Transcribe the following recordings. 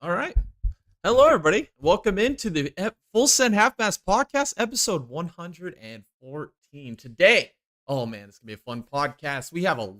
All right. Hello, everybody. Welcome into the Full Send Half Mast Podcast, episode 114. Today, oh man, it's going to be a fun podcast. We have a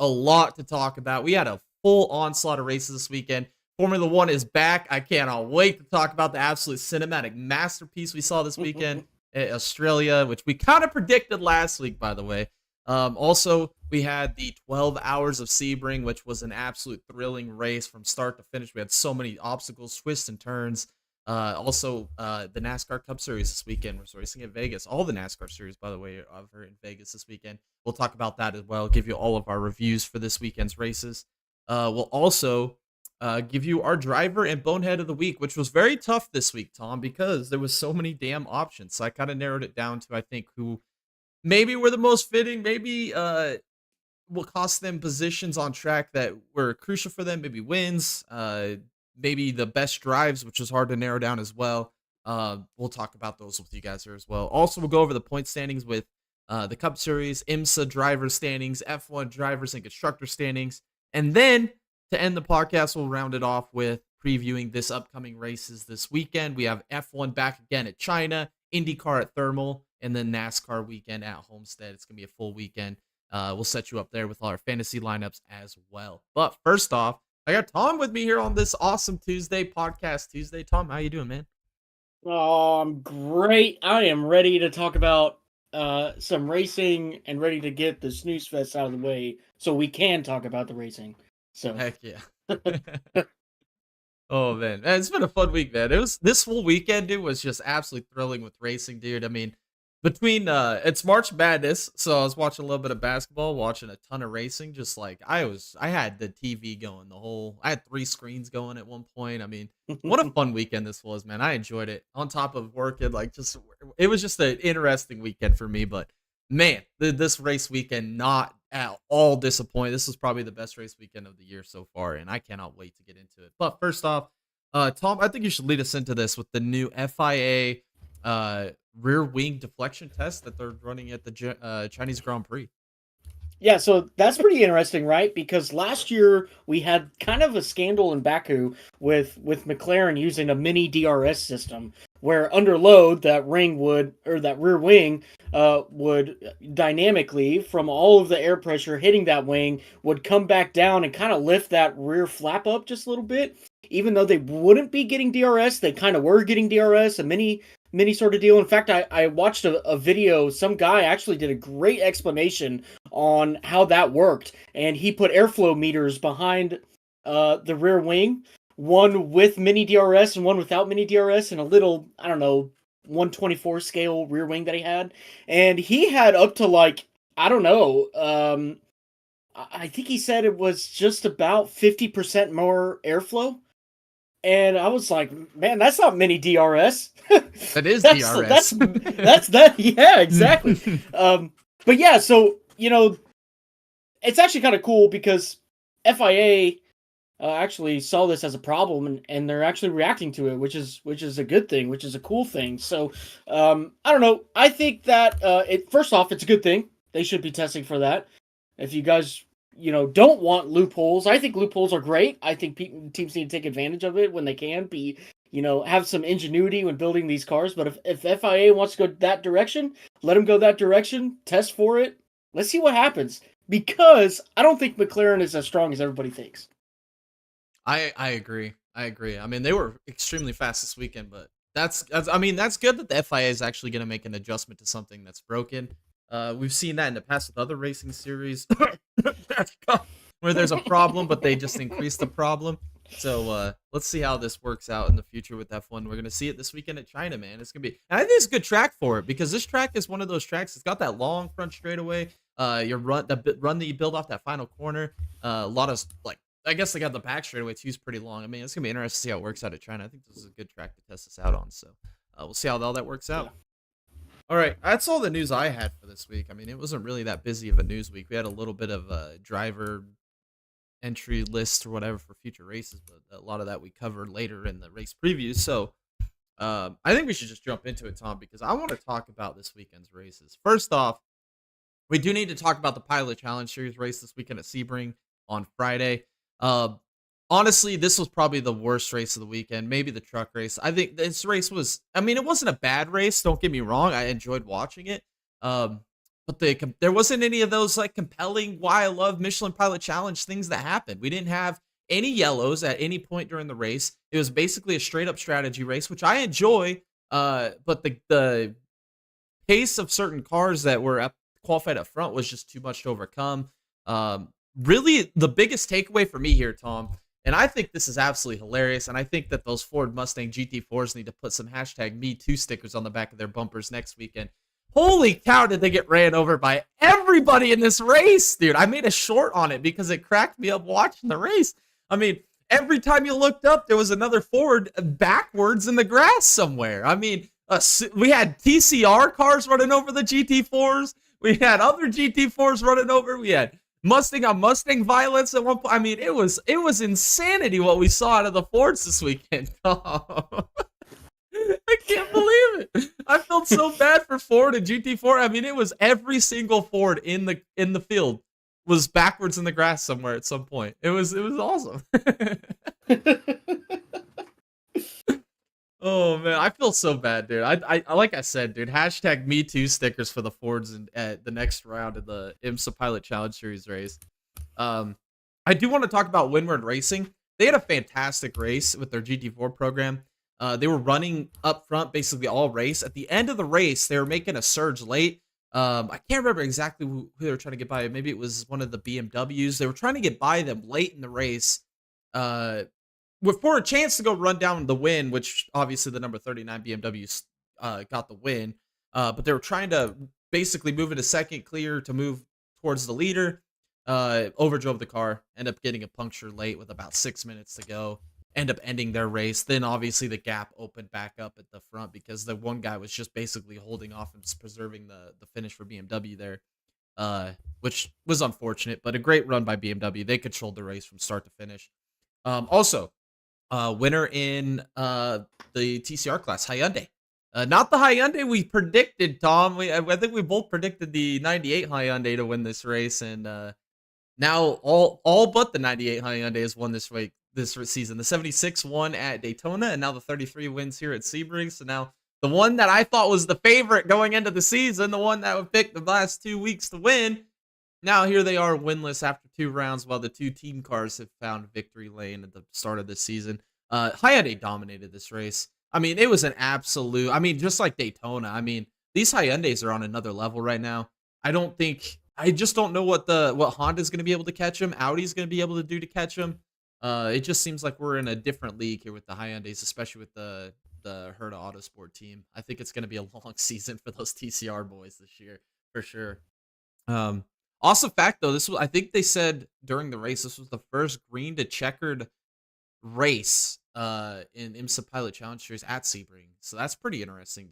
lot to talk about. We had a full onslaught of races this weekend. Formula One is back. I cannot wait to talk about the absolute cinematic masterpiece we saw this weekend at Australia, which we kind of predicted last week, by the way. Also, we had the 12 hours of Sebring, which was an absolute thrilling race from start to finish. We had so many obstacles, twists, and turns. Also, the NASCAR Cup Series this weekend. We're racing at Vegas. All the NASCAR Series, by the way, are in Vegas this weekend. We'll talk about that as well. Give you all of our reviews for this weekend's races. We'll also give you our driver and bonehead of the week, which was very tough this week, Tom, because there was so many damn options. So I kind of narrowed it down to, I think, who maybe were the most fitting, maybe will cost them positions on track that were crucial for them, maybe wins, maybe the best drives, which is hard to narrow down as well. We'll talk about those with you guys here as well. Also, we'll go over the point standings with the Cup Series, IMSA driver standings, F1 drivers and constructor standings. And then to end the podcast, we'll round it off with previewing this upcoming races this weekend. We have F1 back again at China, IndyCar at Thermal, and then NASCAR weekend at Homestead. It's going to be a full weekend. We'll set you up there with all our fantasy lineups as well. But first off, I got Tom with me here on this awesome Tuesday, Podcast Tuesday. Tom, how you doing, man? Oh, I'm great. I am ready to talk about some racing and ready to get the snooze fest out of the way so we can talk about the racing. So Heck yeah. Oh, man. It's been a fun week, man. It was this whole weekend, dude, was just absolutely thrilling with racing, dude. I mean, between it's March Madness, so I was watching a little bit of basketball, watching a ton of racing. Just like I had the TV going I had 3 screens going at one point. I mean, what a fun weekend this was, man. I enjoyed it. On top of working, it was just an interesting weekend for me. But man, this race weekend not at all disappointed. This was probably the best race weekend of the year so far, and I cannot wait to get into it. But first off, Tom, I think you should lead us into this with the new FIA rear wing deflection test that they're running at the Chinese Grand Prix. Yeah, so that's pretty interesting, right? Because last year we had kind of a scandal in Baku with McLaren using a mini DRS system, where under load that rear wing would dynamically from all of the air pressure hitting that wing would come back down and kind of lift that rear flap up just a little bit. Even though they wouldn't be getting DRS, they kind of were getting DRS, a mini sort of deal. In fact, I watched a video. Some guy actually did a great explanation on how that worked, and he put airflow meters behind the rear wing, one with mini DRS and one without mini DRS, and a little, I don't know, 124 scale rear wing that he had, and he had up to like, I don't know, I think he said it was just about 50% more airflow. And I was like, man, that's not mini DRS. That is that's DRS. that's that. Yeah, exactly. But yeah, so it's actually kind of cool because FIA actually saw this as a problem, and they're actually reacting to it, which is a good thing, which is a cool thing. So I don't know. I think that first off, it's a good thing. They should be testing for that. If you guys don't want loopholes, I think loopholes are great. I think teams need to take advantage of it when they can. Have some ingenuity when building these cars. But if FIA wants to go that direction, let them go that direction. Test for it. Let's see what happens. Because I don't think McLaren is as strong as everybody thinks. I agree. I mean, they were extremely fast this weekend, but that's good that the FIA is actually going to make an adjustment to something that's broken. We've seen that in the past with other racing series where there's a problem, but they just increase the problem. So let's see how this works out in the future with F1. We're going to see it this weekend at China, man. It's going to be, and I think it's a good track for it because this track is one of those tracks. It's got that long front straightaway. Your run that you build off that final corner. A lot of I guess they got the back straightaway too. Is pretty long. I mean, it's gonna be interesting to see how it works out at China. I think this is a good track to test this out on. So we'll see how all that works out. Yeah. All right, that's all the news I had for this week. I mean, it wasn't really that busy of a news week. We had a little bit of a driver entry list or whatever for future races, but a lot of that we covered later in the race previews. So I think we should just jump into it, Tom, because I want to talk about this weekend's races. First off, we do need to talk about the Pilot Challenge Series race this weekend at Sebring on Friday. Honestly, this was probably the worst race of the weekend. Maybe the truck race. I think this race was, it wasn't a bad race. Don't get me wrong. I enjoyed watching it. But there wasn't any of those compelling, why I love Michelin Pilot Challenge things that happened. We didn't have any yellows at any point during the race. It was basically a straight up strategy race, which I enjoy. But the pace of certain cars that were qualified up front was just too much to overcome. Really, the biggest takeaway for me here, Tom, and I think this is absolutely hilarious, and I think that those Ford Mustang GT4s need to put some #MeToo stickers on the back of their bumpers next weekend. Holy cow, did they get ran over by everybody in this race, dude. I made a short on it because it cracked me up watching the race. I mean, every time you looked up, there was another Ford backwards in the grass somewhere. I mean, we had TCR cars running over the GT4s. We had other GT4s running over. We had Mustang on Mustang violence at one point. I mean, it was insanity what we saw out of the Fords this weekend. I can't believe it. I felt so bad for Ford and GT4. I mean, it was every single Ford in the field was backwards in the grass somewhere at some point. It was awesome. Oh man, I feel so bad, dude. I like I said, dude. #MeToo stickers for the Fords at the next round of the IMSA Pilot Challenge Series race. I do want to talk about Windward Racing. They had a fantastic race with their GT4 program. They were running up front basically all race. At the end of the race, they were making a surge late. I can't remember exactly who they were trying to get by. Maybe it was one of the BMWs. They were trying to get by them late in the race. For a chance to go run down the win, which obviously the number 39 BMW got the win. But they were trying to basically move into second clear to move towards the leader. Overdrove the car, end up getting a puncture late with about 6 minutes to go. End up ending their race. Then obviously the gap opened back up at the front because the one guy was just basically holding off and just preserving the finish for BMW there, which was unfortunate, but a great run by BMW. They controlled the race from start to finish. Also, winner in the TCR class, Hyundai. Not the Hyundai we predicted, Tom. I think we both predicted the 98 Hyundai to win this race, and now all but the 98 Hyundai has won this season. The 76 won at Daytona, and now the 33 wins here at Sebring. So now the one that I thought was the favorite going into the season, the one that would pick the last 2 weeks to win, now here they are winless after 2 rounds, while the 2 team cars have found victory lane at the start of this season. Hyundai dominated this race. I mean, it was an absolute. I mean, just like Daytona. I mean, these Hyundais are on another level right now. I just don't know what Honda's going to be able to catch them. Audi's going to be able to do to catch them. It just seems like we're in a different league here with the Hyundais, especially with the Herta Autosport team. I think it's going to be a long season for those TCR boys this year for sure. Awesome fact though, I think they said during the race this was the first green to checkered race in IMSA Pilot Challenge Series at Sebring. So that's pretty interesting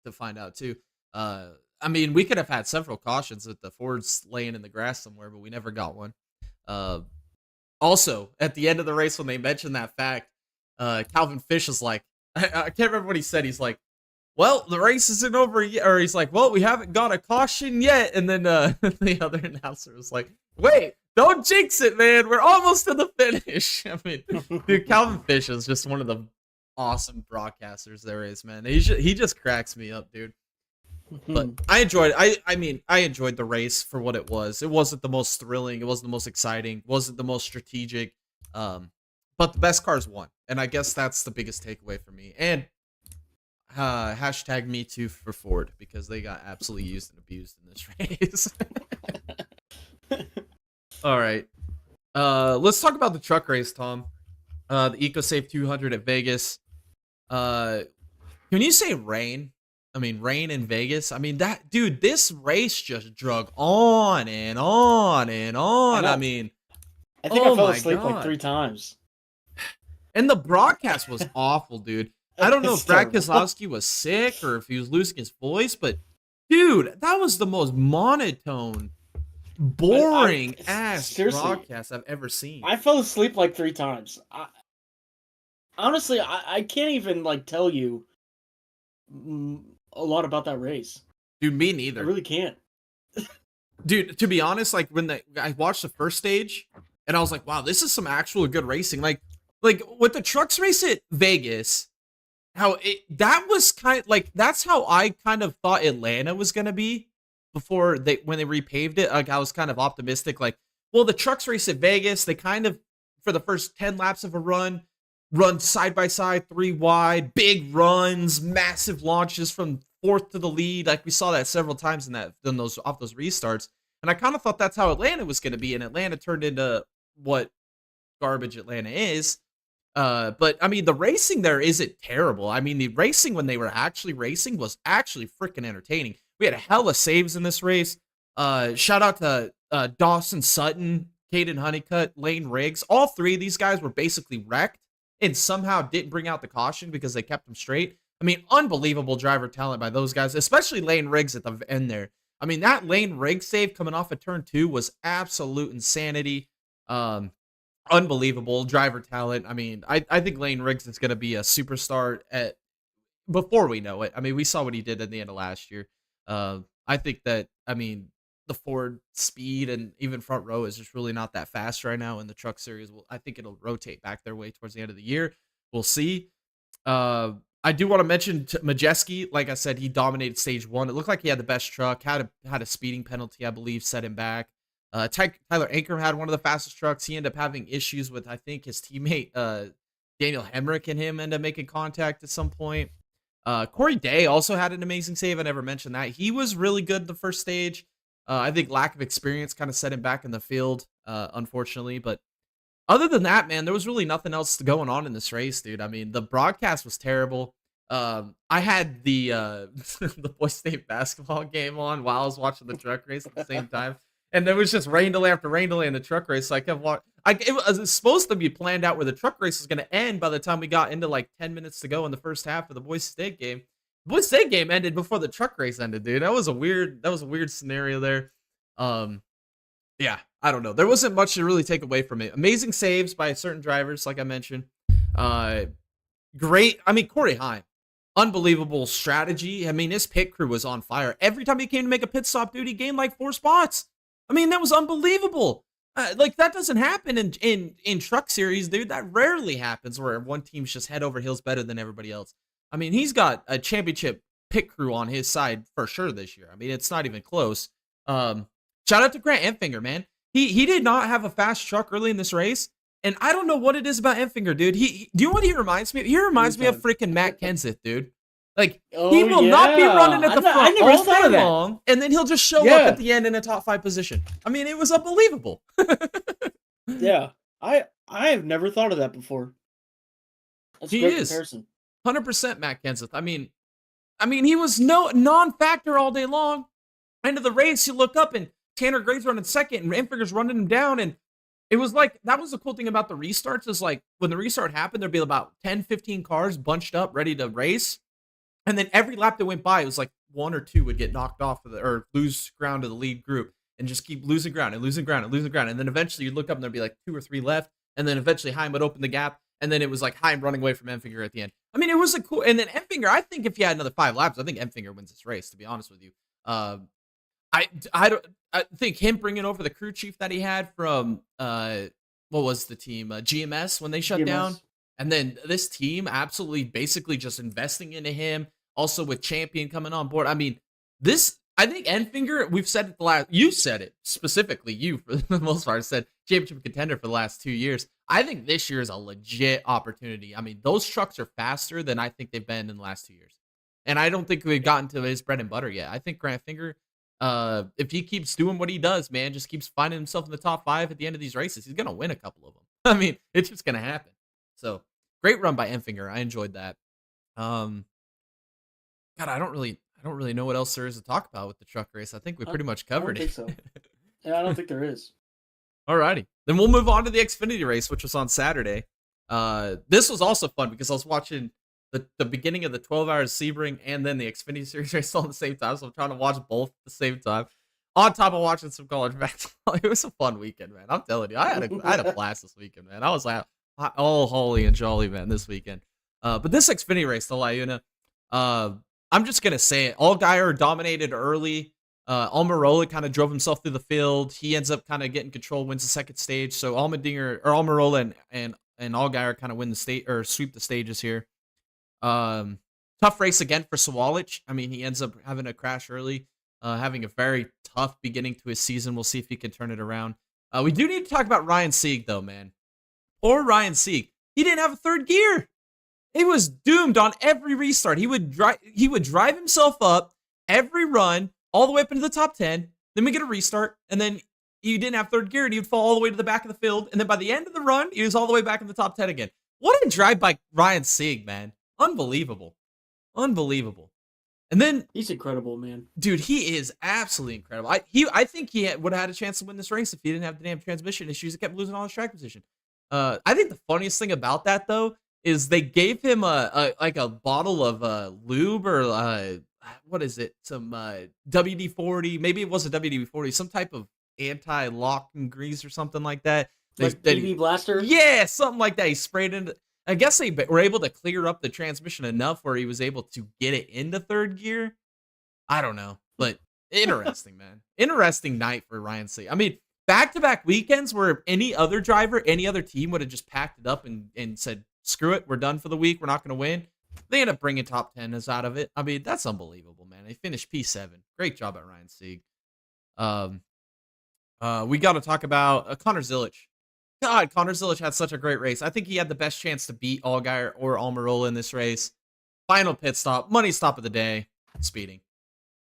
to find out too. I mean, we could have had several cautions with the Fords laying in the grass somewhere, but we never got one. Also, at the end of the race, when they mentioned that fact, Calvin Fish is like, I can't remember what he said. He's like, well, the race isn't over yet. Or he's like, well, we haven't got a caution yet. And then the other announcer was like, wait, don't jinx it, man. We're almost to the finish. I mean, dude, Calvin Fish is just one of the awesome broadcasters there is, man. He just cracks me up, dude. But I enjoyed I enjoyed the race for what it was. It wasn't the most thrilling. It wasn't the most exciting. It wasn't the most strategic. But the best cars won. And I guess that's the biggest takeaway for me. And hashtag me too for Ford, because they got absolutely used and abused in this race. All right. Let's talk about the truck race, Tom. The EcoSafe 200 at Vegas. Can you say rain? I mean, rain in Vegas. I mean, this race just drug on and on and on. I mean, I think I fell asleep like 3 times. And the broadcast was awful, dude. I don't know if Brad Keselowski was sick or if he was losing his voice, but dude, that was the most monotone, boring ass broadcast I've ever seen. I fell asleep like 3 times. Honestly, I can't even like tell you a lot about that race. Dude, me neither. I really can't. Dude, to be honest, like when I watched the first stage and I was like, wow, this is some actual good racing. Like with the trucks race at Vegas, that was kind of like, that's how I kind of thought Atlanta was going to be before when they repaved it. Like I was kind of optimistic, like, well, the trucks race at Vegas, they kind of, for the first 10 laps of a run side by side, 3 wide, big runs, massive launches from 4th to the lead. Like we saw that several times in those restarts. And I kind of thought that's how Atlanta was going to be. And Atlanta turned into what garbage Atlanta is. But I mean, the racing there isn't terrible. I mean, the racing when they were actually racing was actually freaking entertaining. We had a hella saves in this race. Shout out to Dawson Sutton, Caden Honeycutt, Lane Riggs. All 3 of these guys were basically wrecked and somehow didn't bring out the caution because they kept them straight. I mean, unbelievable driver talent by those guys, especially Lane Riggs at the end there. I mean, that Lane Riggs save coming off of turn 2 was absolute insanity. Unbelievable driver talent. I mean, I think Lane Riggs is going to be a superstar before we know it. I mean, we saw what he did at the end of last year. I think that, I mean, the Ford speed and even front row is just really not that fast right now in the truck series. I think it'll rotate back their way towards the end of the year. We'll see. I do want to mention Majeski. Like I said, he dominated stage 1. It looked like he had the best truck, had a speeding penalty, I believe, set him back. Tyler Ankrum had one of the fastest trucks. He ended up having issues with, I think, his teammate Daniel Hemrick and him ended up making contact at some point. Corey Day also had an amazing save. I never mentioned that. He was really good the first stage. I think lack of experience kind of set him back in the field, unfortunately. But other than that, man, there was really nothing else going on in this race, dude. I mean, the broadcast was terrible. I had the the Boys State basketball game on while I was watching the truck race at the same time. And there was just rain delay after rain delay in the truck race. So I kept watching. It was supposed to be planned out where the truck race was going to end by the time we got into like 10 minutes to go in the first half of the Boise State game. The Boise State game ended before the truck race ended, dude. That was a weird scenario there. Yeah, I don't know. There wasn't much to really take away from it. Amazing saves by certain drivers, like I mentioned. Great. I mean, Corey Heim, unbelievable strategy. I mean, his pit crew was on fire. Every time he came to make a pit stop, dude, he gained like 4 spots. I mean, that was unbelievable. Like, that doesn't happen in truck series, dude. That rarely happens where one team's just head over heels better than everybody else. I mean, he's got a championship pit crew on his side for sure this year. I mean, it's not even close. Shout out to Grant Enfinger, man. He did not have a fast truck early in this race. And I don't know what it is about Enfinger, dude. Do you know what he reminds me of? He reminds me of freaking Matt Kenseth, dude. Like, he will not be running at the front all day long, and then he'll just show up at the end in a top 5 position. I mean, it was unbelievable. Yeah. I have never thought of that before. That's a great comparison. 100% Matt Kenseth. I mean, he was non-factor all day long. End of the race, you look up, and Tanner Gray's running second, and Enfinger's running him down, and it was like, that was the cool thing about the restarts is like, when the restart happened, there'd be about 10, 15 cars bunched up, ready to race. And then every lap that went by, it was like 1 or 2 would get knocked off or lose ground to the lead group and just keep losing ground and losing ground and losing ground. And then eventually you'd look up and there'd be like 2 or 3 left. And then eventually Heim would open the gap. And then it was like Heim running away from Enfinger at the end. I mean, it was a cool, and then Enfinger, I think if you had another 5 laps, I think Enfinger wins this race, to be honest with you. I think him bringing over the crew chief that he had from, what was the team? GMS when they shut down. And then this team absolutely basically just investing into him. Also with Champion coming on board. I mean, I think Enfinger, we've said it you said it specifically, you for the most part said championship contender for the last 2 years. I think this year is a legit opportunity. I mean, those trucks are faster than I think they've been in the last 2 years. And I don't think we've gotten to his bread and butter yet. I think Grant Finger, if he keeps doing what he does, man, just keeps finding himself in the top 5 at the end of these races, he's going to win a couple of them. I mean, it's just going to happen. So, great run by Enfinger. I enjoyed that. God, I don't really know what else there is to talk about with the truck race. I think we pretty much covered it. I don't think so. Yeah, I don't think there is. Alrighty. Then we'll move on to the Xfinity race, which was on Saturday. This was also fun because I was watching the beginning of the 12 hours Sebring and then the Xfinity Series race all at the same time. So I'm trying to watch both at the same time. On top of watching some college basketball. It was a fun weekend, man. I'm telling you, I had a blast this weekend, man. I was like all holy and jolly, man, this weekend. But this Xfinity race, the Laguna, I'm just going to say it. Allgaier dominated early. Almirola kind of drove himself through the field. He ends up kind of getting control, wins the second stage. So Almirola and Allgaier kind of win the state or sweep the stages here. Tough race again for Sawalich. I mean, he ends up having a crash early, having a very tough beginning to his season. We'll see if he can turn it around. We do need to talk about Ryan Sieg, though, man. Poor Ryan Sieg. He didn't have a third gear. He was doomed on every restart. He would drive himself up every run all the way up into the top 10. Then we get a restart, and then he didn't have third gear, and he would fall all the way to the back of the field. And then by the end of the run, he was all the way back in the top 10 again. What a drive by Ryan Sieg, man. Unbelievable. Unbelievable. And then he's incredible, man. Dude, he is absolutely incredible. I think he would have had a chance to win this race if he didn't have the damn transmission issues. He kept losing all his track position. I think the funniest thing about that, though, is they gave him a bottle of lube or what is it? Some WD-40. Maybe it was a WD-40, some type of anti-lock and grease or something like that. Like PB Blaster? Yeah, something like that. He sprayed into. I guess they were able to clear up the transmission enough where he was able to get it into third gear. I don't know, but interesting, man. Interesting night for Ryan Sieg. I mean, back-to-back weekends where any other driver, any other team would have just packed it up and said, screw it, we're done for the week, we're not going to win. They end up bringing top 10s out of it. I mean, that's unbelievable, man. They finished P7. Great job at Ryan Sieg. We got to talk about Connor Zilisch. God, Connor Zilisch had such a great race. I think he had the best chance to beat Allgaier or Almirola in this race. Final pit stop, money stop of the day, speeding.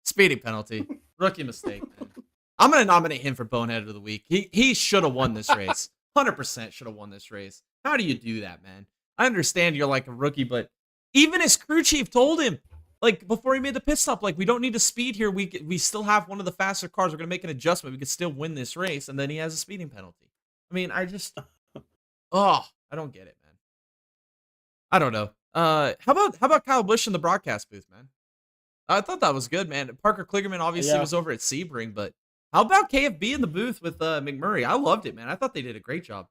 Speeding penalty. Rookie mistake, man. I'm going to nominate him for Bonehead of the Week. He should have won this race. 100% should have won this race. How do you do that, man? I understand you're like a rookie, but even his crew chief told him, like, before he made the pit stop, like, we don't need to speed here. We still have one of the faster cars. We're going to make an adjustment. We could still win this race. And then he has a speeding penalty. I mean, I don't get it, man. I don't know. How about Kyle Busch in the broadcast booth, man? I thought that was good, man. Parker Kligerman obviously was over at Sebring, but how about KFB in the booth with McMurray? I loved it, man. I thought they did a great job.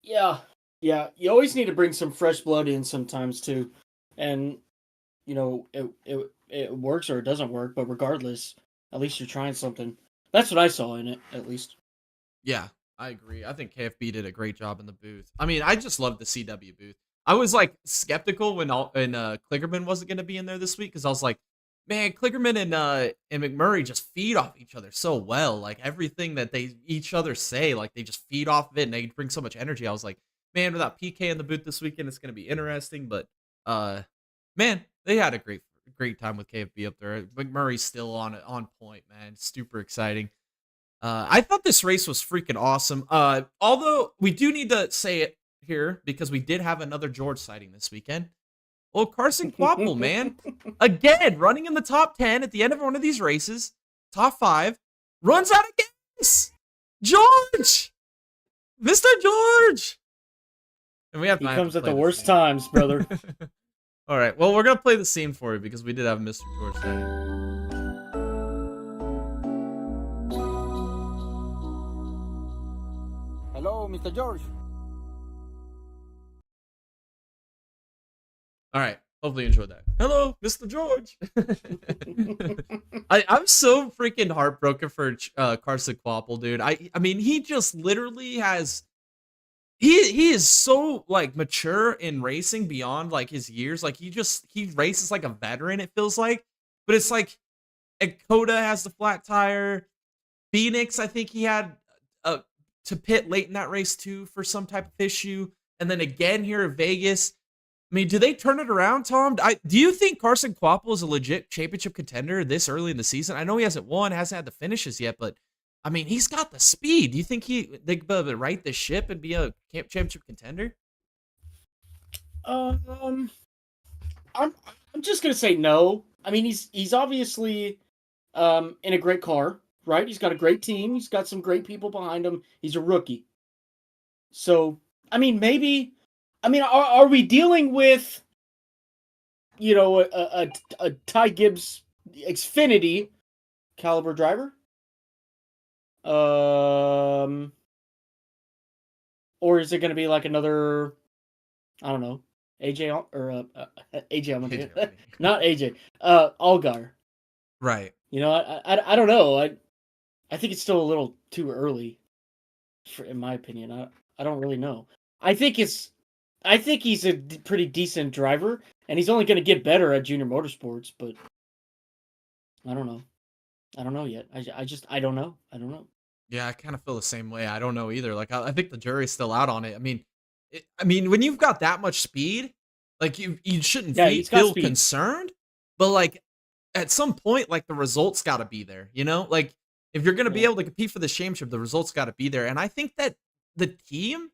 Yeah. You always need to bring some fresh blood in sometimes too, and it works or it doesn't work. But regardless, at least you're trying something. That's what I saw in it, at least. Yeah, I agree. I think KFB did a great job in the booth. I mean, I just love the CW booth. I was like skeptical when Kligerman wasn't going to be in there this week because I was like, man, Kligerman and McMurray just feed off each other so well. Like everything that they each other say, like they just feed off of it and they bring so much energy. I was like, man, without PK in the booth this weekend, it's going to be interesting. But man, they had a great time with KFB up there. McMurray's still on point, man. Super exciting. I thought this race was freaking awesome. Although we do need to say it here because we did have another George sighting this weekend. Well, Carson Kvapil, man, again running in the top 10 at the end of one of these races, top 5, runs out of gas. George, Mr. George, and we have. He comes at the worst times, brother. All right, well, we're gonna play the scene for you because we did have Mr. George sighting. Hello, Mr. George. All right. Hopefully you enjoyed that. Hello, Mr. George. I'm so freaking heartbroken for Carson Kvapil, dude. I mean, he just literally has. He is so like mature in racing beyond like his years. Like he races like a veteran. It feels like, but it's like, Coda has the flat tire. Phoenix, I think he had to pit late in that race too for some type of issue, and then again here at Vegas. I mean, do they turn it around, Tom? Do you think Carson Kvapil is a legit championship contender this early in the season? I know he hasn't won, hasn't had the finishes yet, but I mean, he's got the speed. Do you think they could be able to right the ship and be a championship contender? I'm just gonna say no. I mean, he's obviously in a great car, right? He's got a great team. He's got some great people behind him. He's a rookie, so I mean, maybe. I mean, are we dealing with, a Ty Gibbs Xfinity caliber driver? Or is it going to be like another, I don't know, AJ or AJ? Not AJ. Allgaier. Right. I don't know. I think it's still a little too early, in my opinion. I don't really know. I think he's a pretty decent driver, and he's only going to get better at junior motorsports. But I don't know. I don't know yet. I don't know. I don't know. Yeah, I kind of feel the same way. I don't know either. Like I think the jury's still out on it. I mean, when you've got that much speed, like you shouldn't feel concerned. But like at some point, like the results got to be there. Like if you're going to be able to compete for the championship, the results got to be there. And I think that the team,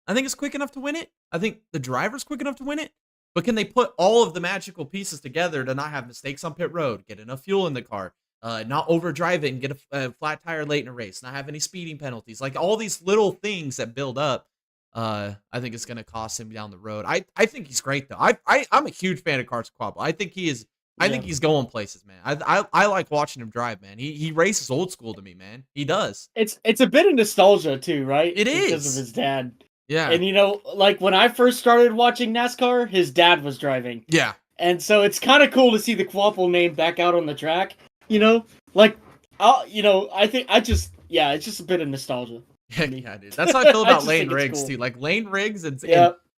I think it's quick enough to win it. I think the driver's quick enough to win it. But can they put all of the magical pieces together to not have mistakes on pit road, get enough fuel in the car, not overdrive it and get a flat tire late in a race, not have any speeding penalties, like all these little things that build up. I think it's going to cost him down the road. I think he's great though. I'm a huge fan of Carson Kvapil. I think he is. I think he's going places, man. I like watching him drive, man. He races old school to me, man. He does. It's a bit of nostalgia too, right? It is because of his dad. Yeah. And like when I first started watching NASCAR, his dad was driving. Yeah. And so it's kind of cool to see the Kvapil name back out on the track. Like, I think it's just a bit of nostalgia. Yeah, dude. That's how I feel about Lane Riggs too. Like Lane Riggs and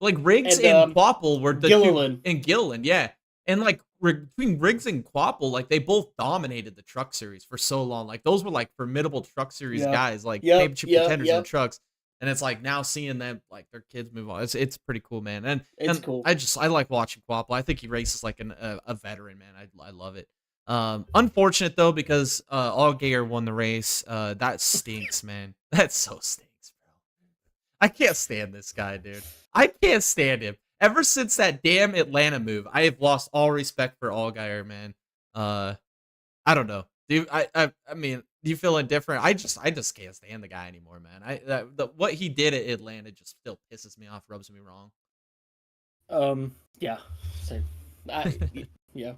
like Riggs and Kvapil were the Gilliland. And Gilliland, yeah. And like between Riggs and Kvapil, like they both dominated the truck series for so long. Like those were like formidable truck series guys, like championship contenders in the trucks. And it's like now seeing them, like their kids move on. It's pretty cool, man. And it's cool. I like watching Kvapil. I think he races like a veteran, man. I love it. Unfortunate though, because Allgaier won the race. That stinks, man. That so stinks, bro. I can't stand this guy, dude. I can't stand him. Ever since that damn Atlanta move, I have lost all respect for Allgaier, man. I don't know. Dude, I mean, do you feel indifferent? I just can't stand the guy anymore, man. What he did at Atlanta just still pisses me off, rubs me wrong. Yeah, same. Yeah.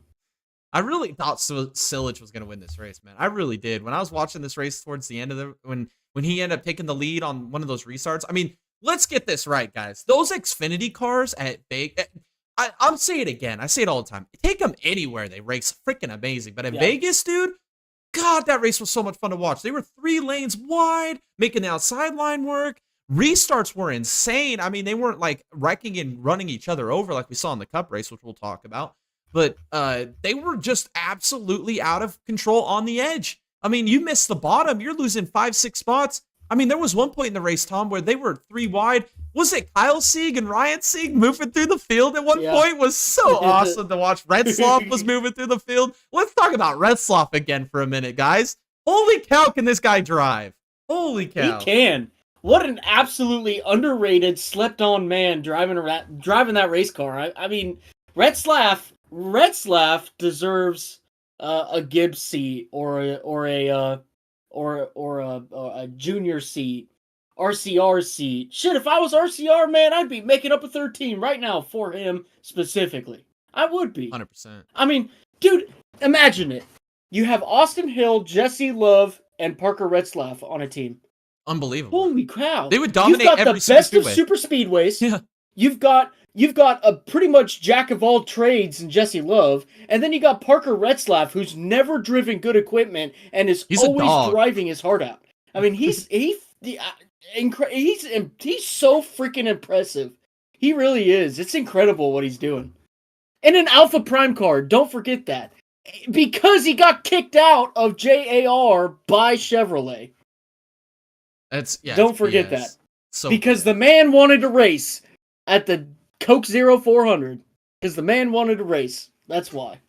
I really thought Sillage was gonna win this race, man. I really did. When I was watching this race towards the end of when he ended up taking the lead on one of those restarts. I mean, let's get this right, guys. Those Xfinity cars at Vegas, I'm saying it again. I say it all the time. Take them anywhere. They race freaking amazing. But in Yeah. Vegas, dude, God, that race was so much fun to watch. They were 3 lanes wide, making the outside line work. Restarts were insane. I mean, they weren't like wrecking and running each other over like we saw in the Cup race, which we'll talk about. But they were just absolutely out of control on the edge. I mean, you miss the bottom, you're losing 5-6 spots. I mean, there was one point in the race, Tom, where they were 3 wide. Was it Kyle Sieg and Ryan Sieg moving through the field at one point? It was so awesome to watch. Redsloff was moving through the field. Let's talk about Redsloff again for a minute, guys. Holy cow, can this guy drive? Holy cow. He can. What an absolutely underrated, slept-on man driving that race car. I mean, Redsloff deserves a Gibbs seat or a junior seat, RCR seat. Shit, if I was RCR, man, I'd be making up a third team right now for him specifically. I would be. 100%. I mean, dude, imagine it. You have Austin Hill, Jesse Love, and Parker Redsloff on a team. Unbelievable. Holy cow. They would dominate every You've got the best of speedway. super speedways. Yeah. You've got a pretty much jack of all trades in Jesse Love, and then you got Parker Redsloff, who's never driven good equipment and is always driving his heart out. I mean, he's so freaking impressive. He really is. It's incredible what he's doing. And an Alpha Prime car, don't forget that. Because he got kicked out of JAR by Chevrolet. Don't forget that. So because the man wanted to race at the Coke Zero 400. Because the man wanted to race. That's why.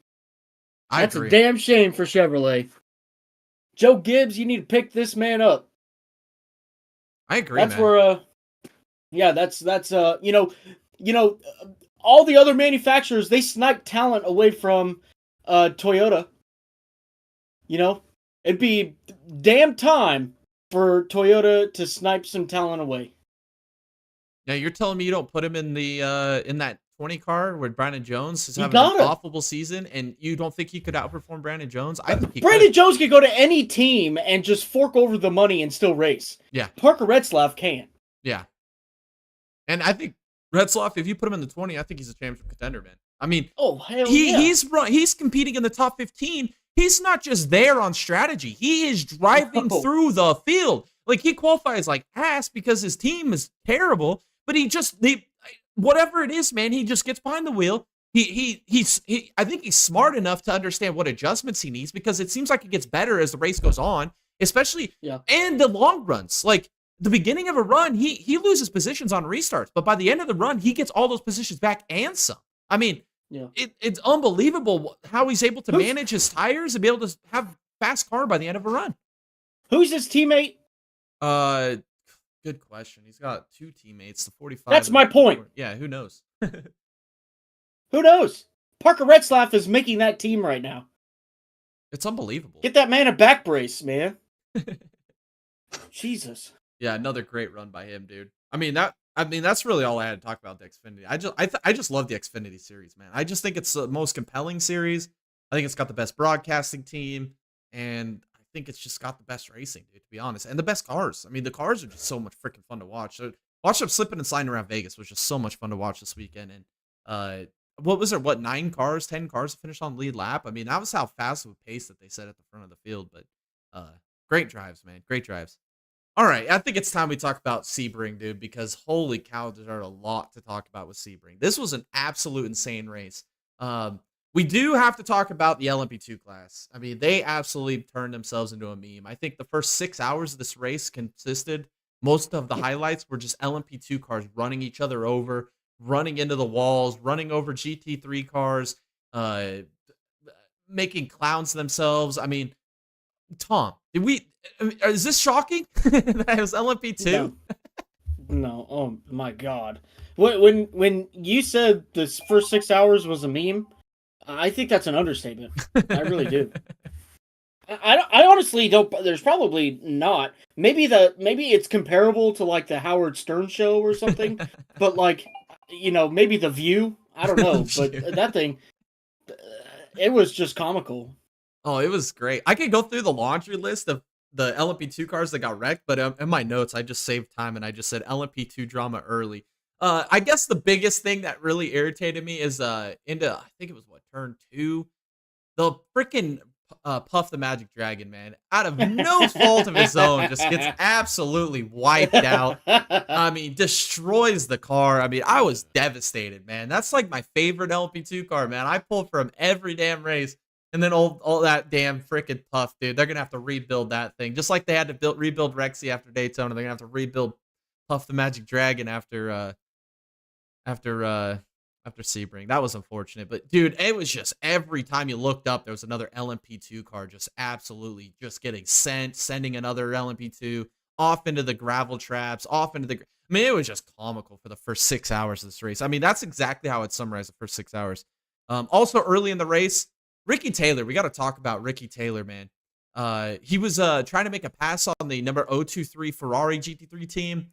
That's a damn shame for Chevrolet. Joe Gibbs, you need to pick this man up. I agree. That's where that's all the other manufacturers, they snipe talent away from Toyota. You know, it'd be damn time for Toyota to snipe some talent away. Now you're telling me you don't put him in the in that 20 car where Brandon Jones is having an awful season, and you don't think he could outperform Brandon Jones? I think Brandon Jones could go to any team and just fork over the money and still race. Yeah. Parker Redsloff can't. Yeah. And I think Redsloff, if you put him in the 20, I think he's a championship contender, man. I mean, he's competing in the top 15. He's not just there on strategy. He is driving through the field. Like, he qualifies like ass because his team is terrible, but whatever it is, man, he just gets behind the wheel. I think he's smart enough to understand what adjustments he needs, because it seems like it gets better as the race goes on, especially and the long runs. Like, the beginning of a run, he loses positions on restarts, but by the end of the run, he gets all those positions back and some. I mean, it's unbelievable how he's able to manage his tires and be able to have a fast car by the end of a run. Who's his teammate? Good question. He's got 2 teammates, the 45. That's my point. Yeah, who knows? Who knows? Parker Redsloff is making that team right now. It's unbelievable. Get that man a back brace, man. Jesus. Yeah, another great run by him, dude. I mean, that's really all I had to talk about the Xfinity. I just love the Xfinity series, man. I just think it's the most compelling series. I think it's got the best broadcasting team, and I think it's just got the best racing, dude, to be honest, and the best cars. I mean, the cars are just so much freaking fun to watch. So watch them slipping and sliding around Vegas was just so much fun to watch this weekend. And what was there? 10 cars to finish on the lead lap? I mean, that was how fast of a pace that they set at the front of the field. But great drives, man. Great drives. All right, I think it's time we talk about Sebring, dude, because holy cow, there's a lot to talk about with Sebring. This was an absolute insane race. We do have to talk about the LMP2 class. I mean, they absolutely turned themselves into a meme. I think the first 6 hours of this race most of the highlights were just LMP2 cars running each other over, running into the walls, running over GT3 cars, making clowns of themselves. I mean, Tom, is this shocking that it was LMP2? No. Oh my God. When you said this first 6 hours was a meme, I think that's an understatement. I really do. I honestly don't. There's probably not. Maybe it's comparable to like the Howard Stern show or something. But like, maybe The View. I don't know. But that thing, it was just comical. Oh, it was great. I could go through the laundry list of the LMP2 cars that got wrecked, but in my notes, I just saved time and I just said LMP2 drama early. I guess the biggest thing that really irritated me is into I think it was what turn 2, the freaking Puff the Magic Dragon, man, out of no fault of his own, just gets absolutely wiped out. I mean, destroys the car. I mean, I was devastated, man. That's like my favorite LP2 car, man. I pull from every damn race. And then all that damn freaking Puff, dude. They're going to have to rebuild that thing. Just like they had to rebuild Rexy after Daytona. They're going to have to rebuild Puff the Magic Dragon after Sebring. That was unfortunate. But, dude, it was just every time you looked up, there was another LMP2 car just absolutely just getting sending another LMP2 off into the gravel traps, off into the... I mean, it was just comical for the first 6 hours of this race. I mean, that's exactly how I'd summarize the first 6 hours. Also, early in the race, Ricky Taylor, we got to talk about Ricky Taylor, man. He was trying to make a pass on the number 023 Ferrari GT3 team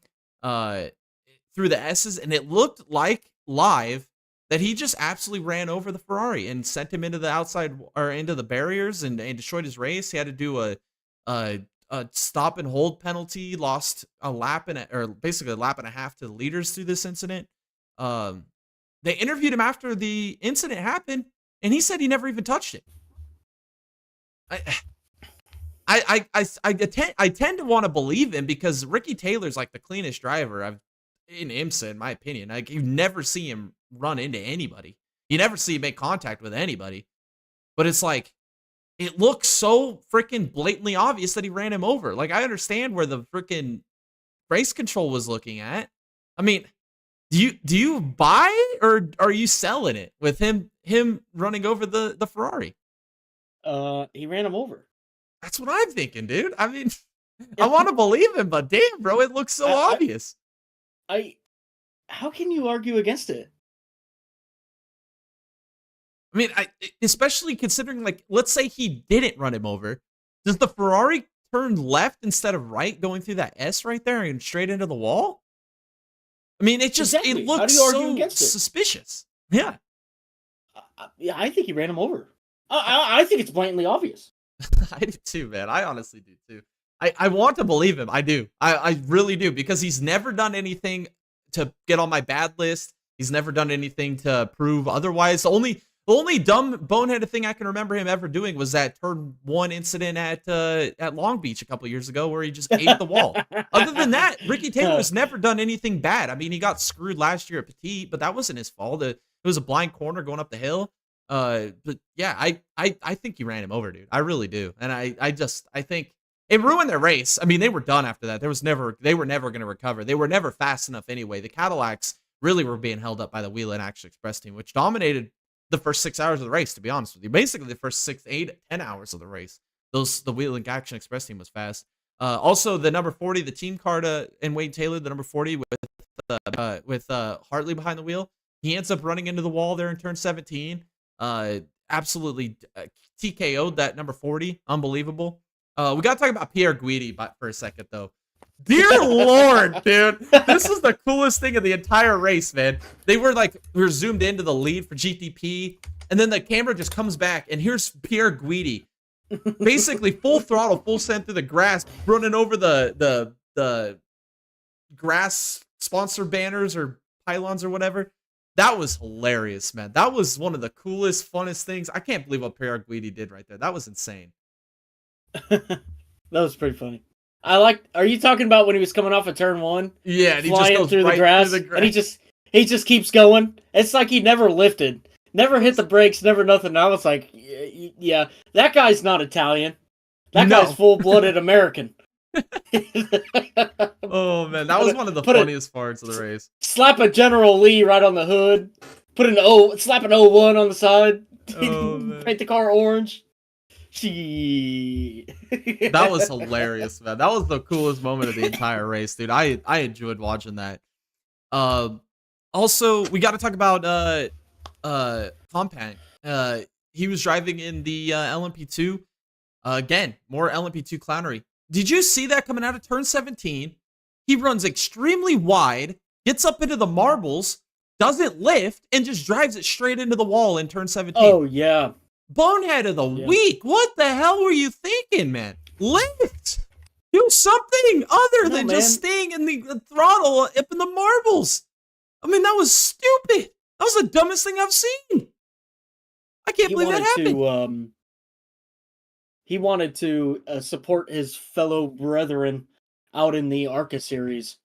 through the S's, and it looked like live that he just absolutely ran over the Ferrari and sent him into the outside or into the barriers and destroyed his race. He had to do a stop and hold penalty, lost a lap basically a lap and a half to the leaders through this incident. They interviewed him after the incident happened, and he said he never even touched it. I tend to want to believe him because Ricky Taylor's like the cleanest driver in IMSA, in my opinion. Like, you never see him run into anybody. You never see him make contact with anybody. But it's like, it looks so freaking blatantly obvious that he ran him over. Like, I understand where the freaking race control was looking at. I mean, do you buy it, or are you selling it with him running over the Ferrari? He ran him over. That's what I'm thinking, dude. I mean, I want to believe him, but damn, bro, it looks so obvious. How can you argue against it? I mean, especially considering, like, let's say he didn't run him over. Does the Ferrari turn left instead of right going through that S right there and straight into the wall? I mean, it just, Exactly. it looks so suspicious. Yeah. Yeah, I think he ran him over. I think it's blatantly obvious. I do too, man. I honestly do too. I want to believe him. I do. I really do, because he's never done anything to get on my bad list. He's never done anything to prove otherwise. The only dumb boneheaded thing I can remember him ever doing was that turn 1 incident at Long Beach a couple of years ago where he just ate the wall. Other than that, Ricky Taylor has never done anything bad. I mean, he got screwed last year at Petit, but that wasn't his fault. It was a blind corner going up the hill. But yeah, I think he ran him over, dude. I really do. And I think it ruined their race. I mean, they were done after that. They were never going to recover. They were never fast enough anyway. The Cadillacs really were being held up by the Wheel and Action Express team, which dominated the first 6 hours of the race, to be honest with you. Basically, the first 6, 8, 10 hours of the race. The Wheel and Action Express team was fast. Also, the number 40, the team car and Wade Taylor, the number 40 with Hartley behind the wheel. He ends up running into the wall there in turn 17. Absolutely TKO'd that number 40. Unbelievable. We got to talk about Pierre Guidi for a second, though. Dear Lord, dude. This is the coolest thing of the entire race, man. We were zoomed into the lead for GTP, and then the camera just comes back, and here's Pierre Guidi. Basically, full throttle, full send through the grass, running over the grass sponsor banners or pylons or whatever. That was hilarious, man. That was one of the coolest, funnest things. I can't believe what Pierre Guidi did right there. That was insane. That was pretty funny. Are you talking about when he was coming off of turn 1? Yeah, and he flying just goes through, right the grass, through the grass. And he just keeps going. It's like he never lifted. Never hit the brakes, never nothing. I was like, yeah, that guy's not Italian. That guy's full-blooded American. Oh, man, that was one of the funniest parts of the race. Slap a General Lee right on the hood. Slap an 01 on the side. Oh, Paint the car orange. That was hilarious, man. That was the coolest moment of the entire race, dude. I enjoyed watching that. Also, we got to talk about Compang. He was driving in the LMP2. Again, more LMP2 clownery. Did you see that coming out of turn 17? He runs extremely wide, gets up into the marbles, doesn't lift, and just drives it straight into the wall in turn 17. Oh, yeah. Bonehead of the week. What the hell were you thinking, man? Lift. Do something other than just staying in the throttle up in the marbles. I mean, that was stupid. That was the dumbest thing I've seen. I can't believe that happened. He wanted to support his fellow brethren out in the ARCA series.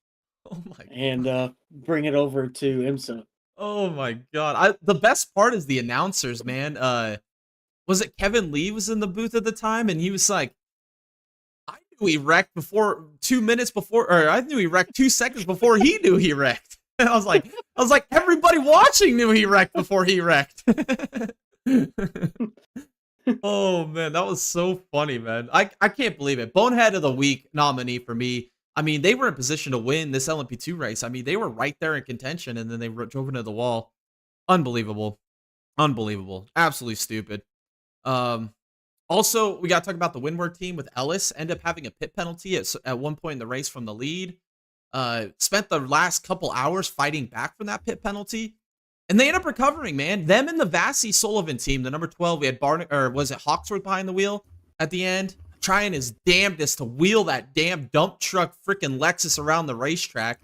Oh my god. And bring it over to IMSA. Oh my god. The best part is the announcers, man. Was it Kevin Lee was in the booth at the time, and he was like, I knew he wrecked before 2 minutes before, or I knew he wrecked 2 seconds before he knew he wrecked. And I was like, everybody watching knew he wrecked before he wrecked. Oh man, that was so funny, man. I can't believe it. Bonehead of the Week nominee for me. I mean, they were in position to win this LMP2 race. I mean, they were right there in contention, and then they drove into the wall. Unbelievable. Unbelievable. Absolutely stupid. Also, we got to talk about the Windward team with Ellis. Ended up having a pit penalty at one point in the race from the lead. Spent the last couple hours fighting back from that pit penalty. And they end up recovering, man. Them and the Vassy Sullivan team, the number 12, we had Hawksworth behind the wheel at the end, trying his damnedest to wheel that damn dump truck freaking Lexus around the racetrack.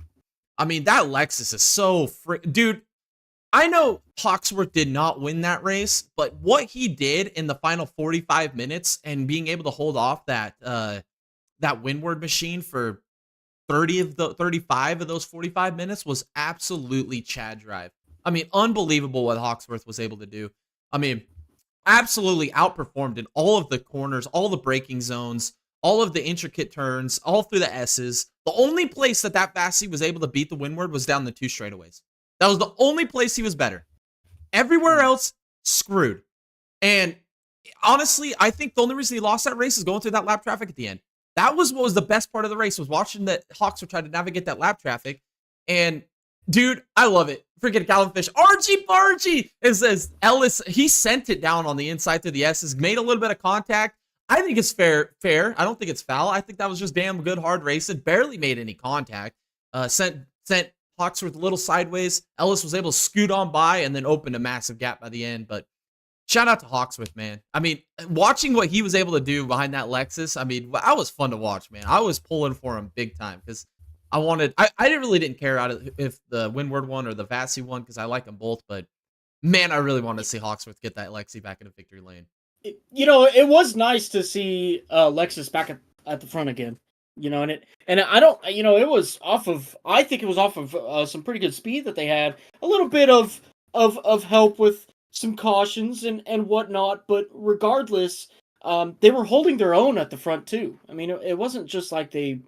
I mean, that Lexus is so dude, I know Hawksworth did not win that race, but what he did in the final 45 minutes and being able to hold off that Windward machine for 35 of those 45 minutes was absolutely Chad drive. I mean, unbelievable what Hawksworth was able to do. I mean, absolutely outperformed in all of the corners, all the braking zones, all of the intricate turns, all through the S's. The only place that Vassy was able to beat the Windward was down the 2 straightaways. That was the only place he was better. Everywhere else, screwed. And honestly, I think the only reason he lost that race is going through that lap traffic at the end. That was what was the best part of the race, was watching that Hawks were trying to navigate that lap traffic. And dude, I love it. Freaking Calvin Fish. Archie Bargy! It says Ellis, he sent it down on the inside through the S's, made a little bit of contact. I think it's fair. I don't think it's foul. I think that was just damn good, hard racing. Barely made any contact. Sent Hawksworth a little sideways. Ellis was able to scoot on by and then opened a massive gap by the end. But shout out to Hawksworth, man. I mean, watching what he was able to do behind that Lexus, I mean, that was fun to watch, man. I was pulling for him big time because I really didn't care if the Windward won or the Vassy won because I like them both. But man, I really wanted to see Hawksworth get that Lexi back into victory lane. You know, it was nice to see Lexus back at the front again. You know, and I don't, you know, it was off of, I think it was off of some pretty good speed that they had. A little bit of help with some cautions and whatnot, but regardless, they were holding their own at the front too. I mean, it wasn't just like they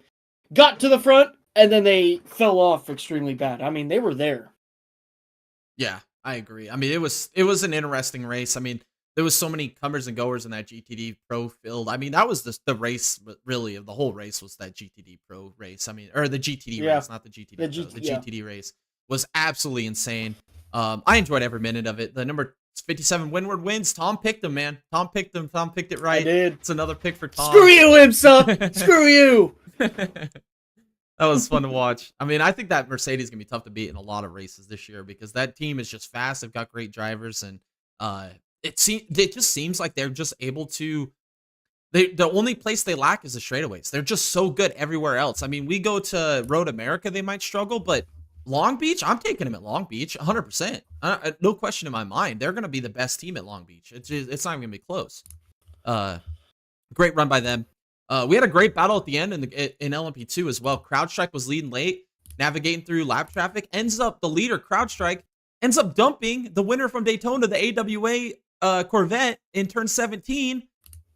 got to the front and then they fell off extremely bad. I mean, they were there. Yeah, I agree. I mean, it was an interesting race. I mean, there was so many comers and goers in that GTD Pro field. I mean, that was the race, really, of the whole race was that GTD Pro race. I mean, or the GTD race, not the GTD Pro. The GTD race was absolutely insane. I enjoyed every minute of it. The number 57 Windward wins. Tom picked him, man. Tom picked him. Tom picked it right. I did. It's another pick for Tom. Screw you, IMSA! Screw you! That was fun to watch. I mean, I think that Mercedes is going to be tough to beat in a lot of races this year because that team is just fast. They've got great drivers, and it just seems like they're just able to. The only place they lack is the straightaways. They're just so good everywhere else. I mean, we go to Road America, they might struggle, but Long Beach, I'm taking them at Long Beach, 100%. No question in my mind. They're going to be the best team at Long Beach. It's not even going to be close. Great run by them. We had a great battle at the end in LMP2 as well. CrowdStrike was leading late, navigating through lap traffic. The leader, CrowdStrike, ends up dumping the winner from Daytona, the AWA Corvette, in turn 17,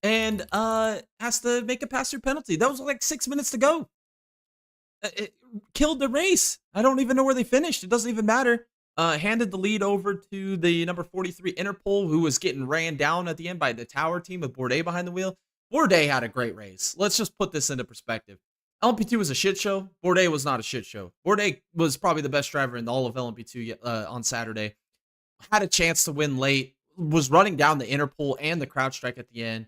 and has to make a pass-through penalty. That was like 6 minutes to go. It killed the race. I don't even know where they finished. It doesn't even matter. Handed the lead over to the number 43 Interpol, who was getting ran down at the end by the Tower team with Bourdais behind the wheel. Bourdais had a great race. Let's just put this into perspective. LMP2 was a shit show. Bourdais was not a shit show. Bourdais was probably the best driver in all of LMP2 on Saturday. Had a chance to win late. Was running down the Interpol and the CrowdStrike at the end.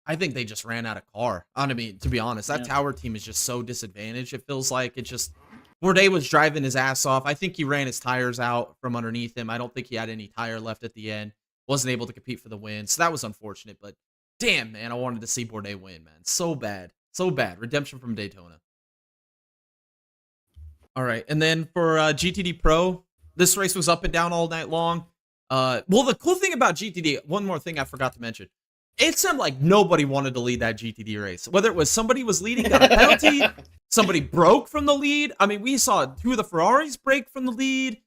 I think they just ran out of car. I mean, to be honest, that Tower team is just so disadvantaged. It feels like Bourdais was driving his ass off. I think he ran his tires out from underneath him. I don't think he had any tire left at the end. Wasn't able to compete for the win. So that was unfortunate. But damn, man, I wanted to see Bourdais win, man. So bad. So bad. Redemption from Daytona. All right. And then for GTD Pro, This race was up and down all night long. Well, the cool thing about GTD, one more thing I forgot to mention. It seemed like nobody wanted to lead that GTD race. Whether it was somebody was leading, got a penalty, somebody broke from the lead. I mean, we saw 2 of the Ferraris break from the lead.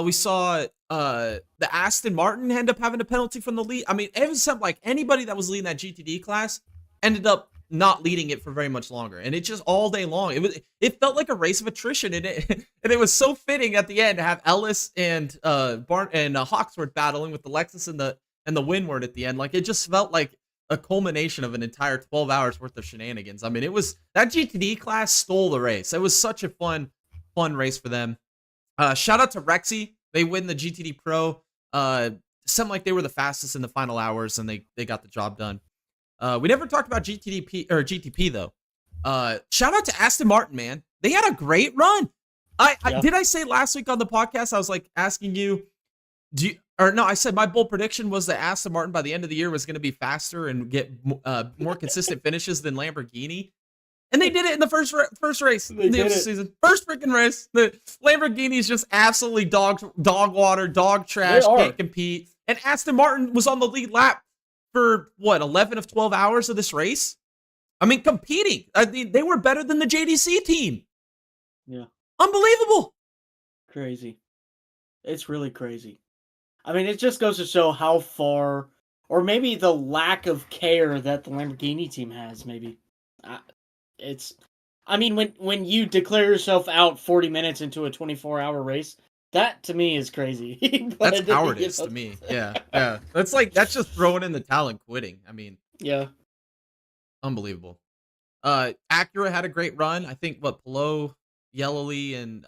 We saw the Aston Martin end up having a penalty from the lead. I mean, it seemed like anybody that was leading that GTD class ended up not leading it for very much longer, and it just all day long. It felt like a race of attrition, and it was so fitting at the end to have Ellis and Hawksworth battling with the Lexus and the Windward at the end. Like, it just felt like a culmination of an entire 12 hours worth of shenanigans. I mean, it was that GTD class stole the race. It was such a fun race for them. Shout out to Rexy. They win the GTD Pro. Something like they were the fastest in the final hours, and they got the job done. We never talked about GTP though. Shout out to Aston Martin, man. They had a great run. Did I say last week on the podcast, I was like asking you, I said my bold prediction was that Aston Martin by the end of the year was going to be faster and get more consistent finishes than Lamborghini. And they did it in the first race in the season. First freaking race. The Lamborghini's just absolutely dog water, dog trash, can't compete. And Aston Martin was on the lead lap for, 11 of 12 hours of this race? I mean, competing. I mean, they were better than the JDC team. Yeah. Unbelievable. Crazy. It's really crazy. I mean, it just goes to show how far, or maybe the lack of care that the Lamborghini team has, maybe. When you declare yourself out 40 minutes into a 24-hour race, that to me is crazy. That's cowardice to me. Yeah. That's just throwing in the towel and quitting. I mean, yeah. Unbelievable. Acura had a great run. I think Palou, Yellowly, and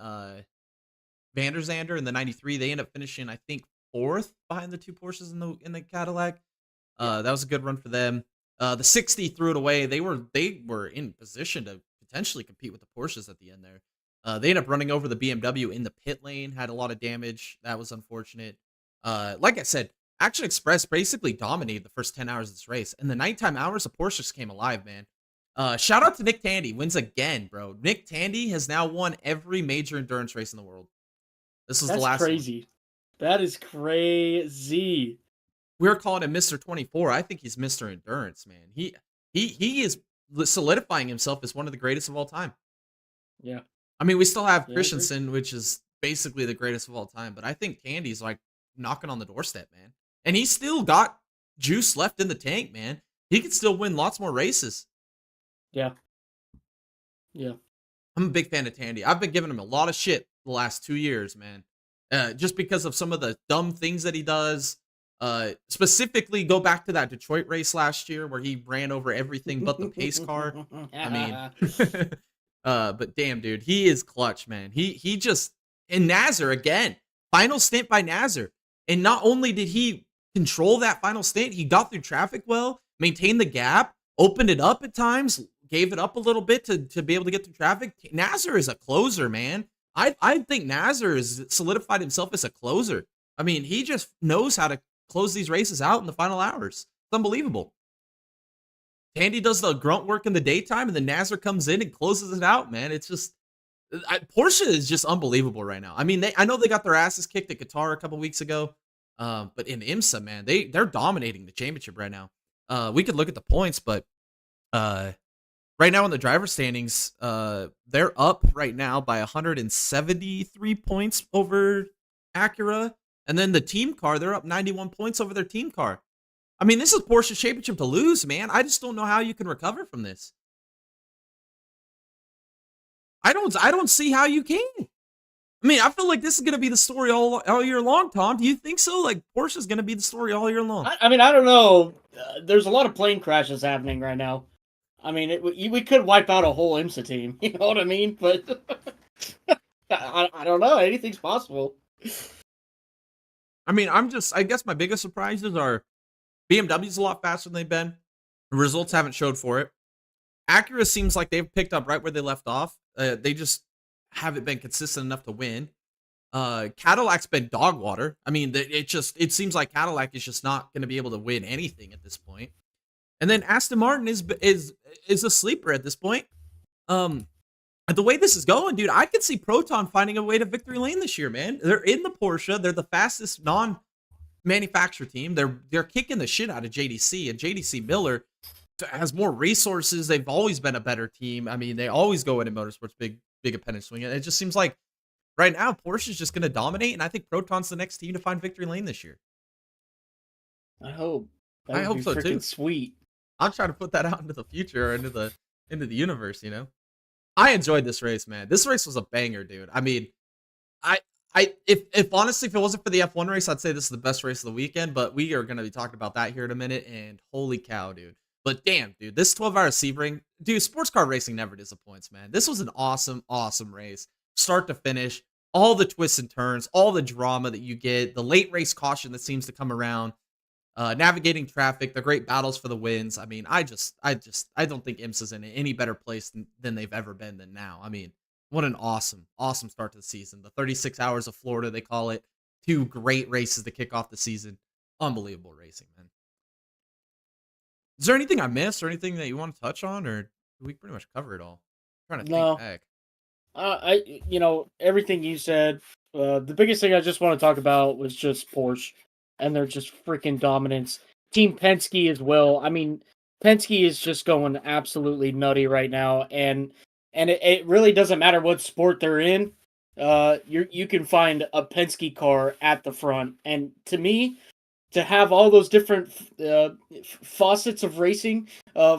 Van der Zande in the 93, they end up finishing, I think, 4th behind the 2 Porsches in the Cadillac. That was a good run for them. The 60 threw it away. They were in position to potentially compete with the Porsches at the end there. They ended up running over the BMW in the pit lane, had a lot of damage. That was unfortunate. Like I said, Action Express basically dominated the first 10 hours of this race. In the nighttime hours, the Porsches came alive, man. Shout out to Nick Tandy. Wins again, bro. Nick Tandy has now won every major endurance race in the world. This was the last crazy. one. That is crazy. We're calling him Mr. 24. I think he's Mr. Endurance, man. He is solidifying himself as one of the greatest of all time. Yeah. I mean, we still have Christensen, which is basically the greatest of all time, but I think Tandy's like knocking on the doorstep, man. And he's still got juice left in the tank, man. He could still win lots more races. Yeah. Yeah. I'm a big fan of Tandy. I've been giving him a lot of shit the last 2 years, man. Just because of some of the dumb things that he does. Specifically, go back to that Detroit race last year where he ran over everything but the pace car. I mean, but damn, dude, he is clutch, man. He just, and Nasser again, final stint by Nasser. And not only did he control that final stint, he got through traffic well, maintained the gap, opened it up at times, gave it up a little bit to be able to get through traffic. Nasser is a closer, man. I think Nasser has solidified himself as a closer. I mean, he just knows how to close these races out in the final hours. It's unbelievable. Tandy does the grunt work in the daytime, and then Nasser comes in and closes it out, man. It's just, Porsche is just unbelievable right now. I mean, I know they got their asses kicked at Qatar a couple weeks ago, but in IMSA, man, they're dominating the championship right now. We could look at the points, but right now in the driver standings, they're up right now by 173 points over Acura. And then the team car, they're up 91 points over their team car. I mean, this is Porsche's championship to lose, man. I just don't know how you can recover from this. I don't see how you can. I mean, I feel like this is going to be the story all year long, Tom. Do you think so? Like, Porsche's going to be the story all year long. I mean, I don't know. There's a lot of plane crashes happening right now. I mean, we could wipe out a whole IMSA team. You know what I mean? But I don't know. Anything's possible. I mean, I guess my biggest surprises are BMW's a lot faster than they've been. The results haven't showed for it. Acura seems like they've picked up right where they left off. They just haven't been consistent enough to win. Cadillac's been dog water. I mean, it seems like Cadillac is just not going to be able to win anything at this point. And then Aston Martin is a sleeper at this point. the way this is going, dude, I could see Proton finding a way to victory lane this year, man. They're in the Porsche. They're the fastest non-manufacturer team. They're kicking the shit out of JDC, and JDC Miller has more resources. They've always been a better team. I mean, they always go into motorsports big appendage swing. And it just seems like right now Porsche is just going to dominate, and I think Proton's the next team to find victory lane this year. I hope. I hope so too. Sweet. I'm trying to put that out into the future, or into the universe. You know, I enjoyed this race, man. This race was a banger, dude. I mean, if honestly, if it wasn't for the F1 race, I'd say this is the best race of the weekend. But we are going to be talking about that here in a minute. And holy cow, dude! But damn, dude, this 12-hour Sebring, dude, sports car racing never disappoints, man. This was an awesome, awesome race, start to finish. All the twists and turns, all the drama that you get, the late race caution that seems to come around. Navigating traffic, the great battles for the wins. I mean, I don't think IMSA's in any better place than they've ever been than now. I mean, what an awesome, awesome start to the season. The 36 hours of Florida, they call it. 2 great races to kick off the season. Unbelievable racing, man. Is there anything I missed, or anything that you want to touch on, or did we pretty much cover it all? I'm trying to think back. Everything you said. The biggest thing I just want to talk about was just Porsche. And they're just freaking dominance. Team Penske as well. I mean, Penske is just going absolutely nutty right now, and it really doesn't matter what sport they're in. You can find a Penske car at the front, and to me, to have all those different faucets of racing,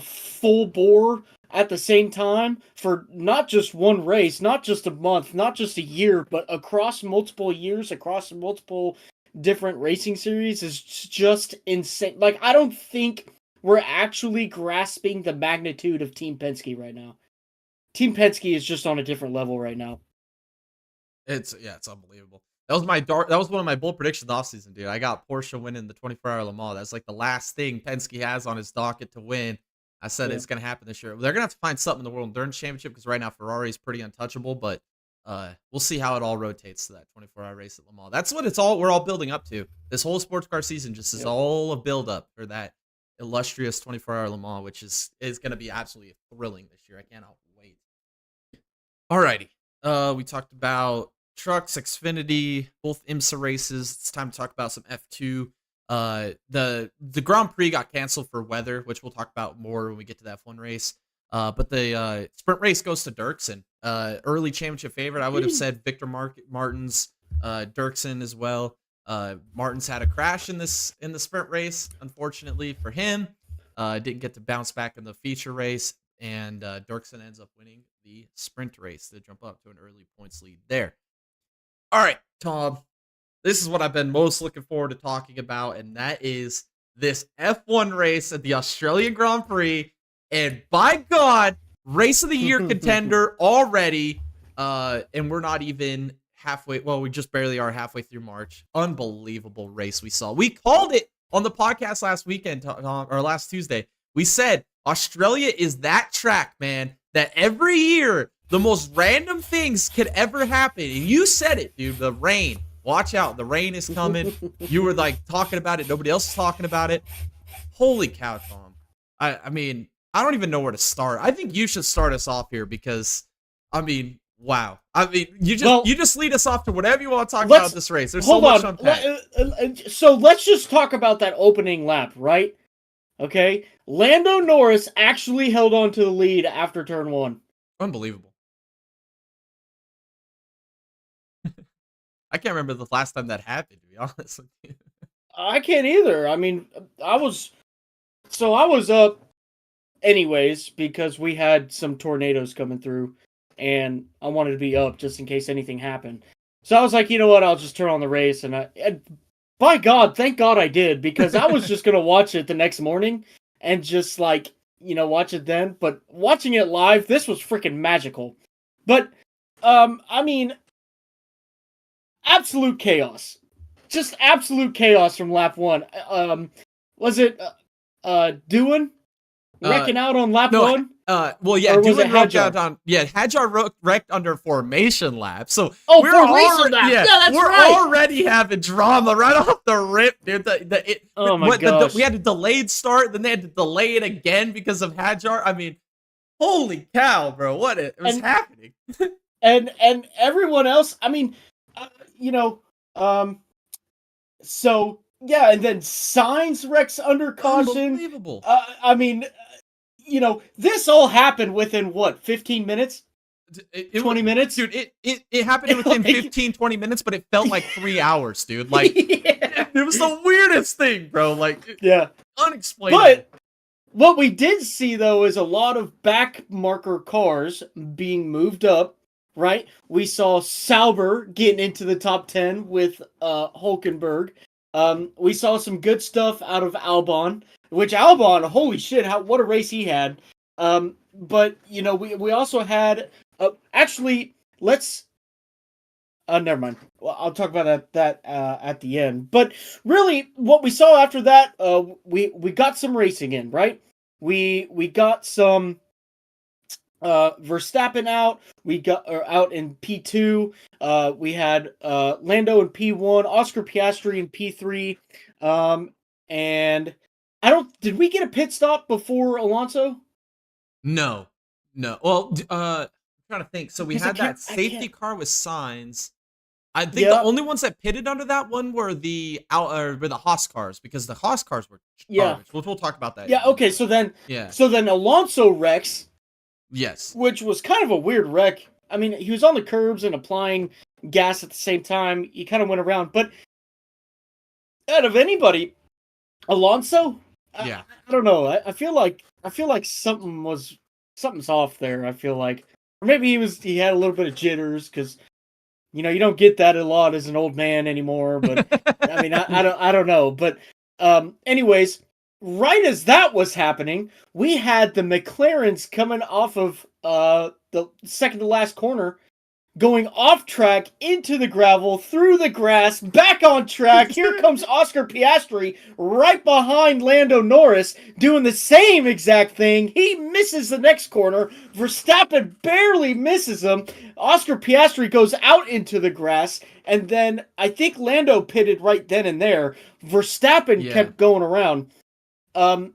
full bore at the same time for not just one race, not just a month, not just a year, but across multiple years, across multiple different racing series is just insane. Like, I don't think we're actually grasping the magnitude of Team Penske right now. Team Penske is just on a different level right now. It's unbelievable. That was one of my bold predictions offseason, dude. I got Porsche winning the 24-hour Le Mans. That's like the last thing Penske has on his docket to win. I said it's going to happen this year. They're going to have to find something in the World Endurance Championship, because right now Ferrari is pretty untouchable, but we'll see how it all rotates to that 24-hour race at Le Mans. That's what we're all building up to. This whole sports car season just is all a build up for that illustrious 24-hour Le Mans, which is going to be absolutely thrilling this year. I cannot wait. Alrighty. We talked about trucks, Xfinity, both IMSA races. It's time to talk about some F2. The Grand Prix got canceled for weather, which we'll talk about more when we get to that F1 race. But the sprint race goes to Dirksen. Early championship favorite. I would have said Victor Martins, Dirksen as well. Martins had a crash in the sprint race, unfortunately for him. Didn't get to bounce back in the feature race, and Dirksen ends up winning the sprint race to jump up to an early points lead there. All right, Tom, this is what I've been most looking forward to talking about, and that is this F1 race at the Australian Grand Prix. And by God, race of the year contender already. And we're not even halfway. Well, we just barely are halfway through March. Unbelievable race we saw. We called it on the podcast last weekend, or last Tuesday. We said Australia is that track, man, that every year the most random things could ever happen. And you said it, dude. The rain. Watch out. The rain is coming. You were like talking about it. Nobody else is talking about it. Holy cow, Tom. I mean, I don't even know where to start. I think you should start us off here because, I mean, wow. I mean, you just lead us off to whatever you want to talk about this race. There's so much to unpack. So let's just talk about that opening lap, right? Okay. Lando Norris actually held on to the lead after turn 1. Unbelievable. I can't remember the last time that happened, to be honest with you. I can't either. I mean, I was up anyways because we had some tornadoes coming through, and I wanted to be up just in case anything happened. So I was like, you know what? I'll just turn on the race, and by God, thank God I did, because I was just gonna watch it the next morning and just watch it then. But watching it live, this was freaking magical. But I mean, absolute chaos. Just absolute chaos from lap 1. Was it Doohan wrecking out on lap 1? Well, yeah, Doohan wrecked out on. Yeah, Hadjar wrecked under formation lap. So formation lap. Yeah, that's right. We're already having drama right off the rip, dude. Oh my gosh. We had a delayed start, then they had to delay it again because of Hadjar. I mean, Holy cow, bro! What was And happening? and everyone else. I mean, you know, so yeah, and then Signs wrecks under caution. Unbelievable. I mean, this all happened within what, 15 minutes, 20 minutes, dude. It happened within like, 15, 20 minutes, but it felt like 3 hours, dude. Like yeah. it was the weirdest thing, bro. Like Yeah. unexplainable. But what we did see though is a lot of back marker cars being moved up. Right, we saw Sauber getting into the top 10 with Hulkenberg. We saw some good stuff out of Albon, which Albon, holy shit, what a race he had. But we also had actually let's never mind. Well, I'll talk about that at the end. But really, what we saw after that, we got some racing in, right? We got some Verstappen out. We got out in P2. We had Lando in P1, Oscar Piastri in P3. And did we get a pit stop before Alonso? No. Well, I'm trying to think. So we had that safety car with Signs. I think the only ones that pitted under that one were the Haas cars, because the Haas cars were garbage. We'll talk about that. Yeah. Okay. So then Alonso wrecks. Yes. Which was kind of a weird wreck. I mean, he was on the curbs and applying gas at the same time. He kind of went around, but out of anybody, Alonso, I don't know. I feel like something's off there. I feel like, or maybe he had a little bit of jitters, because you don't get that a lot as an old man anymore. But I mean, I don't know. But anyways. Right as that was happening, we had the McLarens coming off of the second to last corner, going off track into the gravel, through the grass, back on track. Here comes Oscar Piastri right behind Lando Norris, doing the same exact thing. He misses the next corner. Verstappen barely misses him. Oscar Piastri goes out into the grass, and then I think Lando pitted right then and there. Verstappen kept going around.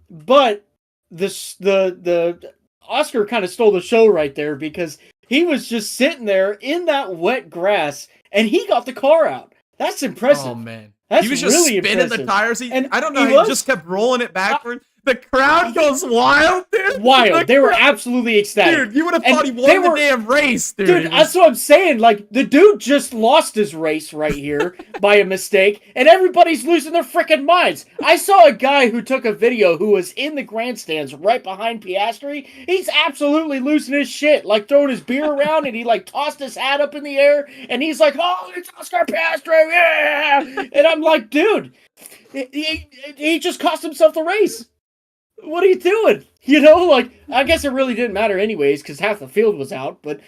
But the Oscar kind of stole the show right there, because he was just sitting there in that wet grass and he got the car out. That's impressive. Oh man, that's he was just really spinning impressive. the tires. And I don't know. He just kept rolling it backward. The crowd goes wild, dude. Wild. They were absolutely ecstatic. Dude, you would have thought he won the damn race, dude. Dude, that's what I'm saying. Like, the dude just lost his race right here by a mistake, and everybody's losing their freaking minds. I saw a guy who took a video who was in the grandstands right behind Piastri. He's absolutely losing his shit, like throwing his beer around, and he like tossed his hat up in the air, and he's like, "Oh, it's Oscar Piastri, yeah!" And I'm like, dude, he just cost himself the race. What are you doing? Like, I guess it really didn't matter anyways, because half the field was out. But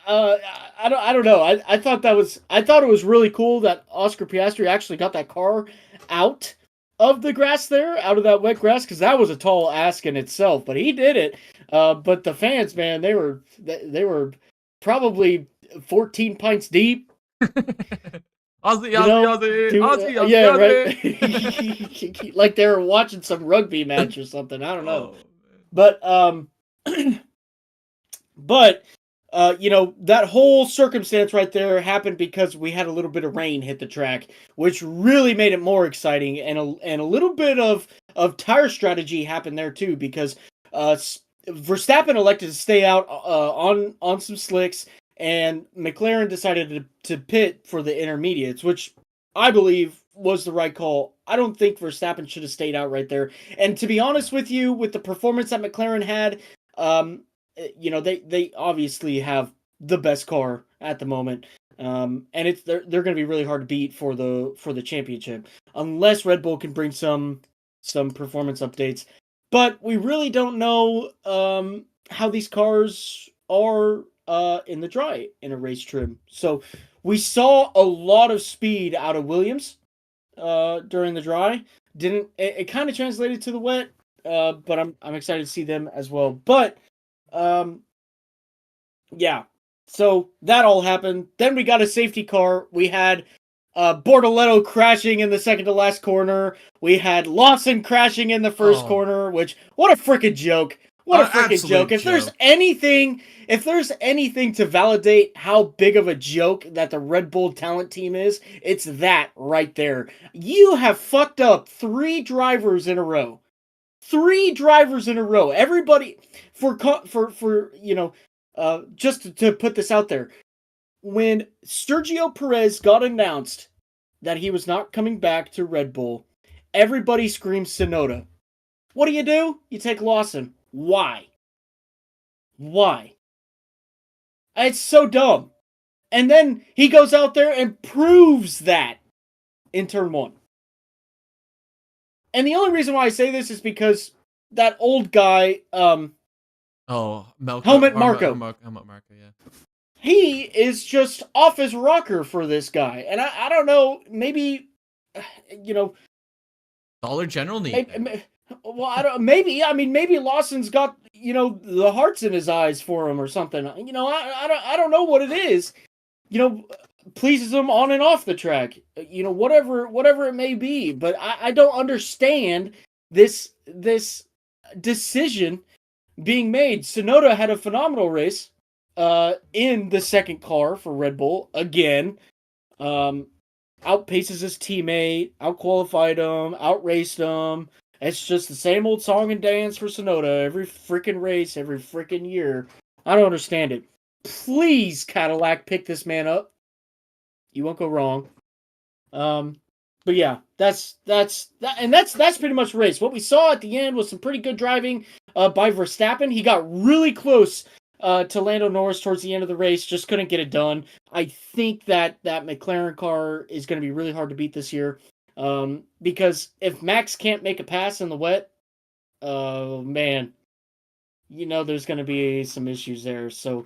I don't know. I thought it was really cool that Oscar Piastri actually got that car out of the grass there, out of that wet grass, because that was a tall ask in itself. But he did it. But the fans, man, they were probably 14 pints deep. Aussie, yeah, right. Like they were watching some rugby match or something. I don't know, but that whole circumstance right there happened because we had a little bit of rain hit the track, which really made it more exciting, and a little bit of tire strategy happened there too, because Verstappen elected to stay out on some slicks. And McLaren decided to pit for the intermediates, which I believe was the right call. I don't think Verstappen should have stayed out right there. And to be honest with you, with the performance that McLaren had, they obviously have the best car at the moment, and they're going to be really hard to beat for the championship, unless Red Bull can bring some performance updates. But we really don't know how these cars are in the dry in a race trim. So we saw a lot of speed out of Williams during the dry. It kind of translated to the wet, but I'm excited to see them as well. But yeah, so that all happened. Then we got a safety car. We had Bortoletto crashing in the second to last corner. We had Lawson crashing in the first corner, which, what a freaking joke. What a freaking absolute joke. If there's anything to validate how big of a joke that the Red Bull talent team is, it's that right there. You have fucked up 3 drivers in a row. 3 drivers in a row. Everybody just to put this out there. When Sergio Perez got announced that he was not coming back to Red Bull, everybody screams Tsunoda. What do? You take Lawson. Why? Why? It's so dumb. And then he goes out there and proves that in turn 1. And the only reason why I say this is because that old guy, Helmut Marko. Helmut Marko, yeah. He is just off his rocker for this guy. And I don't know, maybe, Dollar General need. Maybe Lawson's got, the hearts in his eyes for him or something. I don't know what it is. Pleases him on and off the track. Whatever it may be. But I don't understand this decision being made. Tsunoda had a phenomenal race in the second car for Red Bull again. Outpaces his teammate, outqualified him, outraced him. It's just the same old song and dance for Tsunoda every freaking race, every freaking year. I don't understand it. Please, Cadillac, pick this man up. You won't go wrong. But yeah, that's pretty much the race. What we saw at the end was some pretty good driving by Verstappen. He got really close to Lando Norris towards the end of the race, just couldn't get it done. I think that McLaren car is going to be really hard to beat this year. Because if Max can't make a pass in the wet, oh man, there's going to be some issues there. So,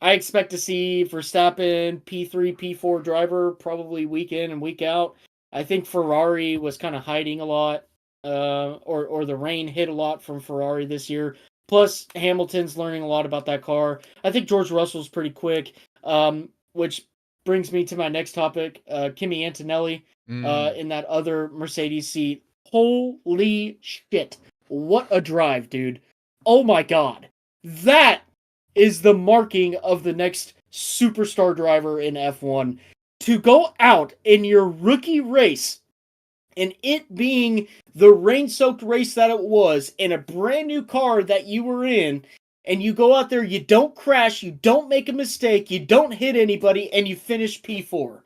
I expect to see Verstappen P3, P4 driver probably week in and week out. I think Ferrari was kind of hiding a lot, or the rain hit a lot from Ferrari this year. Plus, Hamilton's learning a lot about that car. I think George Russell's pretty quick, which brings me to my next topic, Kimi Antonelli in that other Mercedes seat. Holy shit. What a drive, dude. Oh my god. That is the marking of the next superstar driver in F1. To go out in your rookie race, and it being the rain-soaked race that it was, in a brand new car that you were in, and you go out there, you don't crash, you don't make a mistake, you don't hit anybody, and you finish P4.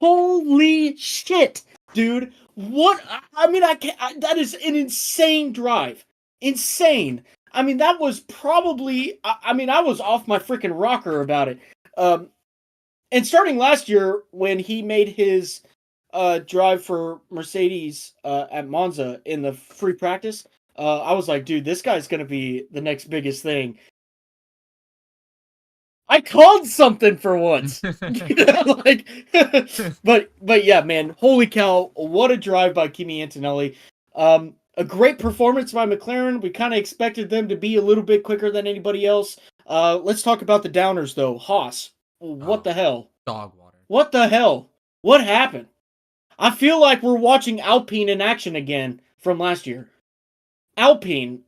Holy shit, dude. What? That is an insane drive. Insane. That was probably, I was off my freaking rocker about it. And starting last year, when he made his drive for Mercedes at Monza in the free practice, I was like, dude, this guy's going to be the next biggest thing. I called something for once. But yeah, man, holy cow, what a drive by Kimi Antonelli. A great performance by McLaren. We kind of expected them to be a little bit quicker than anybody else. Let's talk about the downers, though. Haas. What the hell? Dog water. What the hell? What happened? I feel like we're watching Alpine in action again from last year. Alpine.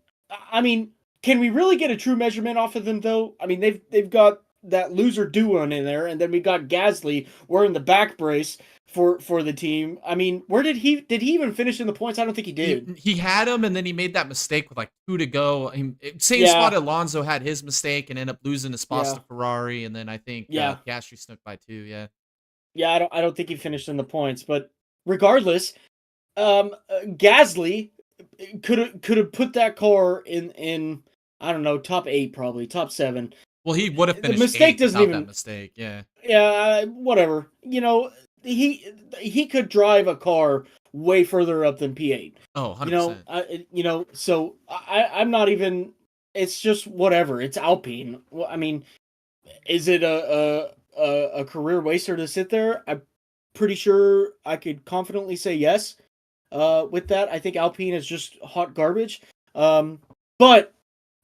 Can we really get a true measurement off of them, though? They've got that loser duo in there, and then we got Gasly wearing the back brace for the team. Where did he even finish in the points? I don't think he did. He had him, and then he made that mistake with 2 to go. Same spot Alonso had his mistake and ended up losing the spots to Ferrari, and then I think Gasly snuck by 2. Yeah, I don't think he finished in the points, but regardless, Gasly could have put that car in I don't know, top 8 probably, top 7. Well, he would have finished. The mistake doesn't even that mistake. Yeah. Yeah, whatever. He could drive a car way further up than P8. Oh, 100%. So I'm not even. It's just whatever. It's Alpine. Is it a career waster to sit there? I'm pretty sure I could confidently say yes. With that, I think Alpine is just hot garbage. But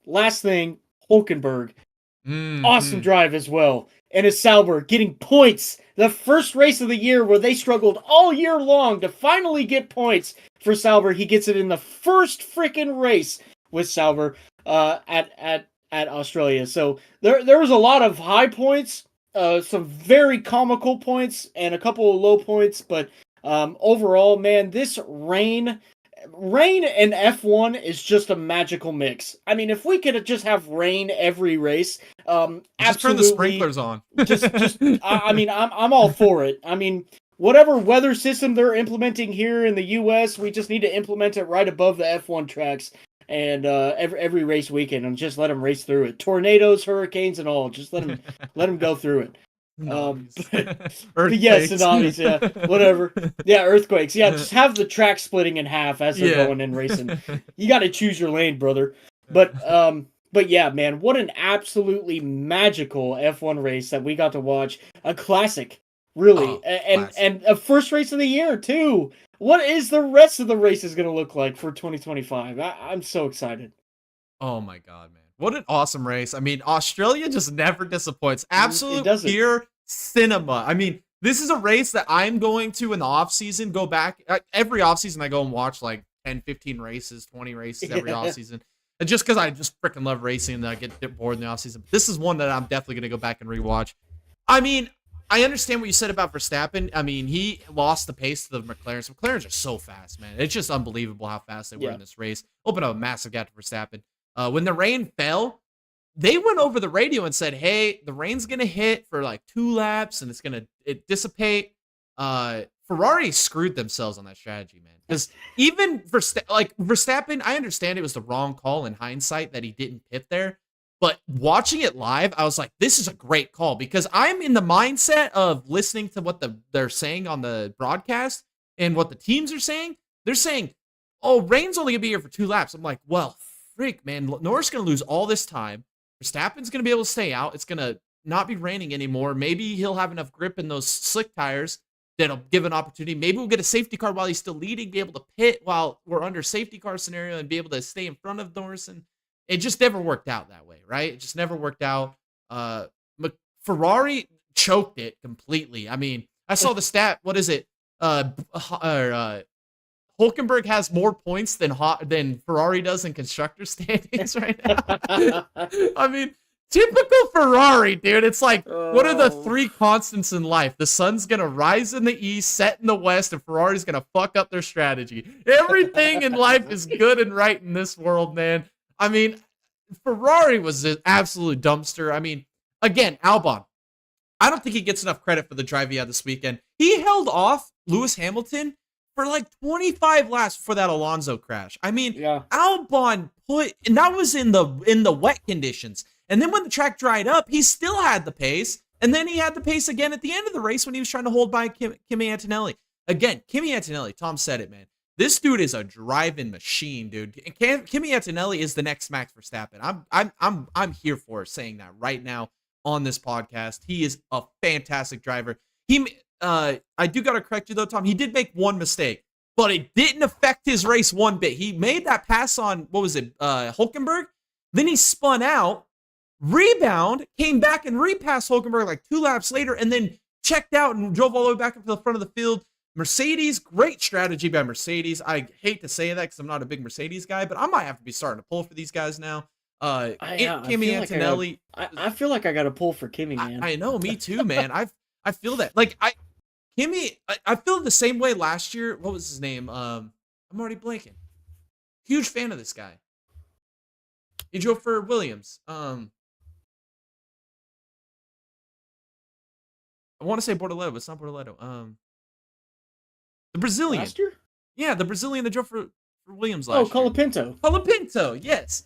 last thing, Hulkenberg. Awesome drive as well. And a Sauber getting points. The first race of the year where they struggled all year long to finally get points for Sauber. He gets it in the first freaking race with Sauber at Australia. So there was a lot of high points, some very comical points, and a couple of low points. But overall, man, this rain and F1 is just a magical mix. I mean, if we could just have rain every race, Just turn the sprinklers on. I mean, I'm all for it. I mean, whatever weather system they're implementing here in the U.S., we just need to implement it right above the F1 tracks and every race weekend, and just let them race through it. Tornadoes, hurricanes, and all. Just let them go through it. But yes, tsunamis, yeah, whatever. Yeah, earthquakes. Yeah, just have the track splitting in half as they're going and racing. You got to choose your lane, brother. But yeah, man, what an absolutely magical F1 race that we got to watch. A classic, really, and a first race of the year too. What is the rest of the races going to look like for 2025? I'm so excited. Oh my god, man. What an awesome race. I mean, Australia just never disappoints. Absolute pure cinema. I mean, this is a race that I'm going to in the offseason go back. Every offseason, I go and watch like 10, 15 races, 20 races every offseason. And just because I just freaking love racing and I get bored in the offseason. This is one that I'm definitely going to go back and rewatch. I mean, I understand what you said about Verstappen. I mean, he lost the pace to the McLarens. McLarens are so fast, man. It's just unbelievable how fast they were in this race. Opened up a massive gap to Verstappen. When the rain fell, they went over the radio and said, hey, the rain's going to hit for like 2 laps and it's going to dissipate. Ferrari screwed themselves on that strategy, man. Because even Verstappen, I understand it was the wrong call in hindsight that he didn't pit there. But watching it live, I was like, this is a great call. Because I'm in the mindset of listening to what they're saying on the broadcast and what the teams are saying. They're saying, oh, rain's only going to be here for 2 laps. I'm like, well, freak, man. Norris going to lose all this time. Verstappen's going to be able to stay out. It's going to not be raining anymore. Maybe he'll have enough grip in those slick tires that'll give an opportunity. Maybe we'll get a safety car while he's still leading, be able to pit while we're under safety car scenario and be able to stay in front of Norris. And it just never worked out that way, right? It just never worked out. Ferrari choked it completely. I mean, I saw the stat. What is it? Hulkenberg has more points than Ferrari does in constructor standings right now. I mean, typical Ferrari, dude. It's like, what are the 3 constants in life? The sun's going to rise in the east, set in the west, and Ferrari's going to fuck up their strategy. Everything in life is good and right in this world, man. I mean, Ferrari was an absolute dumpster. I mean, again, Albon. I don't think he gets enough credit for the drive he had this weekend. He held off Lewis Hamilton for like 25 laps before that Alonso crash. I mean, Albon and that was in the wet conditions. And then when the track dried up, he still had the pace. And then he had the pace again at the end of the race when he was trying to hold by Kimi Antonelli. Again, Kimi Antonelli, Tom said it, man. This dude is a driving machine, dude. Kimi Antonelli is the next Max Verstappen. I'm here for saying that right now on this podcast. He is a fantastic driver. I do got to correct you though, Tom. He did make one mistake, but it didn't affect his race one bit. He made that pass on, what was it, Hulkenberg? Then he spun out, rebound, came back and repassed Hulkenberg like 2 laps later, and then checked out and drove all the way back up to the front of the field. Mercedes, great strategy by Mercedes. I hate to say that because I'm not a big Mercedes guy, but I might have to be starting to pull for these guys now. Kimi Antonelli. I feel like I got to pull for Kimi, man. I know, me too, man. I feel that. Like, Kimi, I feel the same way last year. What was his name? I'm already blanking. Huge fan of this guy. He drove for Williams. I want to say Bortoleto, but it's not Bortoleto. The Brazilian. Last year? Yeah, the Brazilian that drove for Williams last year. Colapinto. Colapinto, yes.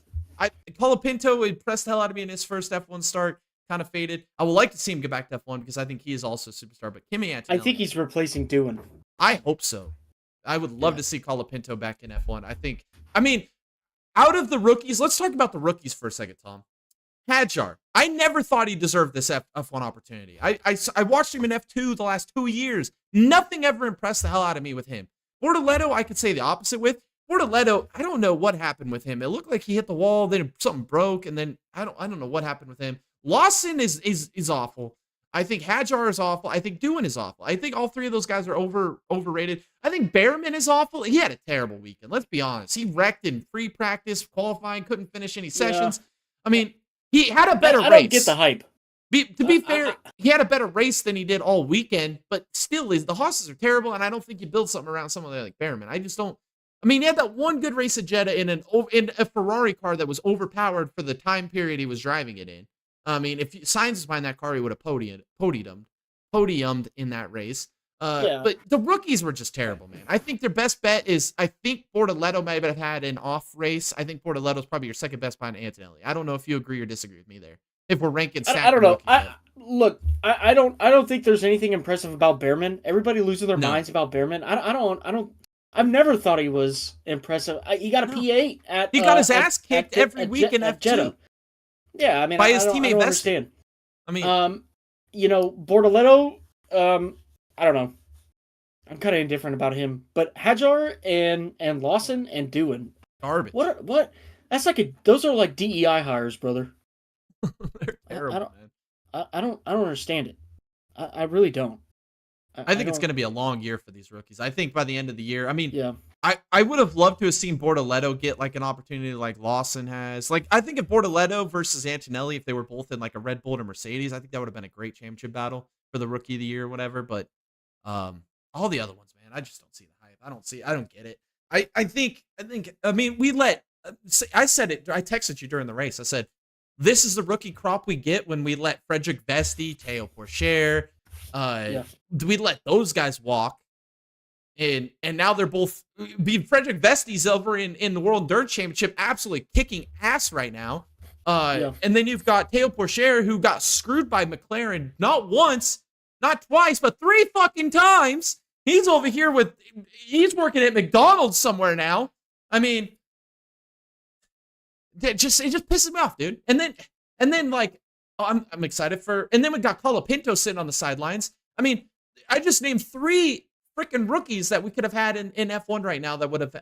Colapinto impressed the hell out of me in his first F1 start. Kind of faded. I would like to see him get back to F1 because I think he is also a superstar. But Kimi Antonelli, I think he's replacing Doohan. I hope so. I would love to see Colapinto back in F1. I mean, out of the rookies, let's talk about the rookies for a second, Tom. Hadjar. I never thought he deserved this F1 opportunity. I watched him in F2 the last 2 years. Nothing ever impressed the hell out of me with him. Bortoleto, I could say the opposite with. Bortoleto, I don't know what happened with him. It looked like he hit the wall, then something broke, and then I don't know what happened with him. Lawson is awful. I think Hadjar is awful. I think Doohan is awful. I think all three of those guys are overrated. I think Behrman is awful. He had a terrible weekend. Let's be honest. He wrecked in free practice, qualifying, couldn't finish any sessions. I mean, he had a better race. I don't get the hype. To be fair, he had a better race than he did all weekend, but still, the horses are terrible, and I don't think you build something around someone like Behrman. I just don't. I mean, he had that one good race at Jeddah in a Ferrari car that was overpowered for the time period he was driving it in. I mean, if Sainz was behind that car, he would have podiumed in that race. But the rookies were just terrible, man. I think their best bet is, I think Bortoleto might have had an off race. I think Bortoleto is probably your second best behind Antonelli. I don't know if you agree or disagree with me there. If we're ranking, I don't know. I don't think there's anything impressive about Behrman. Everybody loses their minds about Behrman. I've never thought he was impressive. He got a P8 at. He got his ass kicked every week in F2. Jeddah. Yeah, I mean, by his teammate. I don't understand. I mean, Bortoleto. I don't know. I'm kind of indifferent about him, but Hadjar and Lawson and Doohan. Garbage. What? That's like those are like DEI hires, brother. They're terrible, man. I don't understand it. I really don't. I think it's going to be a long year for these rookies. I think by the end of the year, I mean, yeah. I would have loved to have seen Bortoleto get like an opportunity like Lawson has. Like, I think if Bortoleto versus Antonelli, if they were both in like a Red Bull or Mercedes, I think that would have been a great championship battle for the rookie of the year or whatever. But all the other ones, man, I just don't see the hype. I don't get it. I mean, I said it. I texted you during the race. I said, this is the rookie crop we get when we let Frederick Vesti, Teo Porcher, we let those guys walk. And now they're both being Frederick Vesti's over in the World Endurance Championship, absolutely kicking ass right now. And then you've got Teo Porcher, who got screwed by McLaren not once, not twice, but 3 fucking times. He's over here he's working at McDonald's somewhere now. I mean, it just pisses me off, dude. And then like, I'm excited and then we got Colapinto sitting on the sidelines. I mean, I just named 3 freaking rookies that we could have had in F1 right now that would have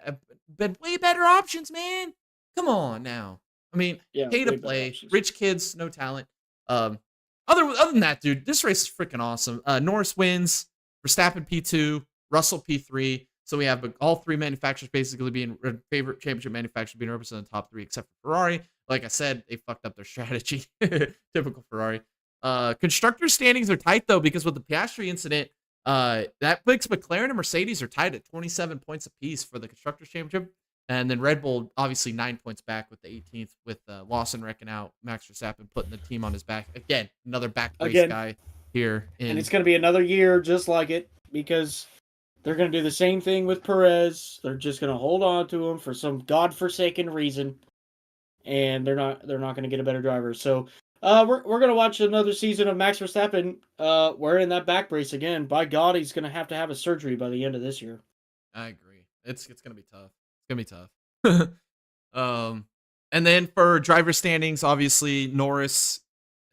been way better options, man. Come on now. I mean, pay to play, rich kids, no talent. Other than that, dude, this race is freaking awesome. Norris wins, Verstappen P2, Russell P3. So we have all 3 manufacturers basically being favorite championship manufacturers being represented in the top 3, except for Ferrari. Like I said, they fucked up their strategy. Typical Ferrari. Constructor standings are tight though, because with the Piastri incident, that makes McLaren and Mercedes are tied at 27 points apiece for the Constructors Championship. And then Red Bull, obviously 9 points back with the 18th, with Lawson wrecking out Max Verstappen, putting the team on his back. Again, another back race guy here. And it's going to be another year just like it, because they're going to do the same thing with Perez. They're just going to hold on to him for some godforsaken reason, and they're not going to get a better driver. So we're going to watch another season of Max Verstappen wearing that back brace again. By God, he's going to have a surgery by the end of this year. I agree. It's going to be tough. It's going to be tough. And then for driver standings, obviously Norris,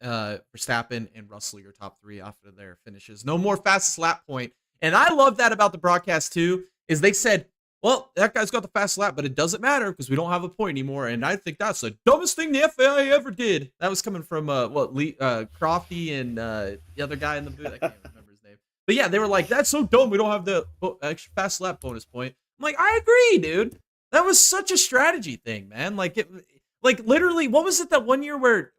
Verstappen, and Russell, your top 3 after their finishes. No more fastest lap point. And I love that about the broadcast too, is they said, well, that guy's got the fast lap, but it doesn't matter because we don't have a point anymore. And I think that's the dumbest thing the FIA ever did. That was coming from Crofty and the other guy in the booth. I can't remember his name. But yeah, they were like, that's so dumb. We don't have the extra fast lap bonus point. I'm like, I agree, dude. That was such a strategy thing, man. Like literally, what was it that one year where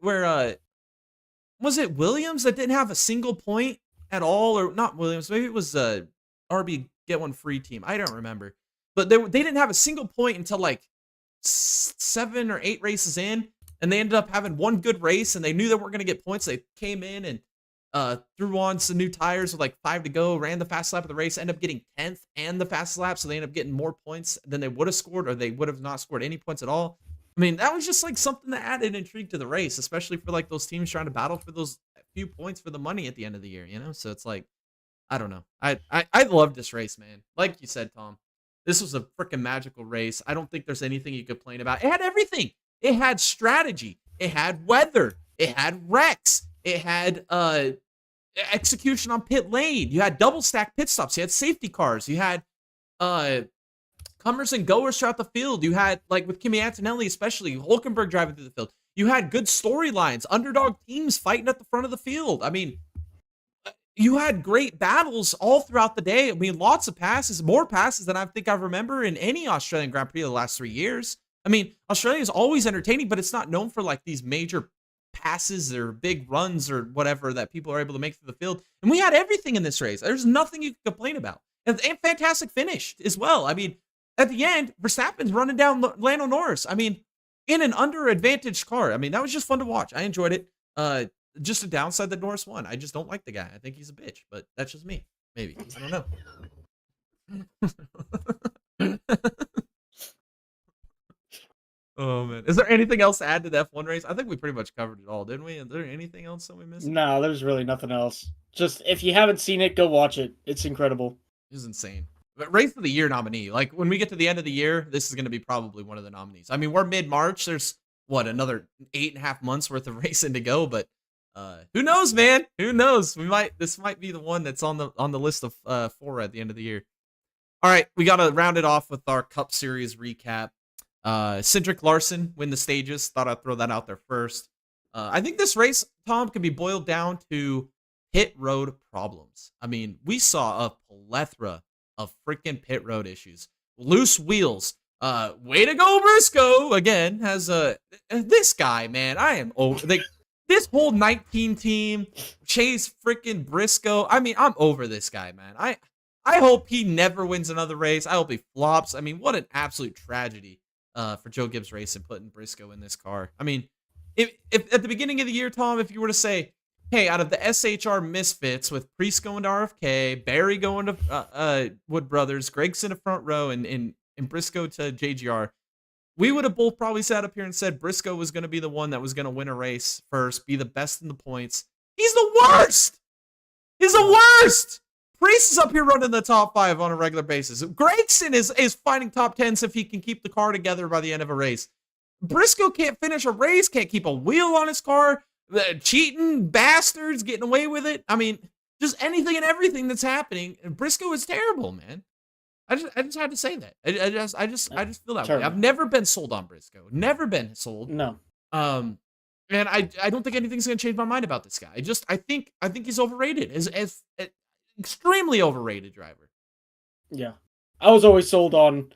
was it Williams that didn't have a single point at all, or not Williams? Maybe it was RB Get One Free team. I don't remember. But they didn't have a single point until like 7 or 8 races in, and they ended up having one good race, and they knew they weren't going to get points. They came in and threw on some new tires with like 5 to go, ran the fast lap of the race, ended up getting 10th and the fast lap, so they ended up getting more points than they would have scored, or they would have not scored any points at all. I mean, that was just like something that added intrigue to the race, especially for like those teams trying to battle for those few points for the money at the end of the year, you know? So it's like, I don't know. I love this race, man. Like you said, Tom, this was a freaking magical race. I don't think there's anything you could complain about. It had everything. It had strategy. It had weather. It had wrecks. It had execution on pit lane. You had double stack pit stops. You had safety cars. You had comers and goers throughout the field. You had, like with Kimi Antonelli especially, Hulkenberg driving through the field. You had good storylines, underdog teams fighting at the front of the field. I mean, you had great battles all throughout the day. I mean, lots of passes, more passes than I think I remember in any Australian Grand Prix of the last 3 years. I mean, Australia is always entertaining, but it's not known for like these major passes or big runs or whatever that people are able to make through the field. And we had everything in this race. There's nothing you can complain about. And fantastic finish as well. I mean, at the end, Verstappen's running down Lando Norris. I mean, in an under-advantaged car. I mean, that was just fun to watch. I enjoyed it. Just a downside that Norris won. I just don't like the guy. I think he's a bitch, but that's just me. Maybe. I don't know. Oh, man. Is there anything else to add to the F1 race? I think we pretty much covered it all, didn't we? Is there anything else that we missed? No, there's really nothing else. Just, if you haven't seen it, go watch it. It's incredible. It was insane. But Race of the Year nominee. Like, when we get to the end of the year, this is going to be probably one of the nominees. I mean, we're mid-March. There's, another 8.5 months worth of racing to go, but who knows, man? Who knows? This might be the one that's on the list of 4 at the end of the year. All right, we got to round it off with our Cup Series recap. Cedric Larson win the stages. Thought I'd throw that out there first. I think this race, Tom, can be boiled down to pit road problems. I mean, we saw a plethora of freaking pit road issues. Loose wheels. Way to go, Briscoe. Again, has this guy, man. I am over. This whole 19 team, Chase freaking Briscoe. I mean, I'm over this guy, man. I hope he never wins another race. I hope he flops. I mean, what an absolute tragedy for Joe Gibbs Racing putting Briscoe in this car. I mean, if at the beginning of the year, Tom, if you were to say, hey, out of the SHR misfits with Priest going to RFK, Barry going to Wood Brothers, Gregson to front row, and Briscoe to JGR, we would have both probably sat up here and said Briscoe was going to be the one that was going to win a race first, be the best in the points. He's the worst. He's the worst. Priest is up here running the top 5 on a regular basis. Gregson is finding top 10s if he can keep the car together by the end of a race. Briscoe can't finish a race, can't keep a wheel on his car. Cheating bastards getting away with it. I mean, just anything and everything that's happening. And Briscoe is terrible, man. I just had to say that. I just feel that way. I've never been sold on Briscoe. Never been sold. No. And I don't think anything's gonna change my mind about this guy. I think he's overrated. As extremely overrated driver. Yeah. I was always sold on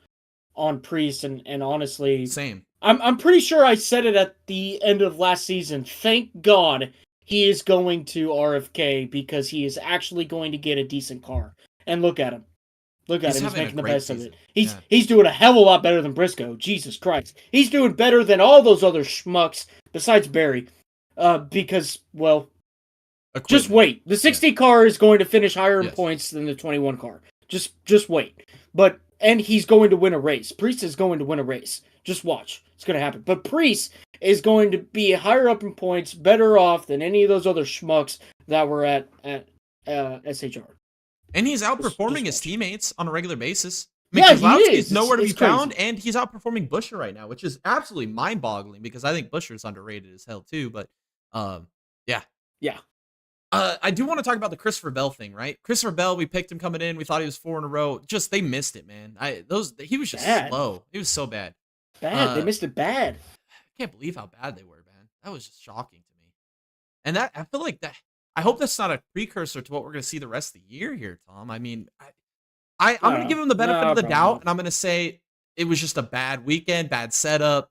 Priest, and honestly, same. I'm pretty sure I said it at the end of last season. Thank God he is going to RFK because he is actually going to get a decent car. And look at him. Look at him. He's making the best of it. He's doing a hell of a lot better than Briscoe. Jesus Christ. He's doing better than all those other schmucks besides Barry. Because, well, just wait. The 60 car is going to finish higher in points than the 21 car. Just wait. And he's going to win a race. Priest is going to win a race. Just watch. It's going to happen. But Priest is going to be higher up in points, better off than any of those other schmucks that were at SHR. And he's outperforming his teammates on a regular basis. I mean, yeah, he is. Nowhere to be found, and he's outperforming Buescher right now, which is absolutely mind-boggling because I think Buescher's underrated as hell too. But yeah. I do want to talk about the Christopher Bell thing, right? Christopher Bell, we picked him coming in. We thought he was 4 in a row. Just they missed it, man. He was just slow. He was so bad. Bad. They missed it bad. I can't believe how bad they were, man. That was just shocking to me. And I feel like that. I hope that's not a precursor to what we're going to see the rest of the year here, Tom. I mean, I'm going to give him the benefit of the doubt, and I'm going to say it was just a bad weekend, bad setup.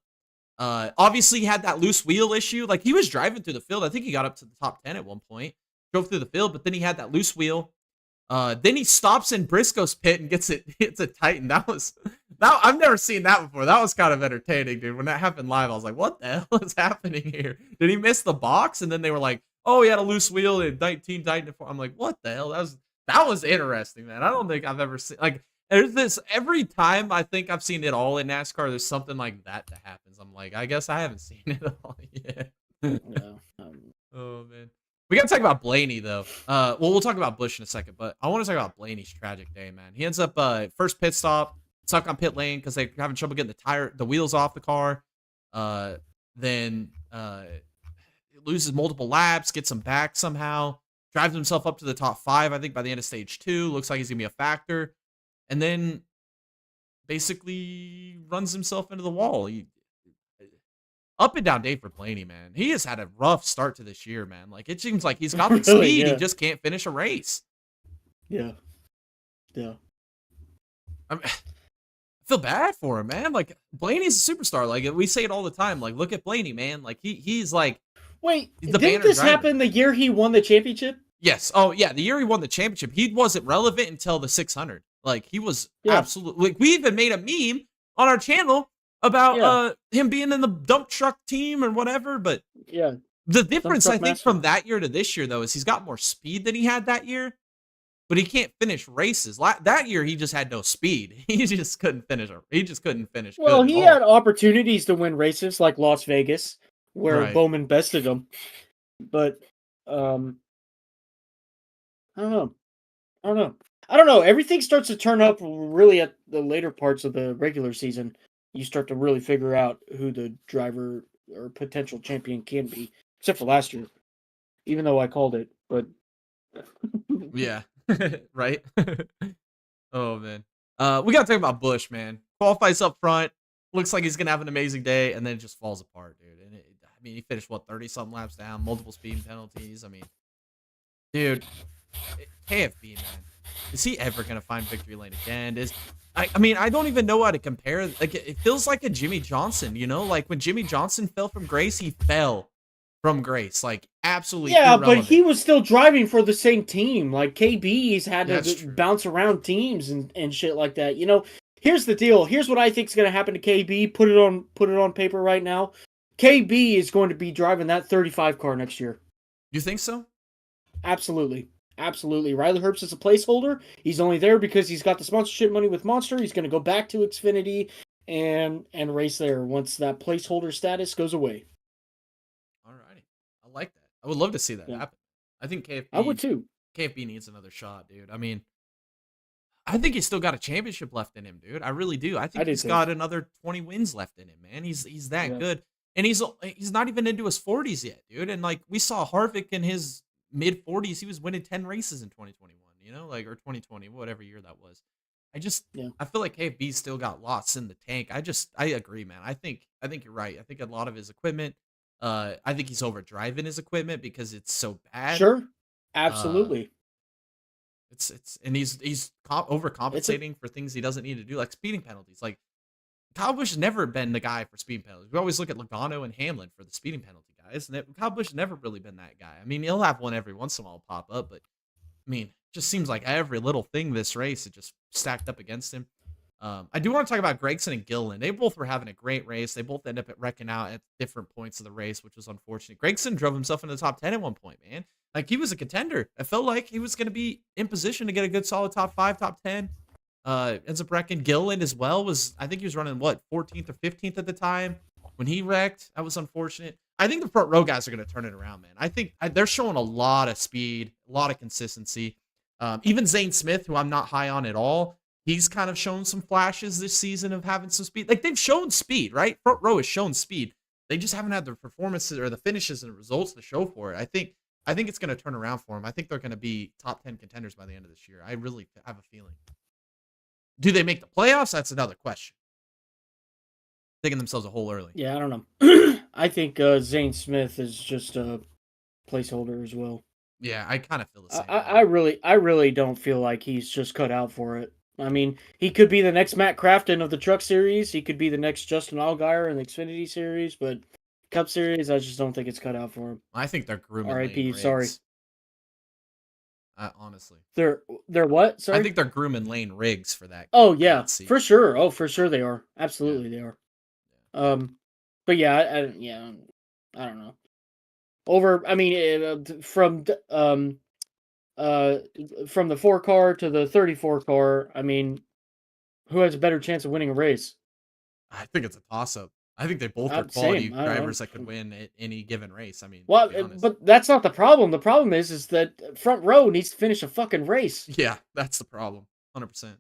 Obviously, he had that loose wheel issue. Like, he was driving through the field. I think he got up to the top 10 at one point. Drove through the field, but then he had that loose wheel. Then he stops in Briscoe's pit and hits a Titan. I've never seen that before. That was kind of entertaining, dude. When that happened live, I was like, what the hell is happening here? Did he miss the box? And then they were like, oh, he had a loose wheel in 19 Titan. I'm like, what the hell? That was interesting, man. I don't think I've ever seen, like, there's this, every time I think I've seen it all in NASCAR, there's something like that happens. I'm like, I guess I haven't seen it all yet. No. Oh, man. We got to talk about Blaney, though. Well, we'll talk about Busch in a second, but I want to talk about Blaney's tragic day, man. He ends up first pit stop, stuck on pit lane because they're having trouble getting the wheels off the car. Then loses multiple laps, gets them back somehow, drives himself up to the top 5, I think, by the end of stage 2. Looks like he's going to be a factor. And then basically runs himself into the wall. up and down day for Blaney, man. He has had a rough start to this year, man. Like, it seems like he's got the Really, speed, he yeah. just can't finish a race. Yeah. Yeah. I mean, I feel bad for him, man. Like, Blaney's a superstar. Like, we say it all the time. Like, look at Blaney, man. Like, he's like Wait, the didn't banner this driver. happen the year he won the championship? Yes. Oh, yeah. The year he won the championship, he wasn't relevant until the 600. Like, he was absolutely. Like, we even made a meme on our channel about him being in the dump truck team or whatever. But Yeah. the difference, I think, master. from that year to this year, though, is he's got more speed than he had that year, but he can't finish races. That year, he just had no speed. He just couldn't finish. He just couldn't finish. Well, good he at all. had opportunities to win races like Las Vegas, where Right. Bowman bested him. But I don't know. I don't know. Everything starts to turn up really at the later parts of the regular season. You start to really figure out who the driver or potential champion can be, except for last year, even though I called it. But Yeah. Right. Oh man. We gotta talk about Bush, man. Qualifies up front. Looks like he's gonna have an amazing day, and then it just falls apart, dude. And I mean, he finished what 30-something laps down, multiple speeding penalties. I mean, dude, KFB, man. Is he ever gonna find victory lane again? I mean, I don't even know how to compare. Like, it feels like a Jimmy Johnson, you know? Like when Jimmy Johnson fell from grace, he fell from grace, like absolutely but he irrelevant. was still driving for the same team. Like KB's had That's to true. bounce around teams and shit like that. You know, here's the deal. Here's what I think is going to happen to KB. Put it on paper right now. KB is going to be driving that 35 car next year. You think so? Absolutely. Absolutely. Riley Herbst is a placeholder. He's only there because he's got the sponsorship money with Monster. He's going to go back to Xfinity and race there once that placeholder status goes away. Alrighty. I like that. I would love to see that Yeah. happen. I think I would too. KFB needs another shot, dude. I mean, I think he's still got a championship left in him, dude. I really do. I think do he's too. got another 20 wins left in him, man. He's that Yeah. good. And he's not even into his 40s yet, dude. And like we saw Harvick in his mid 40s, he was winning 10 races in 2021, you know, like or 2020, whatever year that was. I feel like KFB's still got lots in the tank. I agree, man. I think you're right. I think a lot of his equipment, I think he's overdriving his equipment because it's so bad. Sure. Absolutely. And he's overcompensating for things he doesn't need to do, like speeding penalties. Like Kyle Busch has never been the guy for speeding penalties. We always look at Logano and Hamlin for the speeding penalty guys, and Kyle Busch has never really been that guy. I mean, he'll have one every once in a while pop up, but I mean, just seems like every little thing this race it just stacked up against him. I do want to talk about Gregson and Gillen. They both were having a great race. They both end up wrecking out at different points of the race, which was unfortunate. Gregson drove himself into the top 10 at one point, man. Like, he was a contender. I felt like he was going to be in position to get a good solid top 5, top 10. Ends up wrecking. Gillen as well I think he was running, 14th or 15th at the time when he wrecked. That was unfortunate. I think the front row guys are going to turn it around, man. I think they're showing a lot of speed, a lot of consistency. Even Zane Smith, who I'm not high on at all, he's kind of shown some flashes this season of having some speed. Like, they've shown speed, right? Front row has shown speed. They just haven't had the performances or the finishes and results to show for it. I think it's going to turn around for them. I think they're going to be top 10 contenders by the end of this year. I really have a feeling. Do they make the playoffs? That's another question. Digging themselves a hole early. Yeah, I don't know. I think Zane Smith is just a placeholder as well. Yeah, I kind of feel the same. I really don't feel like he's just cut out for it. I mean, he could be the next Matt Crafton of the Truck Series. He could be the next Justin Allgaier in the Xfinity Series, but Cup Series, I just don't think it's cut out for him. I think they're grooming. R.I.P. Sorry. Honestly, they're what? Sorry, I think they're grooming Lane Riggs for that. Oh yeah, for sure. Oh, for sure they are. Absolutely they are. But yeah, I don't know. From the 4 car to the 34 car, I mean, who has a better chance of winning a race? I think it's a toss-up. I think they both are quality drivers that could win at any given race. I mean, well, but that's not the problem. The problem is that front row needs to finish a fucking race. Yeah, that's the problem. 100%.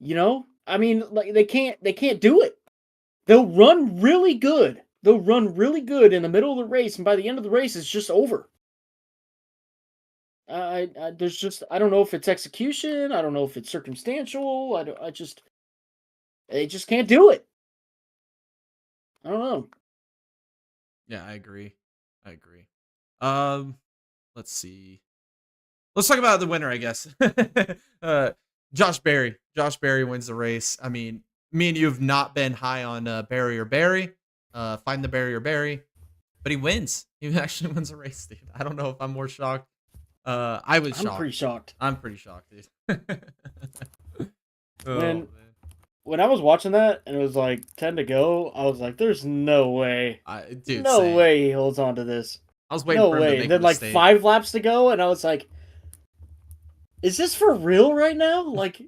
You know, I mean, like they can't do it. They'll run really good. They'll run really good in the middle of the race, and by the end of the race, it's just over. I don't know if it's execution. I don't know if it's circumstantial. They just can't do it. I don't know. Yeah, I agree. I agree. Um, let's see. Let's talk about the winner, I guess. uh, Josh Berry. Josh Berry wins the race. I mean, me and you have not been high on Barry or Barry. Find the Barry or Barry, but he wins. He actually wins a race, dude. I don't know if I'm more shocked. I was I'm shocked. pretty shocked. I'm pretty shocked, dude. Oh When man, when I was watching that and it was like 10 to go, I was like, "There's no way, dude, no same. way he holds on to this, I was waiting no for him to way." And make a then like mistake. 5 laps to go, and I was like, "Is this for real right now?" Like,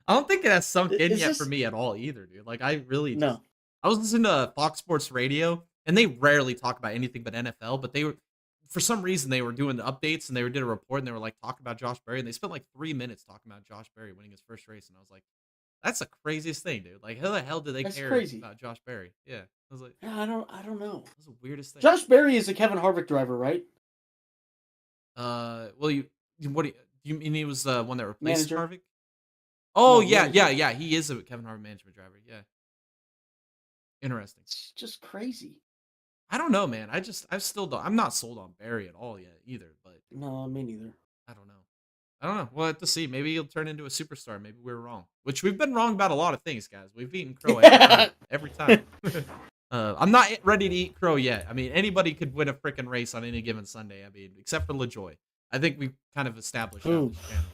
I don't think it has sunk in is yet for this me at all either, dude. Like I really just no? I was listening to Fox Sports Radio and they rarely talk about anything but NFL, but they were for some reason they were doing the updates and they did a report and they were like talking about Josh Berry and they spent like 3 minutes talking about Josh Berry winning his first race and I was like, that's the craziest thing, dude. Like how the hell do they That's care crazy. about Josh Berry? Yeah. I was like, Yeah, I don't know. that's the weirdest thing. Josh Berry is a Kevin Harvick driver, right? Well what do you mean he was the one that replaced Manager? Harvick? Oh No, yeah, yeah, manager. yeah. He is a Kevin Harvick management driver. Yeah. Interesting. It's just crazy. I don't know, man. I still don't. I'm not sold on Barry at all yet either. But No, me neither. I don't know. I don't know. We'll have to see. Maybe he'll turn into a superstar. Maybe we're wrong. Which we've been wrong about a lot of things, guys. We've eaten crow every time. Every time. I'm not ready to eat crow yet. I mean, anybody could win a freaking race on any given Sunday. I mean, except for LaJoy. I think we've kind of established that on this channel.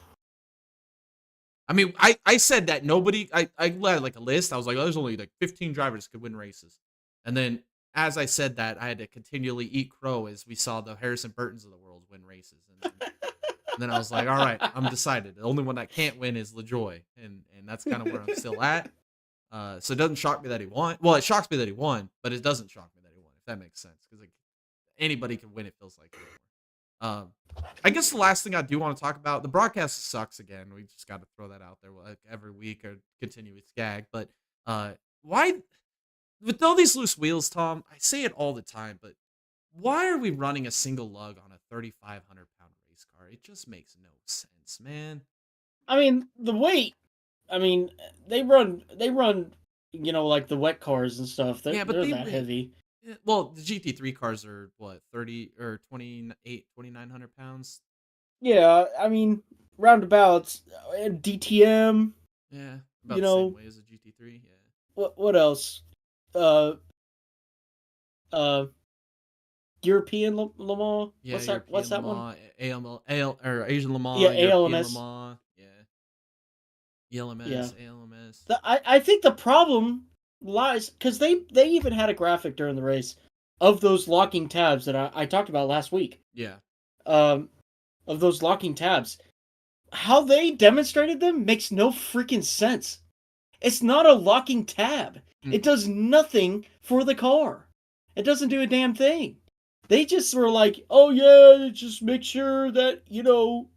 I mean, I said that nobody. I led like a list. I was like, oh, there's only like 15 drivers could win races, and then as I said that, I had to continually eat crow as we saw the Harrison Burtons of the world win races. And then I was like, all right, I'm decided. The only one that can't win is LaJoy. And that's kind of where I'm still at. So it doesn't shock me that he won. Well, it shocks me that he won, but it doesn't shock me that he won, if that makes sense. Because like anybody can win, it feels like. I guess the last thing I do want to talk about, the broadcast sucks again. We just got to throw that out there like every week or continue with gag. But why with all these loose wheels, Tom, I say it all the time, but why are we running a single lug on a 3,500-pound race car? It just makes no sense, man. I mean, the weight. I mean, they run, like the wet cars and stuff. Yeah, but They're they that weigh. heavy. Well, the GT3 cars are what 30 or 28, 2,900 pounds. Yeah, I mean, roundabouts, DTM. Yeah, You about the same know way as a GT3. Yeah. what else? Uh, uh, European Le Mans. Yeah, What's that? What's European Le that one? Mans, AL, or Asian Le Yeah, Mans, European Le ALMS. Mans, yeah, Yeah, ELMS, ALMS. I think the problem lies because they even had a graphic during the race of those locking tabs that I talked about last week. Yeah. Um, of those locking tabs, how they demonstrated them makes no freaking sense. It's not a locking tab. Mm. It does nothing for the car. It doesn't do a damn thing. They just were like, "Oh yeah, just make sure that you know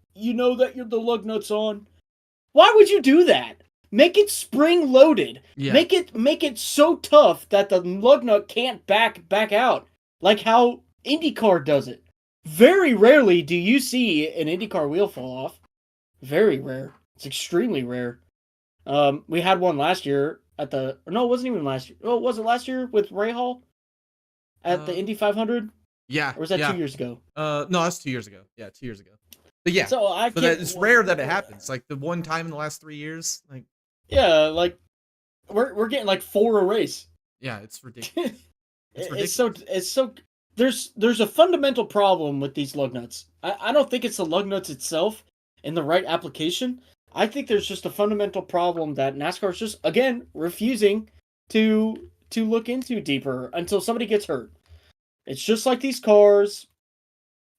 that you're the lug nuts on." Why would you do that? Make it spring loaded. Yeah. Make it so tough that the lug nut can't back out, like how IndyCar does it. Very rarely do you see an IndyCar wheel fall off. Very rare. It's extremely rare. We had one last year at the. No, it wasn't even last year. Oh, was it last year with Ray Hall at the Indy 500? Yeah. Or was that yeah. 2 years ago? No, that's 2 years ago. Yeah, 2 years ago. But yeah, So I but can't. it's rare that it happens. Like the one time in the last 3 years, like Yeah, like we're getting like 4 a race. yeah, it's ridiculous. It's ridiculous. It's so there's a fundamental problem with these lug nuts. I don't think it's the lug nuts itself in the right application. I think there's just a fundamental problem that NASCAR is just again refusing to look into deeper until somebody gets hurt. It's just like these cars.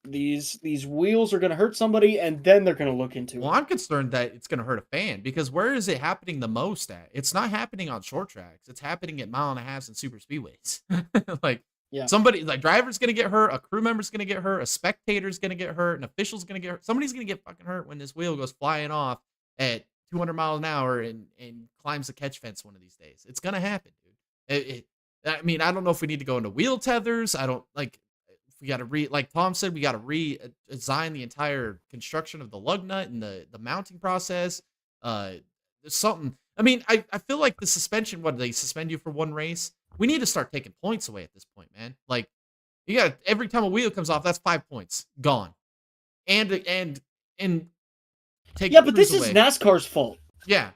These wheels are going to hurt somebody, and then they're going to look into Well, it. I'm concerned that it's going to hurt a fan because where is it happening the most at? It's not happening on short tracks. It's happening at mile and a half and super speedways. Like Yeah. somebody, like driver's going to get hurt, a crew member's going to get hurt, a spectator's going to get hurt, an official's going to get hurt. Somebody's going to get fucking hurt when this wheel goes flying off at 200 miles an hour and climbs the catch fence one of these days. It's going to happen, dude. I mean, I don't know if we need to go into wheel tethers. I don't like. We got to like Tom said, we got to redesign the entire construction of the lug nut and the mounting process. There's something. I mean, I feel like the suspension. What, they suspend you for one race? We need to start taking points away at this point, man. Like You got every time a wheel comes off, that's 5 points gone, and take Yeah, the but cruise this is away. NASCAR's fault. Yeah,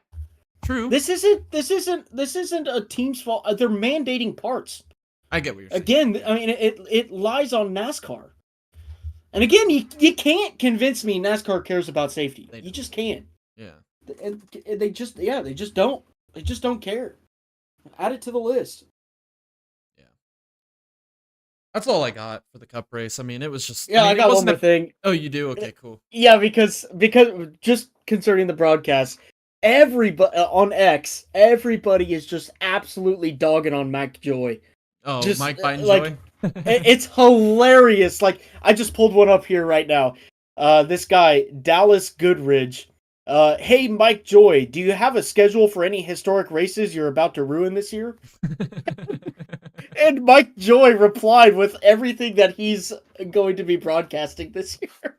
true. This isn't a team's fault. They're mandating parts. I get what you're saying. Again, I mean, it lies on NASCAR. And again, you can't convince me NASCAR cares about safety. You just can't. Yeah. And they just don't. They just don't care. Add it to the list. Yeah. That's all I got for the Cup race. I mean, it was just. Yeah, I got one more thing. Oh, you do? Okay, cool. Yeah, because just concerning the broadcast, everybody on X, everybody is just absolutely dogging on Mac Joy. Oh, Just, Mike Biden like, Joy? It's hilarious. Like, I just pulled one up here right now. This guy, Dallas Goodridge. Hey, Mike Joy, do you have a schedule for any historic races you're about to ruin this year? And Mike Joy replied with everything that he's going to be broadcasting this year.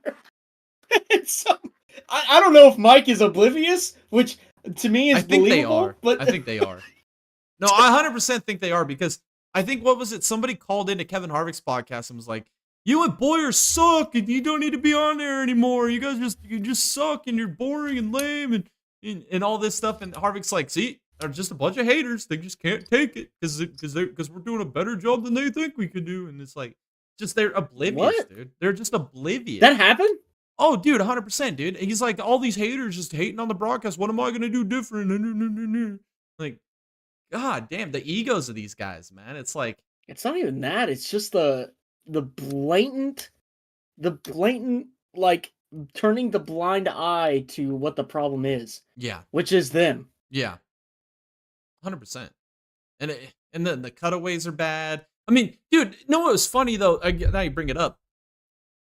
And so, I don't know if Mike is oblivious, which to me is I think believable. they are. But I think they are. No, I 100% think they are, because I think, what was it? Somebody called into Kevin Harvick's podcast and was like, "You and Boyer suck, and you don't need to be on there anymore. You guys just suck, and you're boring and lame, and all this stuff." And Harvick's like, "See, they're just a bunch of haters. They just can't take it because we're doing a better job than they think we could do." And it's like, just they're oblivious, dude. They're just oblivious. That happened? Oh, dude, 100%, dude. He's like, all these haters just hating on the broadcast. What am I gonna do different? Like, God damn, the egos of these guys, man. It's like, it's not even that. It's just the blatant, like, turning the blind eye to what the problem is. Yeah, which is them. Yeah, 100%. And then the cutaways are bad. I mean, dude, no, what was funny though? Now you bring it up.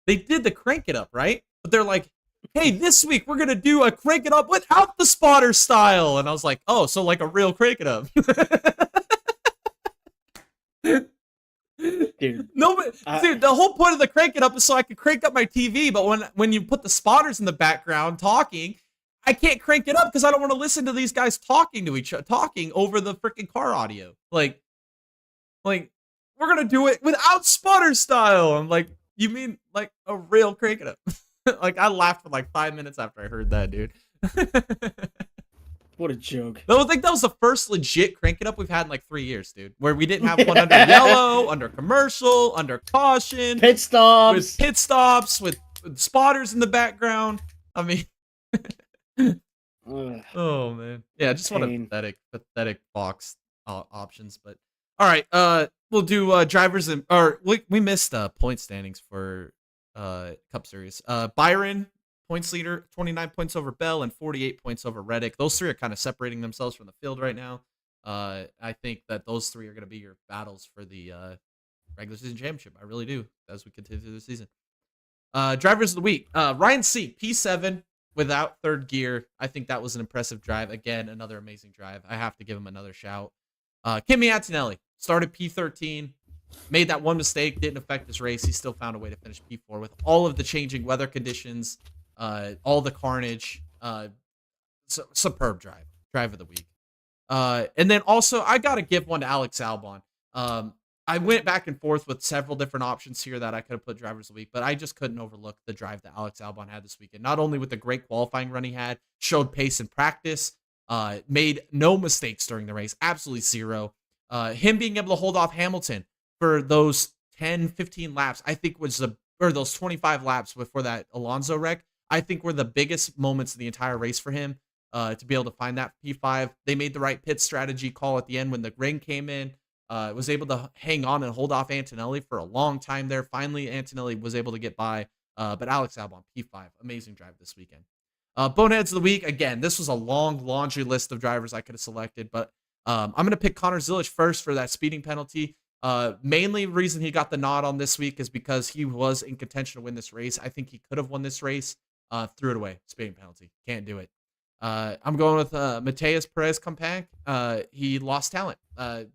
They did the crank it up, right? But they're like, "Hey, this week we're gonna do a crank it up without the spotter style," and I was like, "Oh, so like a real crank it up." Dude, no, but dude, the whole point of the crank it up is so I could crank up my TV. But when you put the spotters in the background talking, I can't crank it up because I don't want to listen to these guys talking to each other, talking over the freaking car audio. Like we're gonna do it without spotter style. I'm like, you mean like a real crank it up? Like, I laughed for like 5 minutes after I heard that, dude. What a joke. I think that was the first legit crank it up we've had in like 3 years, dude. Where we didn't have one under yellow, under commercial, under caution, pit stops, with spotters in the background. I mean, oh man, yeah. Just want a pathetic box options. But all right, we'll do drivers we missed point standings for Cup Series. Byron, points leader, 29 points over Bell and 48 points over Reddick. Those three are kind of separating themselves from the field right now. I think that those three are going to be your battles for the regular season championship. I really do, as we continue through the season. Drivers of the week. Ryan C, P7 without third gear. I think that was an impressive drive. Again, another amazing drive. I have to give him another shout. Kimi Antonelli started P13. Made that one mistake, didn't affect his race. He still found a way to finish P4 with all of the changing weather conditions, all the carnage. Superb drive of the week. And then also, I got to give one to Alex Albon. I went back and forth with several different options here that I could have put drivers of the week, but I just couldn't overlook the drive that Alex Albon had this weekend. Not only with the great qualifying run he had, showed pace in practice, made no mistakes during the race, absolutely zero. Him being able to hold off Hamilton for those 10, 15 laps, I think or those 25 laps before that Alonso wreck, I think were the biggest moments of the entire race for him, to be able to find that P5. They made the right pit strategy call at the end when the ring came in, was able to hang on and hold off Antonelli for a long time there. Finally, Antonelli was able to get by, but Alex Albon, P5, amazing drive this weekend. Boneheads of the week, again, this was a long laundry list of drivers I could have selected, but I'm going to pick Connor Zilisch first for that speeding penalty. Mainly reason he got the nod on this week is because he was in contention to win this race. I think he could have won this race. Threw it away. Speeding penalty. Can't do it. I'm going with Mateus Perez Compact. He lost talent.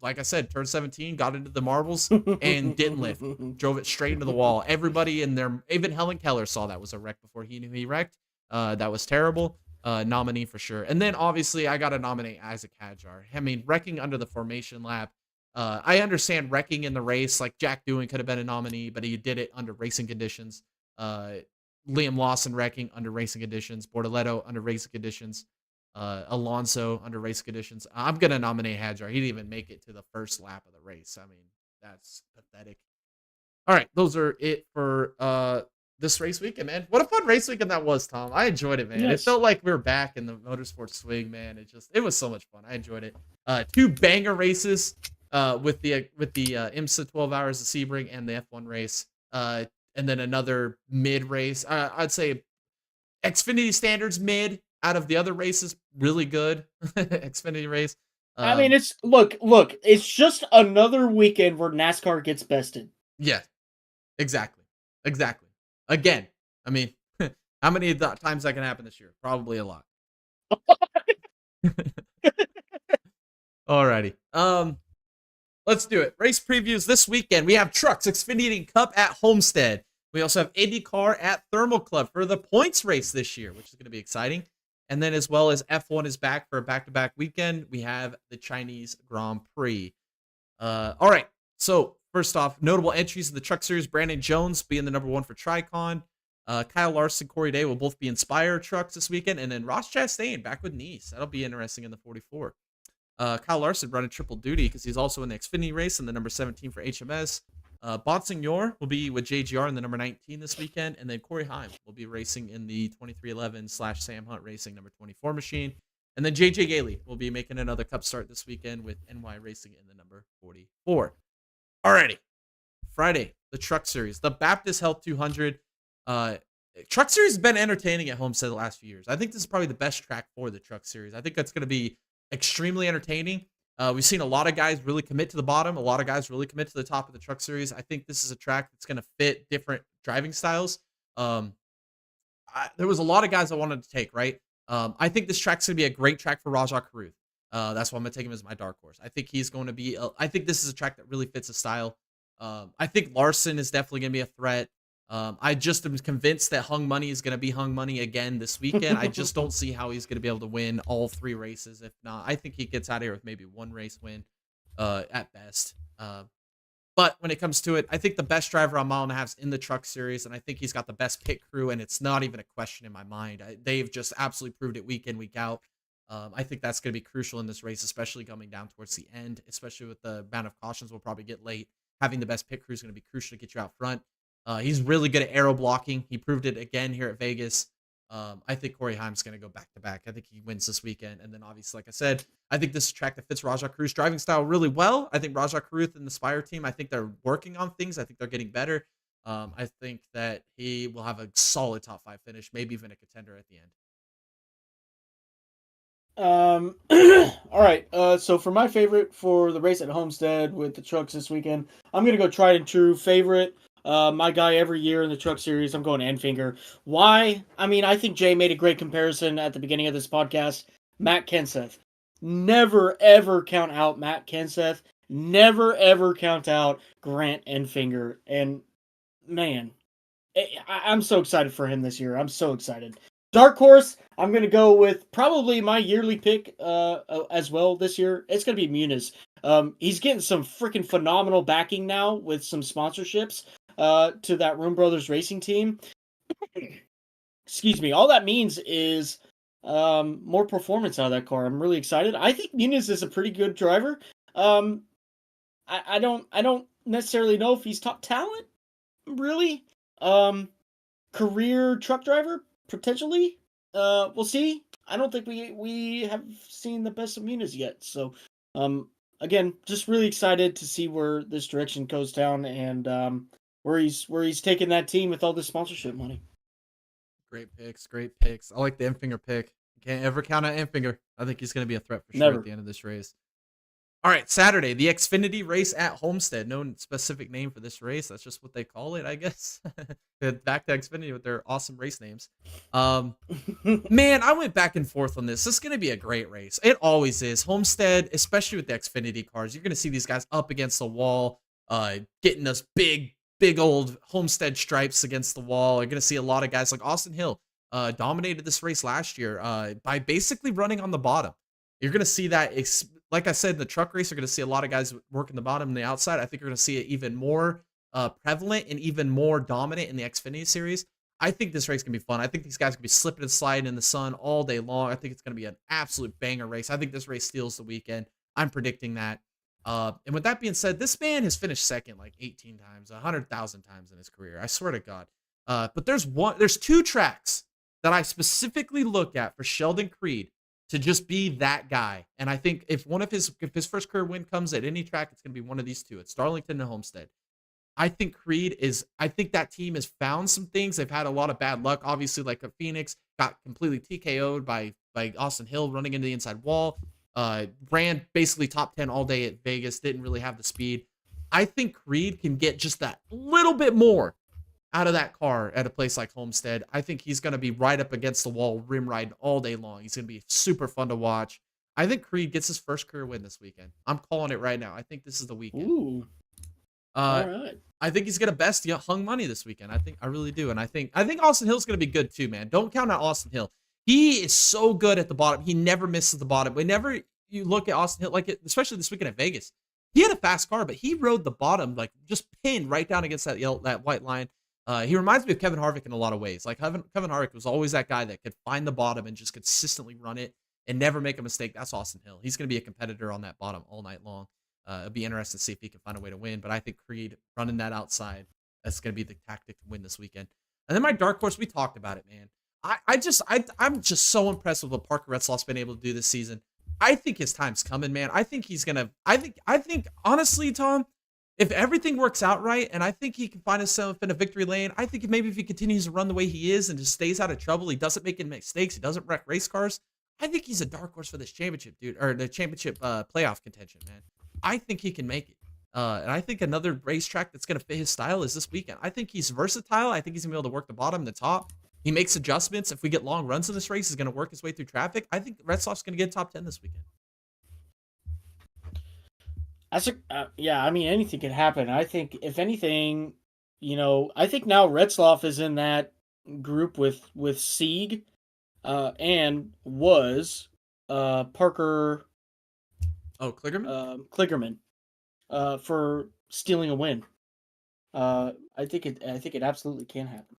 Like I said, turned 17, got into the marbles, and didn't lift. Drove it straight into the wall. Everybody in there, even Helen Keller saw that was a wreck before he knew he wrecked. That was terrible. Nominee for sure. And then obviously I got to nominate Isaac Hadjar. I mean, wrecking under the formation lap. I understand wrecking in the race, like Jack Doohan could have been a nominee, but he did it under racing conditions. Liam Lawson wrecking under racing conditions, Bortoletto under racing conditions, Alonso under race conditions. I'm gonna nominate Hadjar. He didn't even make it to the first lap of the race. I mean, that's pathetic. All right, those are it for this race weekend, man. What a fun race weekend that was, Tom. I enjoyed it, man. It Yes. felt like we were back in the motorsport swing, man. It was so much fun. I enjoyed it. Two banger races with the IMSA 12 hours of Sebring and the F1 race. And then another mid race. I'd say Xfinity standards mid. Out of the other races, really good Xfinity race. I mean, it's look. It's just another weekend where NASCAR gets bested. Yeah, exactly. Again, I mean, how many times that can happen this year? Probably a lot. Alrighty. Let's do it. Race previews this weekend. We have Trucks Xfinity Cup at Homestead. We also have IndyCar at Thermal Club for the points race this year, which is going to be exciting. And then as well as F1 is back for a back-to-back weekend, we have the Chinese Grand Prix. All right. So first off, notable entries in the Truck Series. Brandon Jones being the number one for Tricon. Kyle Larson, Corey Day will both be Inspire trucks this weekend. And then Ross Chastain back with Nice. That'll be interesting in the 44. Kyle Larson running triple duty because he's also in the Xfinity race and the number 17 for HMS. Bonsignor will be with JGR in the number 19 this weekend. And then Corey Heim will be racing in the 2311/Sam Hunt Racing number 24 machine. And then JJ Gailey will be making another cup start this weekend with NY Racing in the number 44. Alrighty. Friday, the Truck Series. The Baptist Health 200. Truck Series has been entertaining at Homestead the last few years. I think this is probably the best track for the Truck Series. I think that's going to be extremely entertaining. We've seen a lot of guys really commit to the bottom. A lot of guys really commit to the top of the Truck Series. I think this is a track that's going to fit different driving styles. There was a lot of guys I wanted to take, right? I think this track's going to be a great track for Rajah Caruth. That's why I'm going to take him as my dark horse. I think he's going to be, I think this is a track that really fits the style. I think Larson is definitely going to be a threat. I just am convinced that Hung Money is going to be Hung Money again this weekend. I just don't see how he's going to be able to win all three races. If not, I think he gets out of here with maybe one race win at best. But when it comes to it, I think the best driver on mile and a half is in the Truck Series, and I think he's got the best pit crew, and it's not even a question in my mind. They've just absolutely proved it week in, week out. I think that's going to be crucial in this race, especially coming down towards the end, especially with the amount of cautions we'll probably get late. Having the best pit crew is going to be crucial to get you out front. He's really good at aero blocking. He proved it again here at Vegas. I think Corey Heim's going to go back-to-back. I think he wins this weekend. And then obviously, like I said, I think this is a track that fits Rajah Caruth's driving style really well. I think Rajah Caruth and the Spire team, I think they're working on things. I think they're getting better. I think that he will have a solid top 5 finish, maybe even a contender at the end. All right. So for my favorite for the race at Homestead with the trucks this weekend, I'm going to go tried and true favorite. My guy every year in the Truck Series, I'm going Enfinger. Why? I mean, I think Jay made a great comparison at the beginning of this podcast. Matt Kenseth. Never, ever count out Matt Kenseth. Never, ever count out Grant Enfinger. And, man, I'm so excited for him this year. I'm so excited. Dark horse, I'm going to go with probably my yearly pick as well this year. It's going to be Muniz. He's getting some freaking phenomenal backing now with some sponsorships to that Room Brothers racing team. Excuse me. All that means is more performance out of that car. I'm really excited. I think Muniz is a pretty good driver. I don't necessarily know if he's top talent, really. Career truck driver, potentially. We'll see. I don't think we have seen the best of Muniz yet. So, again, just really excited to see where this direction goes down and where he's taking that team with all this sponsorship money. Great picks. I like the Enfinger pick. Can't ever count out Enfinger. I think he's going to be a threat for sure Never. at the end of this race. All right, Saturday, the Xfinity race at Homestead. No specific name for this race. That's just what they call it, I guess. Back to Xfinity with their awesome race names. Man, I went back and forth on this. This is going to be a great race. It always is. Homestead, especially with the Xfinity cars, you're going to see these guys up against the wall, getting those big old Homestead stripes against the wall. You're going to see a lot of guys like Austin Hill dominated this race last year by basically running on the bottom. You're going to see that like I said, the truck race, you're going to see a lot of guys working the bottom and the outside. I think you're going to see it even more prevalent and even more dominant in the Xfinity series. I think this race can be fun. I think these guys can be slipping and sliding in the sun all day long. I think it's going to be an absolute banger race. I think this race steals the weekend. I'm predicting that. And with that being said, this man has finished second like 18 times, 100,000 times in his career. I swear to God. But there's two tracks that I specifically look at for Sheldon Creed to just be that guy. And I think if his first career win comes at any track, it's going to be one of these two. It's Darlington and Homestead. I think I think that team has found some things. They've had a lot of bad luck. Obviously, like a Phoenix got completely TKO'd by Austin Hill running into the inside wall. Ran basically top 10 all day at Vegas. Didn't really have the speed. I think Creed can get just that little bit more out of that car at a place like Homestead. I think he's going to be right up against the wall, rim riding all day long. He's going to be super fun to watch. I think Creed gets his first career win this weekend. I'm calling it right now. I think this is the weekend. Ooh. All right. I think he's gonna best hung money this weekend. I really do, and I think Austin Hill's gonna be good too, man. Don't count out Austin Hill. He is so good at the bottom. He never misses the bottom. Whenever you look at Austin Hill, especially this weekend at Vegas, he had a fast car, but he rode the bottom like just pinned right down against that white line. He reminds me of Kevin Harvick in a lot of ways. Like Kevin Harvick was always that guy that could find the bottom and just consistently run it and never make a mistake. That's Austin Hill. He's gonna be a competitor on that bottom all night long. It'll be interesting to see if he can find a way to win. But I think Creed running that outside, that's going to be the tactic to win this weekend. And then my dark horse, we talked about it, man. I'm just so impressed with what Parker Retzlaff's been able to do this season. I think his time's coming, man. I think he's going to, I think, honestly, Tom, if everything works out right, and I think he can find himself in a victory lane, I think maybe if he continues to run the way he is and just stays out of trouble, he doesn't make any mistakes, he doesn't wreck race cars, I think he's a dark horse for this championship, dude, or the championship playoff contention, man. I think he can make it. And I think another racetrack that's going to fit his style is this weekend. I think he's versatile. I think he's going to be able to work the bottom and the top. He makes adjustments. If we get long runs in this race, he's going to work his way through traffic. I think Retzlaff's going to get top 10 this weekend. Yeah, I mean, anything can happen. I think, if anything, I think now Retzlaff is in that group with Sieg and was Parker... Oh, Kligerman? Kligerman, for stealing a win. I think it absolutely can happen.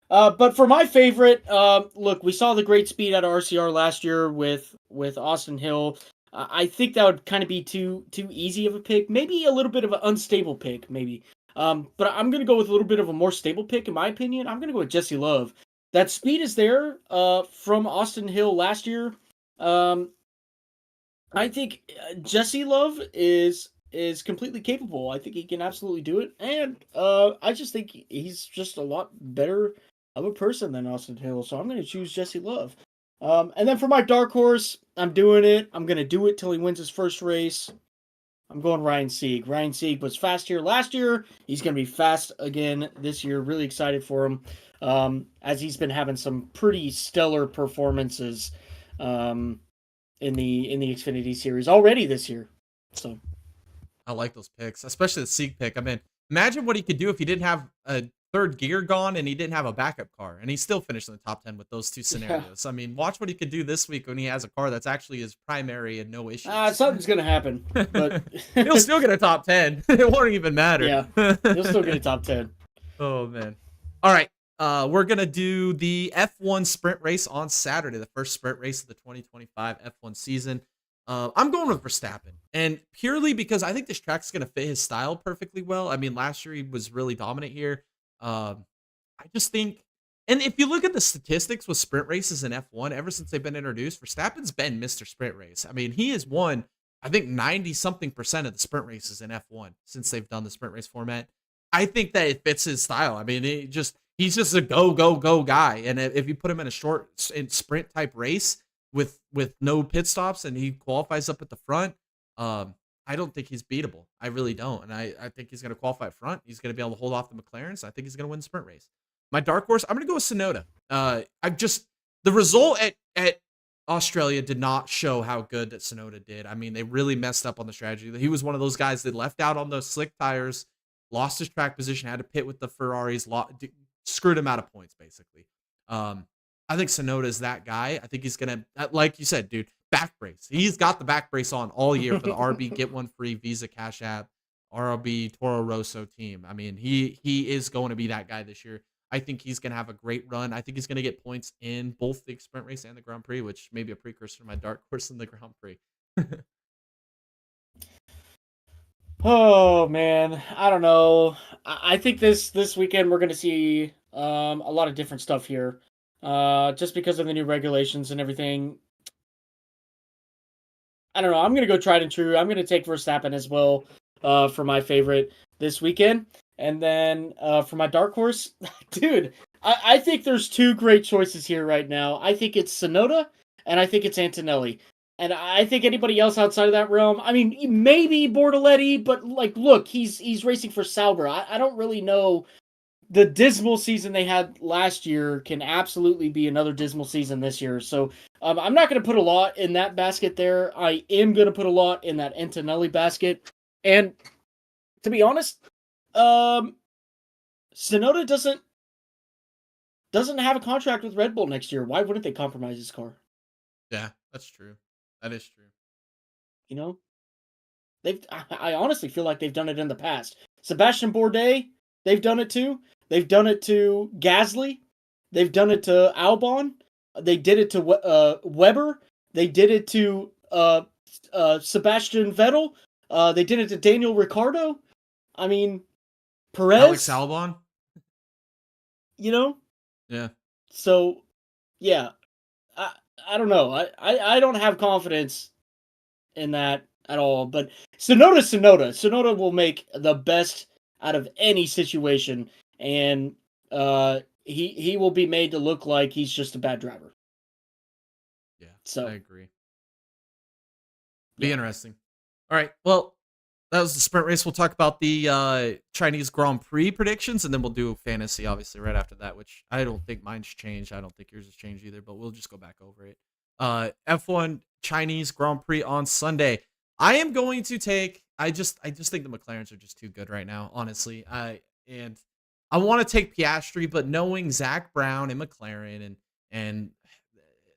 But for my favorite, look, we saw the great speed out of RCR last year with Austin Hill. I think that would kind of be too easy of a pick. Maybe a little bit of an unstable pick, maybe. But I'm gonna go with a little bit of a more stable pick, in my opinion. I'm gonna go with Jesse Love. That speed is there from Austin Hill last year. I think Jesse Love is completely capable. I think he can absolutely do it, and I just think he's just a lot better of a person than Austin Hill. So I'm going to choose Jesse Love. And then for my dark horse, I'm doing it. I'm going to do it till he wins his first race. I'm going Ryan Sieg. Ryan Sieg was fast here last year. He's going to be fast again this year. Really excited for him, as he's been having some pretty stellar performances. In the Xfinity series already this year. So I like those picks, especially the Sieg pick. I mean, imagine what he could do if he didn't have a third gear gone and he didn't have a backup car, and he still finished in the top 10 with those two scenarios. Yeah. I mean, watch what he could do this week when he has a car that's actually his primary and no issues. Something's gonna happen, but he'll still get a top 10. It won't even matter. Yeah, he'll still get a top 10. Oh man! All right. We're going to do the F1 sprint race on Saturday, the first sprint race of the 2025 F1 season. I'm going with Verstappen, and purely because I think this track's going to fit his style perfectly well. I mean, last year he was really dominant here. I just think, and if you look at the statistics with sprint races in F1, ever since they've been introduced, Verstappen's been Mr. Sprint Race. I mean, he has won, I think, 90-something% of the sprint races in F1 since they've done the sprint race format. I think that it fits his style. I mean, he's just a go guy, and if you put him in a short sprint type race with no pit stops and he qualifies up at the front, I don't think he's beatable. I really don't, and I think he's going to qualify front. He's going to be able to hold off the McLarens. I think he's going to win the sprint race. My dark horse, I'm going to go with Tsunoda. The result at Australia did not show how good that Tsunoda did. I mean, they really messed up on the strategy. He was one of those guys that left out on those slick tires, lost his track position, had to pit with the Ferraris, screwed him out of points, basically. I think Tsunoda is that guy. I think he's going to, like you said, dude, back brace. He's got the back brace on all year for the RB Get One Free Visa Cash App RB Toro Rosso team. I mean, he is going to be that guy this year. I think he's going to have a great run. I think he's going to get points in both the sprint race and the Grand Prix, which may be a precursor to my dark horse in the Grand Prix. Oh man, I don't know. I think this weekend we're going to see a lot of different stuff here, just because of the new regulations and everything. I don't know. I'm going to go tried and true. I'm going to take Verstappen as well for my favorite this weekend. And then for my dark horse, dude, I think there's two great choices here right now. I think it's Sonoda and I think it's Antonelli. And I think anybody else outside of that realm, I mean, maybe Bortoletti, but like, look, he's racing for Sauber. I don't really know. The dismal season they had last year can absolutely be another dismal season this year. So I'm not going to put a lot in that basket there. I am going to put a lot in that Antonelli basket. And to be honest, Sonoda doesn't have a contract with Red Bull next year. Why wouldn't they compromise his car? Yeah, that's true. That is true. You know, I honestly feel like they've done it in the past. Sebastian Bourdais, they've done it too. They've done it to Gasly. They've done it to Albon. They did it to Weber. They did it to Sebastian Vettel. They did it to Daniel Ricciardo. I mean, Perez. Alex Albon. You know? Yeah. So, yeah. I don't know. I don't have confidence in that at all. But Sonoda will make the best out of any situation. And he will be made to look like he's just a bad driver. Yeah, so I agree. Be interesting. All right, well, that was the sprint race. We'll talk about the Chinese Grand Prix predictions, and then we'll do fantasy, obviously, right after that, which I don't think mine's changed. I don't think yours has changed either, but we'll just go back over it. F1 Chinese Grand Prix on Sunday. I am going to take. I just think the McLarens are just too good right now, honestly. I want to take Piastri, but knowing Zach Brown and McLaren and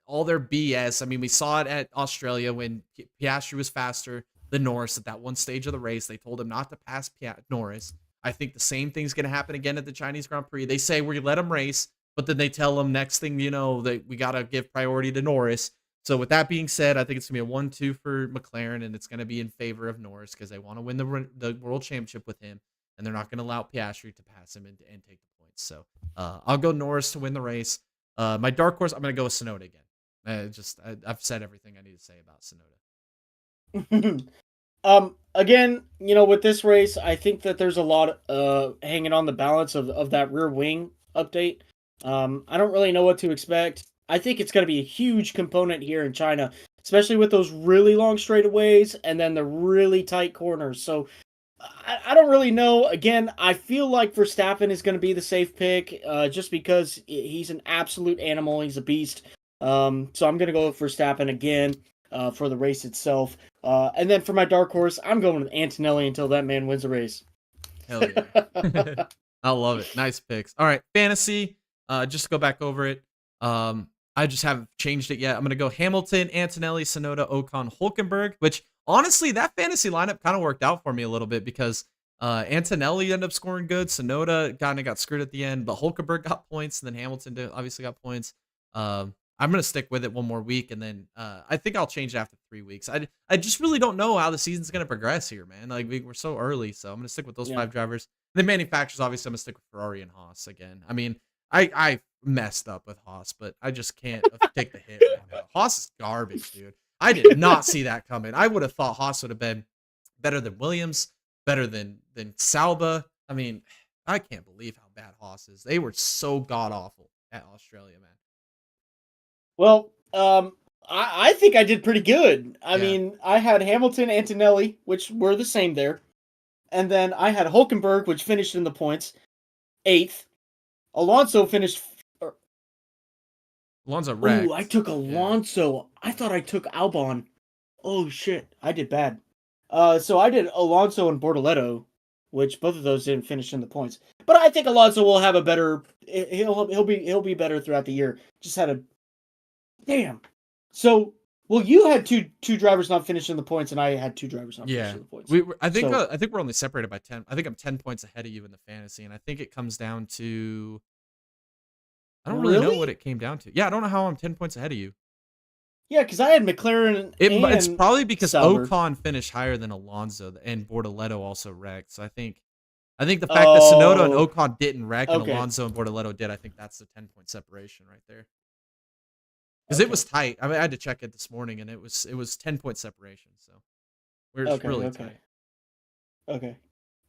all their BS. I mean, we saw it at Australia when Piastri was faster than Norris at that one stage of the race. They told him not to pass Norris. I think the same thing's going to happen again at the Chinese Grand Prix. They say we let him race, but then they tell him next thing you know that we got to give priority to Norris. So with that being said, I think it's going to be a 1-2 for McLaren, and it's going to be in favor of Norris because they want to win the World Championship with him, and they're not going to allow Piastri to pass him and take the points. So I'll go Norris to win the race. My dark horse, I'm going to go with Sonoda again. I've said everything I need to say about Sonoda. Again, with this race, I think that there's a lot hanging on the balance of that rear wing update. I don't really know what to expect. I think it's going to be a huge component here in China, especially with those really long straightaways and then the really tight corners. So I don't really know. Again, I feel like Verstappen is going to be the safe pick just because he's an absolute animal. He's a beast. So I'm going to go with Verstappen again for the race itself. And then for my dark horse, I'm going with Antonelli until that man wins a race. Hell yeah. I love it. Nice picks. All right, fantasy. Just to go back over it. I just haven't changed it yet. I'm going to go Hamilton, Antonelli, Sonoda, Ocon, Hulkenberg, which honestly, that fantasy lineup kind of worked out for me a little bit because Antonelli ended up scoring good. Sonoda kind of got screwed at the end, but Hulkenberg got points, and then Hamilton obviously got points. I'm going to stick with it one more week, and then I think I'll change it after 3 weeks. I just really don't know how the season's going to progress here, man. Like, we're so early, so I'm going to stick with those 5 drivers. The manufacturers, obviously, I'm going to stick with Ferrari and Haas again. I mean, I messed up with Haas, but I just can't take the hit right now. Haas is garbage, dude. I did not see that coming. I would have thought Haas would have been better than Williams, better than Sauber. I mean, I can't believe how bad Haas is. They were so god-awful at Australia, man. Well, I think I did pretty good. I mean, I had Hamilton, Antonelli, which were the same there. And then I had Hulkenberg, which finished in the points, 8th. Alonso finished... Alonso wrecked. Ooh, I took Alonso. Yeah. I thought I took Albon. Oh, shit. I did bad. So I did Alonso and Bortoletti, which both of those didn't finish in the points. But I think Alonso will have a better... He'll be better throughout the year. Just had a... Damn. So Well, you had two drivers not finishing the points, and I had two drivers not Yeah, finishing the points. I think we're only separated by 10. I think I'm 10 points ahead of you in the fantasy, and I think it comes down to I don't really know what Really? it came down to. Yeah, I don't know how I'm 10 points ahead of you. Yeah, because I had McLaren It's and probably because Sauber. Ocon finished higher than Alonso, and Bortoleto also wrecked. So I think the fact that Sonoda and Oh, Ocon didn't wreck and okay, Alonso and Bortoleto did, I think that's the 10-point separation right there. Because it was okay, tight. I mean, I had to check it this morning, and it was 10-point separation. So we're just okay, really okay, tight. okay.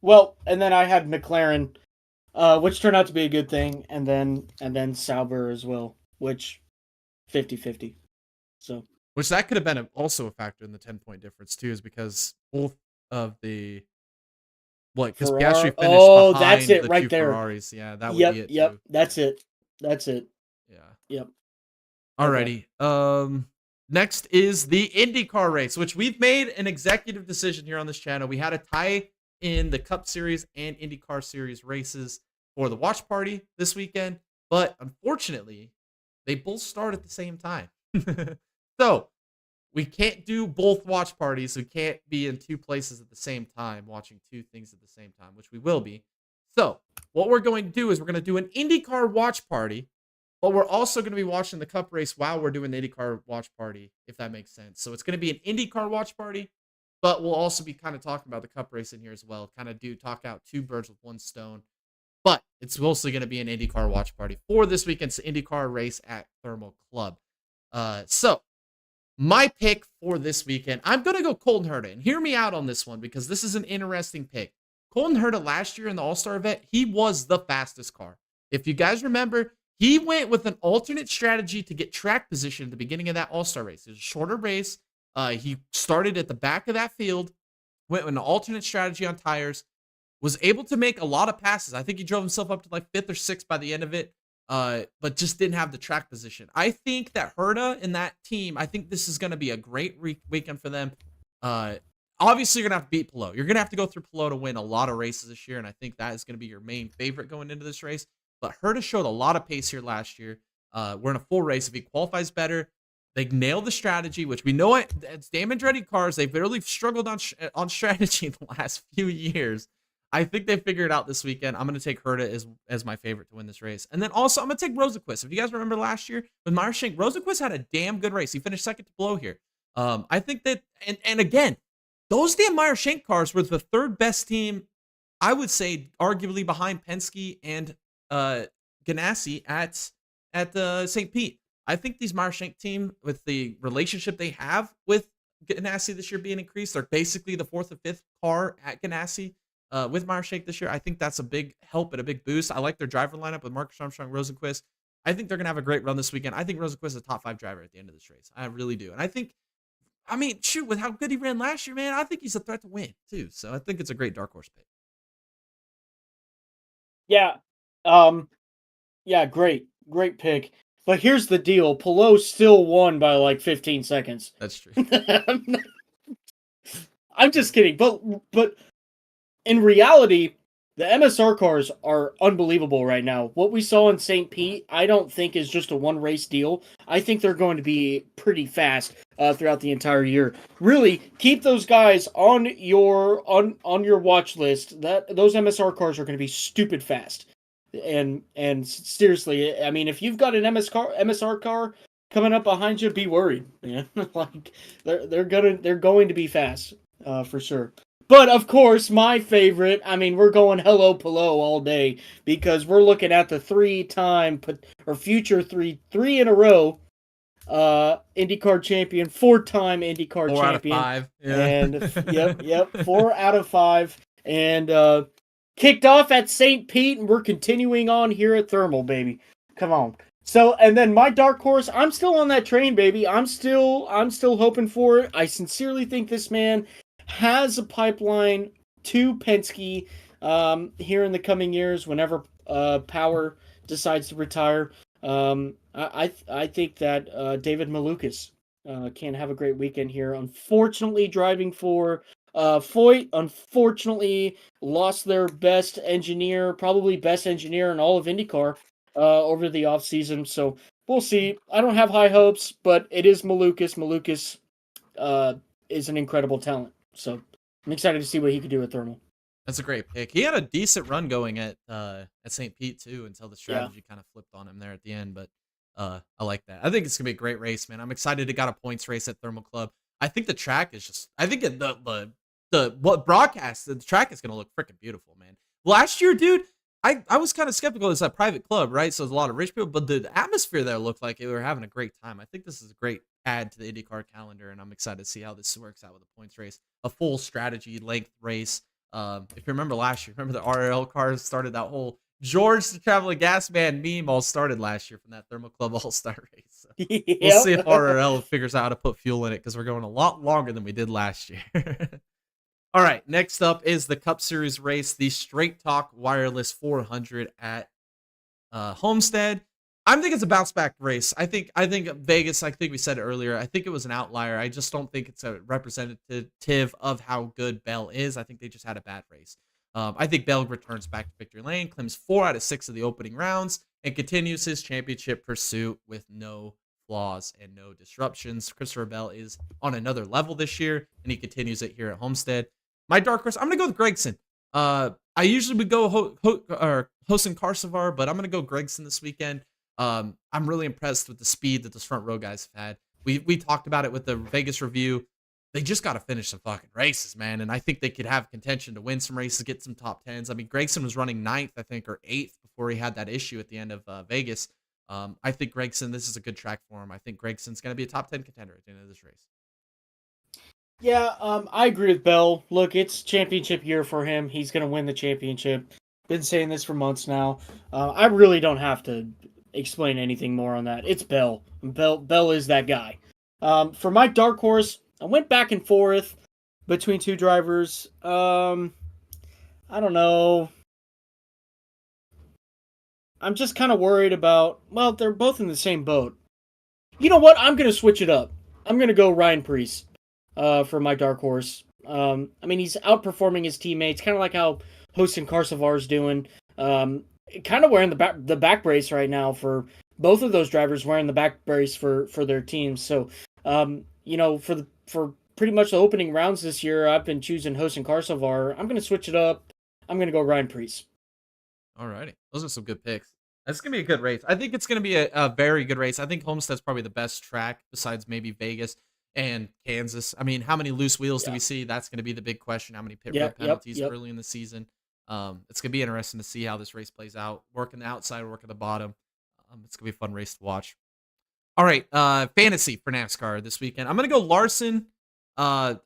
Well, and then I had McLaren, which turned out to be a good thing, and then Sauber as well, which 50-50. So Which that could have been also a factor in the 10-point difference too, is because both of the because Ferrari. Piastri finished Oh, that's behind it the right two there. Ferraris. Yeah, that would be Yep, it yep. too. That's it. That's it. Yeah. Yep. Okay. Alrighty. Next is the IndyCar race, which we've made an executive decision here on this channel. We had a tie in the Cup Series and IndyCar Series races for the watch party this weekend, but unfortunately, they both start at the same time. So we can't do both watch parties. We can't be in two places at the same time, watching two things at the same time, which we will be. So what we're going to do is we're going to do an IndyCar watch party, but we're also going to be watching the Cup race while we're doing the IndyCar watch party, if that makes sense. So it's going to be an IndyCar watch party, but we'll also be kind of talking about the Cup race in here as well. Kind of talk out two birds with one stone. But it's mostly going to be an IndyCar watch party for this weekend's IndyCar race at Thermal Club. So my pick for this weekend, I'm going to go Colton Herta. And hear me out on this one because this is an interesting pick. Colton Herta last year in the All-Star event, he was the fastest car. If you guys remember, he went with an alternate strategy to get track position at the beginning of that All-Star race. It was a shorter race. He started at the back of that field, went with an alternate strategy on tires, was able to make a lot of passes. I think he drove himself up to like 5th or 6th by the end of it, but just didn't have the track position. I think that Herta and that team, I think this is going to be a great weekend for them. Obviously, you're going to have to beat Pelot. You're going to have to go through Pelot to win a lot of races this year, and I think that is going to be your main favorite going into this race. But Herta showed a lot of pace here last year. We're in a full race. If he qualifies better, they nailed the strategy, which we know it's damage-ready cars. They've really struggled on strategy in the last few years. I think they figured it out this weekend. I'm going to take Herta as my favorite to win this race. And then also, I'm going to take Rosenqvist. If you guys remember last year with Meyershank, Rosenqvist had a damn good race. He finished second to Pelot here. I think that, and again, those damn Meyershank cars were the third best team, I would say, arguably behind Penske and Ganassi at St. Pete. I think these Meyershank team, with the relationship they have with Ganassi this year being increased, they're basically the 4th or 5th car at Ganassi. With Meyershank this year, I think that's a big help and a big boost. I like their driver lineup with Marcus Armstrong, Rosenqvist. I think they're going to have a great run this weekend. I think Rosenqvist is a top 5 driver at the end of this race. I really do. And I mean, shoot, with how good he ran last year, man, I think he's a threat to win, too. So I think it's a great dark horse pick. Yeah. Yeah, great pick. But here's the deal: Pelot still won by like 15 seconds. That's true. I'm just kidding, but in reality, the MSR cars are unbelievable right now. What we saw in St. Pete, I don't think is just a one race deal. I think they're going to be pretty fast throughout the entire year. Really, keep those guys on your watch list. Those MSR cars are going to be stupid fast. And seriously, I mean, if you've got an MSR car coming up behind you, be worried. Yeah, like they're going to be fast for sure. But of course, my favorite, I mean, we're going hello Pelot all day because we're looking at the future three in a row IndyCar champion, 4-time IndyCar 4 champion. out of 5. Yeah. And yep, 4 out of 5. And kicked off at St. Pete, and we're continuing on here at Thermal, baby. Come on. So, and then my dark horse, I'm still on that train, baby. I'm still hoping for it. I sincerely think this man has a pipeline to Penske here in the coming years whenever Power decides to retire. I think that David Malukas can have a great weekend here. Unfortunately, driving for Foyt, unfortunately, lost their best engineer, probably best engineer in all of IndyCar over the offseason. So, we'll see. I don't have high hopes, but it is Malukas. Malukas is an incredible talent. So I'm excited to see what he could do with Thermal. That's a great pick. He had a decent run going at St. Pete too until the Yeah. strategy kind of flipped on him there at the end. But I like that. I think it's gonna be a great race, man. I'm excited. It got a points race at Thermal Club. I think the track is just. I think the what broadcast the track is gonna look freaking beautiful, man. Last year, dude, I was kind of skeptical. It's a private club, right? So there's a lot of rich people, but the atmosphere there looked like they were having a great time. I think this is a great add to the IndyCar calendar, and I'm excited to see how this works out with a points race, a full strategy length race. If you remember last year, remember the RL cars started that whole George the Traveling Gas Man meme all started last year from that Thermal Club All-Star race. So we'll see if RL figures out how to put fuel in it because we're going a lot longer than we did last year. All right, next up is the Cup Series race, the Straight Talk Wireless 400 at Homestead. I think it's a bounce back race. I think Vegas, I think we said it earlier, I think it was an outlier. I just don't think it's a representative of how good Bell is. I think they just had a bad race. I think Bell returns back to victory lane, claims 4 out of 6 of the opening rounds, and continues his championship pursuit with no flaws and no disruptions. Christopher Bell is on another level this year, and he continues it here at Homestead. My dark horse, I'm going to go with Gregson. I usually would go Hosen Karsavar, but I'm going to go Gregson this weekend. I'm really impressed with the speed that those front row guys have had. We talked about it with the Vegas review. They just got to finish some fucking races, man. And I think they could have contention to win some races, get some top 10s. I mean, Gregson was running 9th, I think, or 8th before he had that issue at the end of Vegas. I think Gregson, this is a good track for him. I think Gregson's going to be a top 10 contender at the end of this race. Yeah, I agree with Bell. Look, it's championship year for him. He's going to win the championship. Been saying this for months now. I really don't have to explain anything more on that. It's Bell. Bell is that guy. For my dark horse, I went back and forth between two drivers. I don't know. I'm just kind of worried about, well, they're both in the same boat. You know what? I'm going to switch it up. I'm going to go Ryan Preece for my dark horse. I mean, he's outperforming his teammates, kind of like how Hosen Karsavar's doing. Kind of wearing the back brace right now for both of those drivers, wearing the back brace for their teams. So, you know, for pretty much the opening rounds this year, I've been choosing Hosen Karsavar. I'm going to switch it up. I'm going to go Ryan Preece. Alrighty. Those are some good picks. That's going to be a good race. I think it's going to be a very good race. I think Homestead's probably the best track besides maybe Vegas and Kansas. I mean, how many loose wheels do we see? That's going to be the big question. How many pit road penalties early in the season? It's going to be interesting to see how this race plays out. Working the outside, working the bottom. It's going to be a fun race to watch. All right. Fantasy for NASCAR this weekend. I'm going to go Larson. I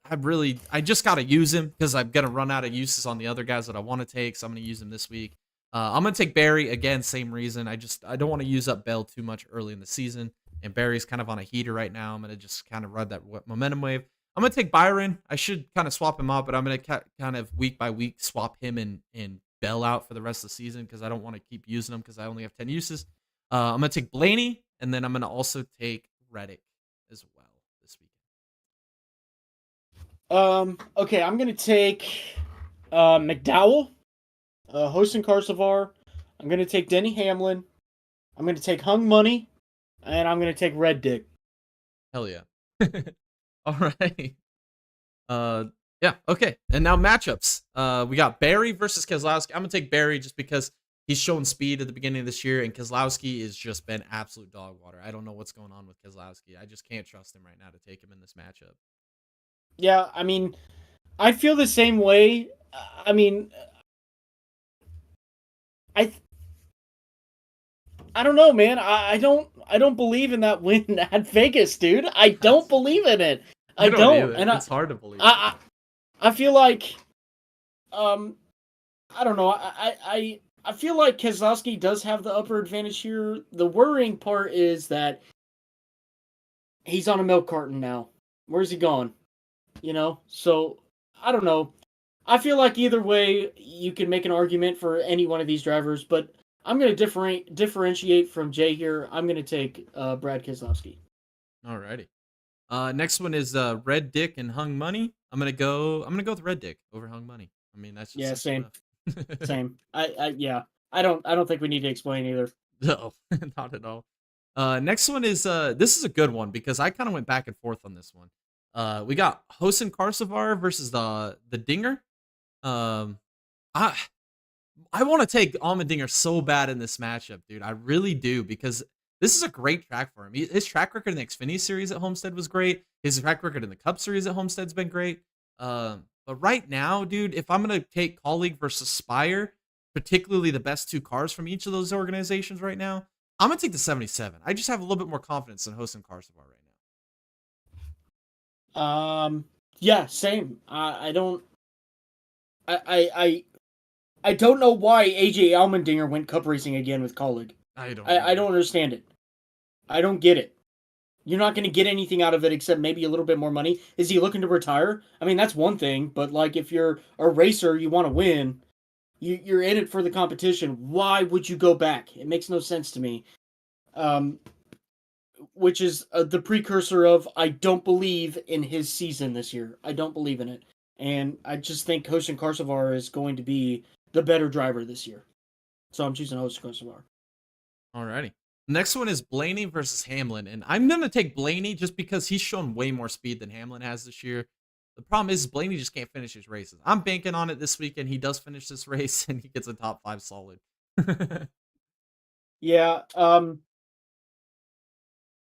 just got to use him because I'm going to run out of uses on the other guys that I want to take. So I'm going to use him this week. I'm going to take Barry again. Same reason. I don't want to use up Bell too much early in the season. And Barry's kind of on a heater right now. I'm going to just kind of ride that momentum wave. I'm going to take Byron. I should kind of swap him out, but I'm going to kind of week by week swap him and Bell out for the rest of the season because I don't want to keep using them because I only have 10 uses. I'm going to take Blaney, and then I'm going to also take Reddick as well this weekend. Okay, I'm going to take McDowell, Hosen Karsavar. I'm going to take Denny Hamlin. I'm going to take Hung Money, and I'm going to take Red Dick. Hell yeah. All right. Yeah, okay. And now matchups. We got Barry versus Keselowski. I'm going to take Barry just because he's shown speed at the beginning of this year, and Keselowski has just been absolute dog water. I don't know what's going on with Keselowski. I just can't trust him right now to take him in this matchup. Yeah, I mean, I feel the same way. I mean, I don't know, man. I don't believe in that win at Vegas, dude. I don't believe in it. I don't. And it's hard to believe. I feel like, I don't know. I feel like Keselowski does have the upper advantage here. The worrying part is that he's on a milk carton now. Where's he going? You know? So, I don't know. I feel like either way, you can make an argument for any one of these drivers, but I'm going to differentiate from Jay here. I'm going to take Brad Keselowski. Alrighty. Next one is Red Dick and Hung Money. I'm gonna go with Red Dick over Hung Money. I mean that's just same. Same. I don't think we need to explain either. No, not at all. Next one is this is a good one because I kind of went back and forth on this one. We got Hosen Karsovar versus the Dinger. Um, I I want to take Allmendinger so bad in this matchup, dude. I really do because this is a great track for him. His track record in the Xfinity Series at Homestead was great. His track record in the Cup Series at Homestead's been great. But right now, dude, if I'm gonna take Colleague versus Spire, particularly the best two cars from each of those organizations right now, I'm gonna take the 77. I just have a little bit more confidence in Hosen Karsovar right Yeah, same. I don't. I don't know why AJ Allmendinger went cup racing again with Colleague. now. I don't. I don't understand it. I don't get it. You're not going to get anything out of it except maybe a little bit more money. Is he looking to retire? I mean, that's one thing, but like if you're a racer, you want to win, you're in it for the competition. Why would you go back? It makes no sense to me. Which is the precursor of I don't believe in his season this year. I don't believe in it. And I just think Hosen Karsovar is going to be the better driver this year. So I'm choosing Hosen Karsovar. Alrighty. Next one is Blaney versus Hamlin, and I'm gonna take Blaney just because he's shown way more speed than Hamlin has this year. The problem is Blaney just can't finish his races. I'm banking on it this weekend. He does finish this race and he gets a top 5 solid. Yeah.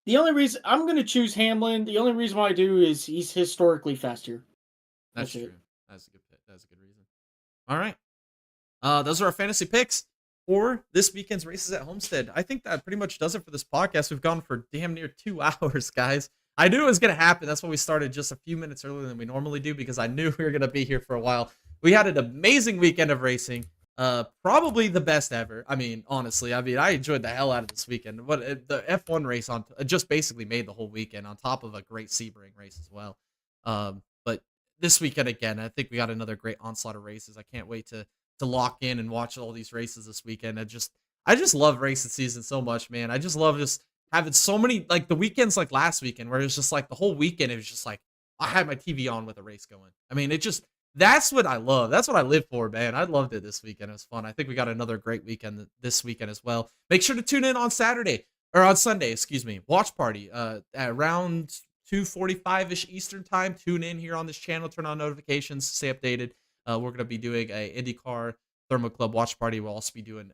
The only reason I'm going to choose Hamlin, the only reason why I do is he's historically faster. That's That's true. it. That's a good pick. That's a good reason. All right. Those are our fantasy picks for this weekend's races at Homestead. I think that pretty much does it for this podcast. We've gone for damn near 2 hours, guys. I knew it was going to happen. That's why we started just a few minutes earlier than we normally do because I knew we were going to be here for a while. We had an amazing weekend of racing. Probably the best ever. I mean, honestly, I enjoyed the hell out of this weekend. The F1 race on just basically made the whole weekend on top of a great Sebring race as well. But this weekend again, I think we got another great onslaught of races. I can't wait to lock in and watch all these races this weekend. I just love racing season so much, man. I just love just having so many like the weekends like last weekend where it was just like the whole weekend it was just like I had my TV on with a race going. I mean, it just that's what I love. That's what I live for, man. I loved it this weekend. It was fun. I think we got another great weekend this weekend as well. Make sure to tune in on Saturday or on Sunday, excuse me. Watch party at around 2:45ish Eastern time. Tune in here on this channel. Turn on notifications. Stay updated. We're gonna be doing a IndyCar Thermo Club watch party. We'll also be doing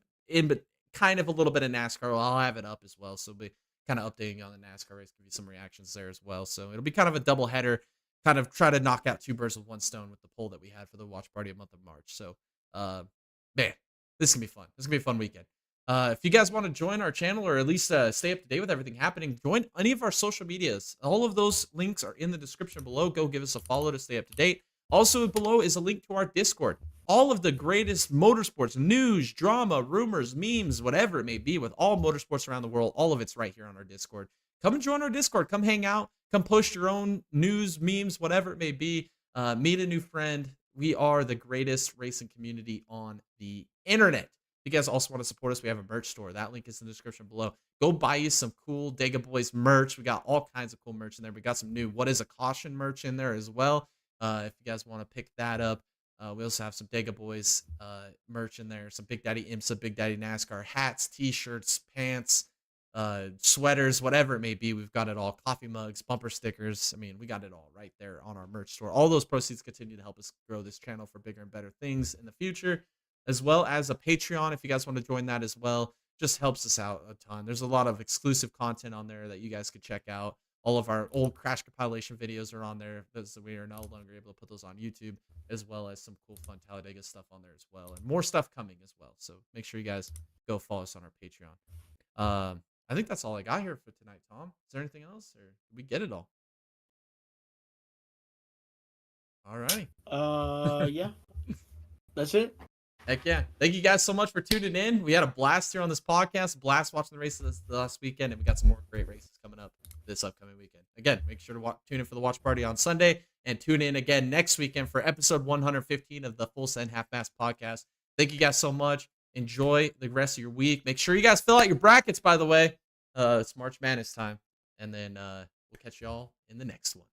but kind of a little bit of NASCAR. Well, I'll have it up as well, so we'll be kind of updating on the NASCAR race. Give you some reactions there as well. So it'll be kind of a double header. Kind of try to knock out 2 birds with 1 stone with the poll that we had for the watch party of month of March. So, man, this is gonna be fun. This is gonna be a fun weekend. If you guys want to join our channel or at least stay up to date with everything happening, join any of our social medias. All of those links are in the description below. Go give us a follow to stay up to date. Also below is a link to our Discord. All of the greatest motorsports news, drama, rumors, memes, whatever it may be with all motorsports around the world, all of it's right here on our Discord. Come and join our Discord. Come hang out. Come post your own news, memes, whatever it may be. Meet a new friend. We are the greatest racing community on the internet. If you guys also want to support us, we have a merch store. That link is in the description below. Go buy you some cool Dega Boys merch. We got all kinds of cool merch in there. We got some new What is a Caution merch in there as well. If you guys want to pick that up. We also have some Dega Boys merch in there. Some Big Daddy IMSA, Big Daddy NASCAR hats, t-shirts, pants, sweaters, whatever it may be. We've got it all. Coffee mugs, bumper stickers. I mean, we got it all right there on our merch store. All those proceeds continue to help us grow this channel for bigger and better things in the future, as well as a Patreon. If you guys want to join that as well, just helps us out a ton. There's a lot of exclusive content on there that you guys could check out. All of our old crash compilation videos are on there. We are no longer able to put those on YouTube, as well as some cool, fun Talladega stuff on there as well, and more stuff coming as well. So make sure you guys go follow us on our Patreon. I think that's all I got here for tonight, Tom. Is there anything else, or did we get it all? All right. Yeah. That's it. Heck yeah. Thank you guys so much for tuning in. We had a blast here on this podcast, blast watching the races this last weekend, and we got some more great races coming up this upcoming weekend. Again, make sure to tune in for the watch party on Sunday, and tune in again next weekend for episode 115 of the Full Send Half Mast podcast. Thank you guys so much. Enjoy the rest of your week. Make sure you guys fill out your brackets, by the way. It's March Madness time. And then we'll catch y'all in the next one.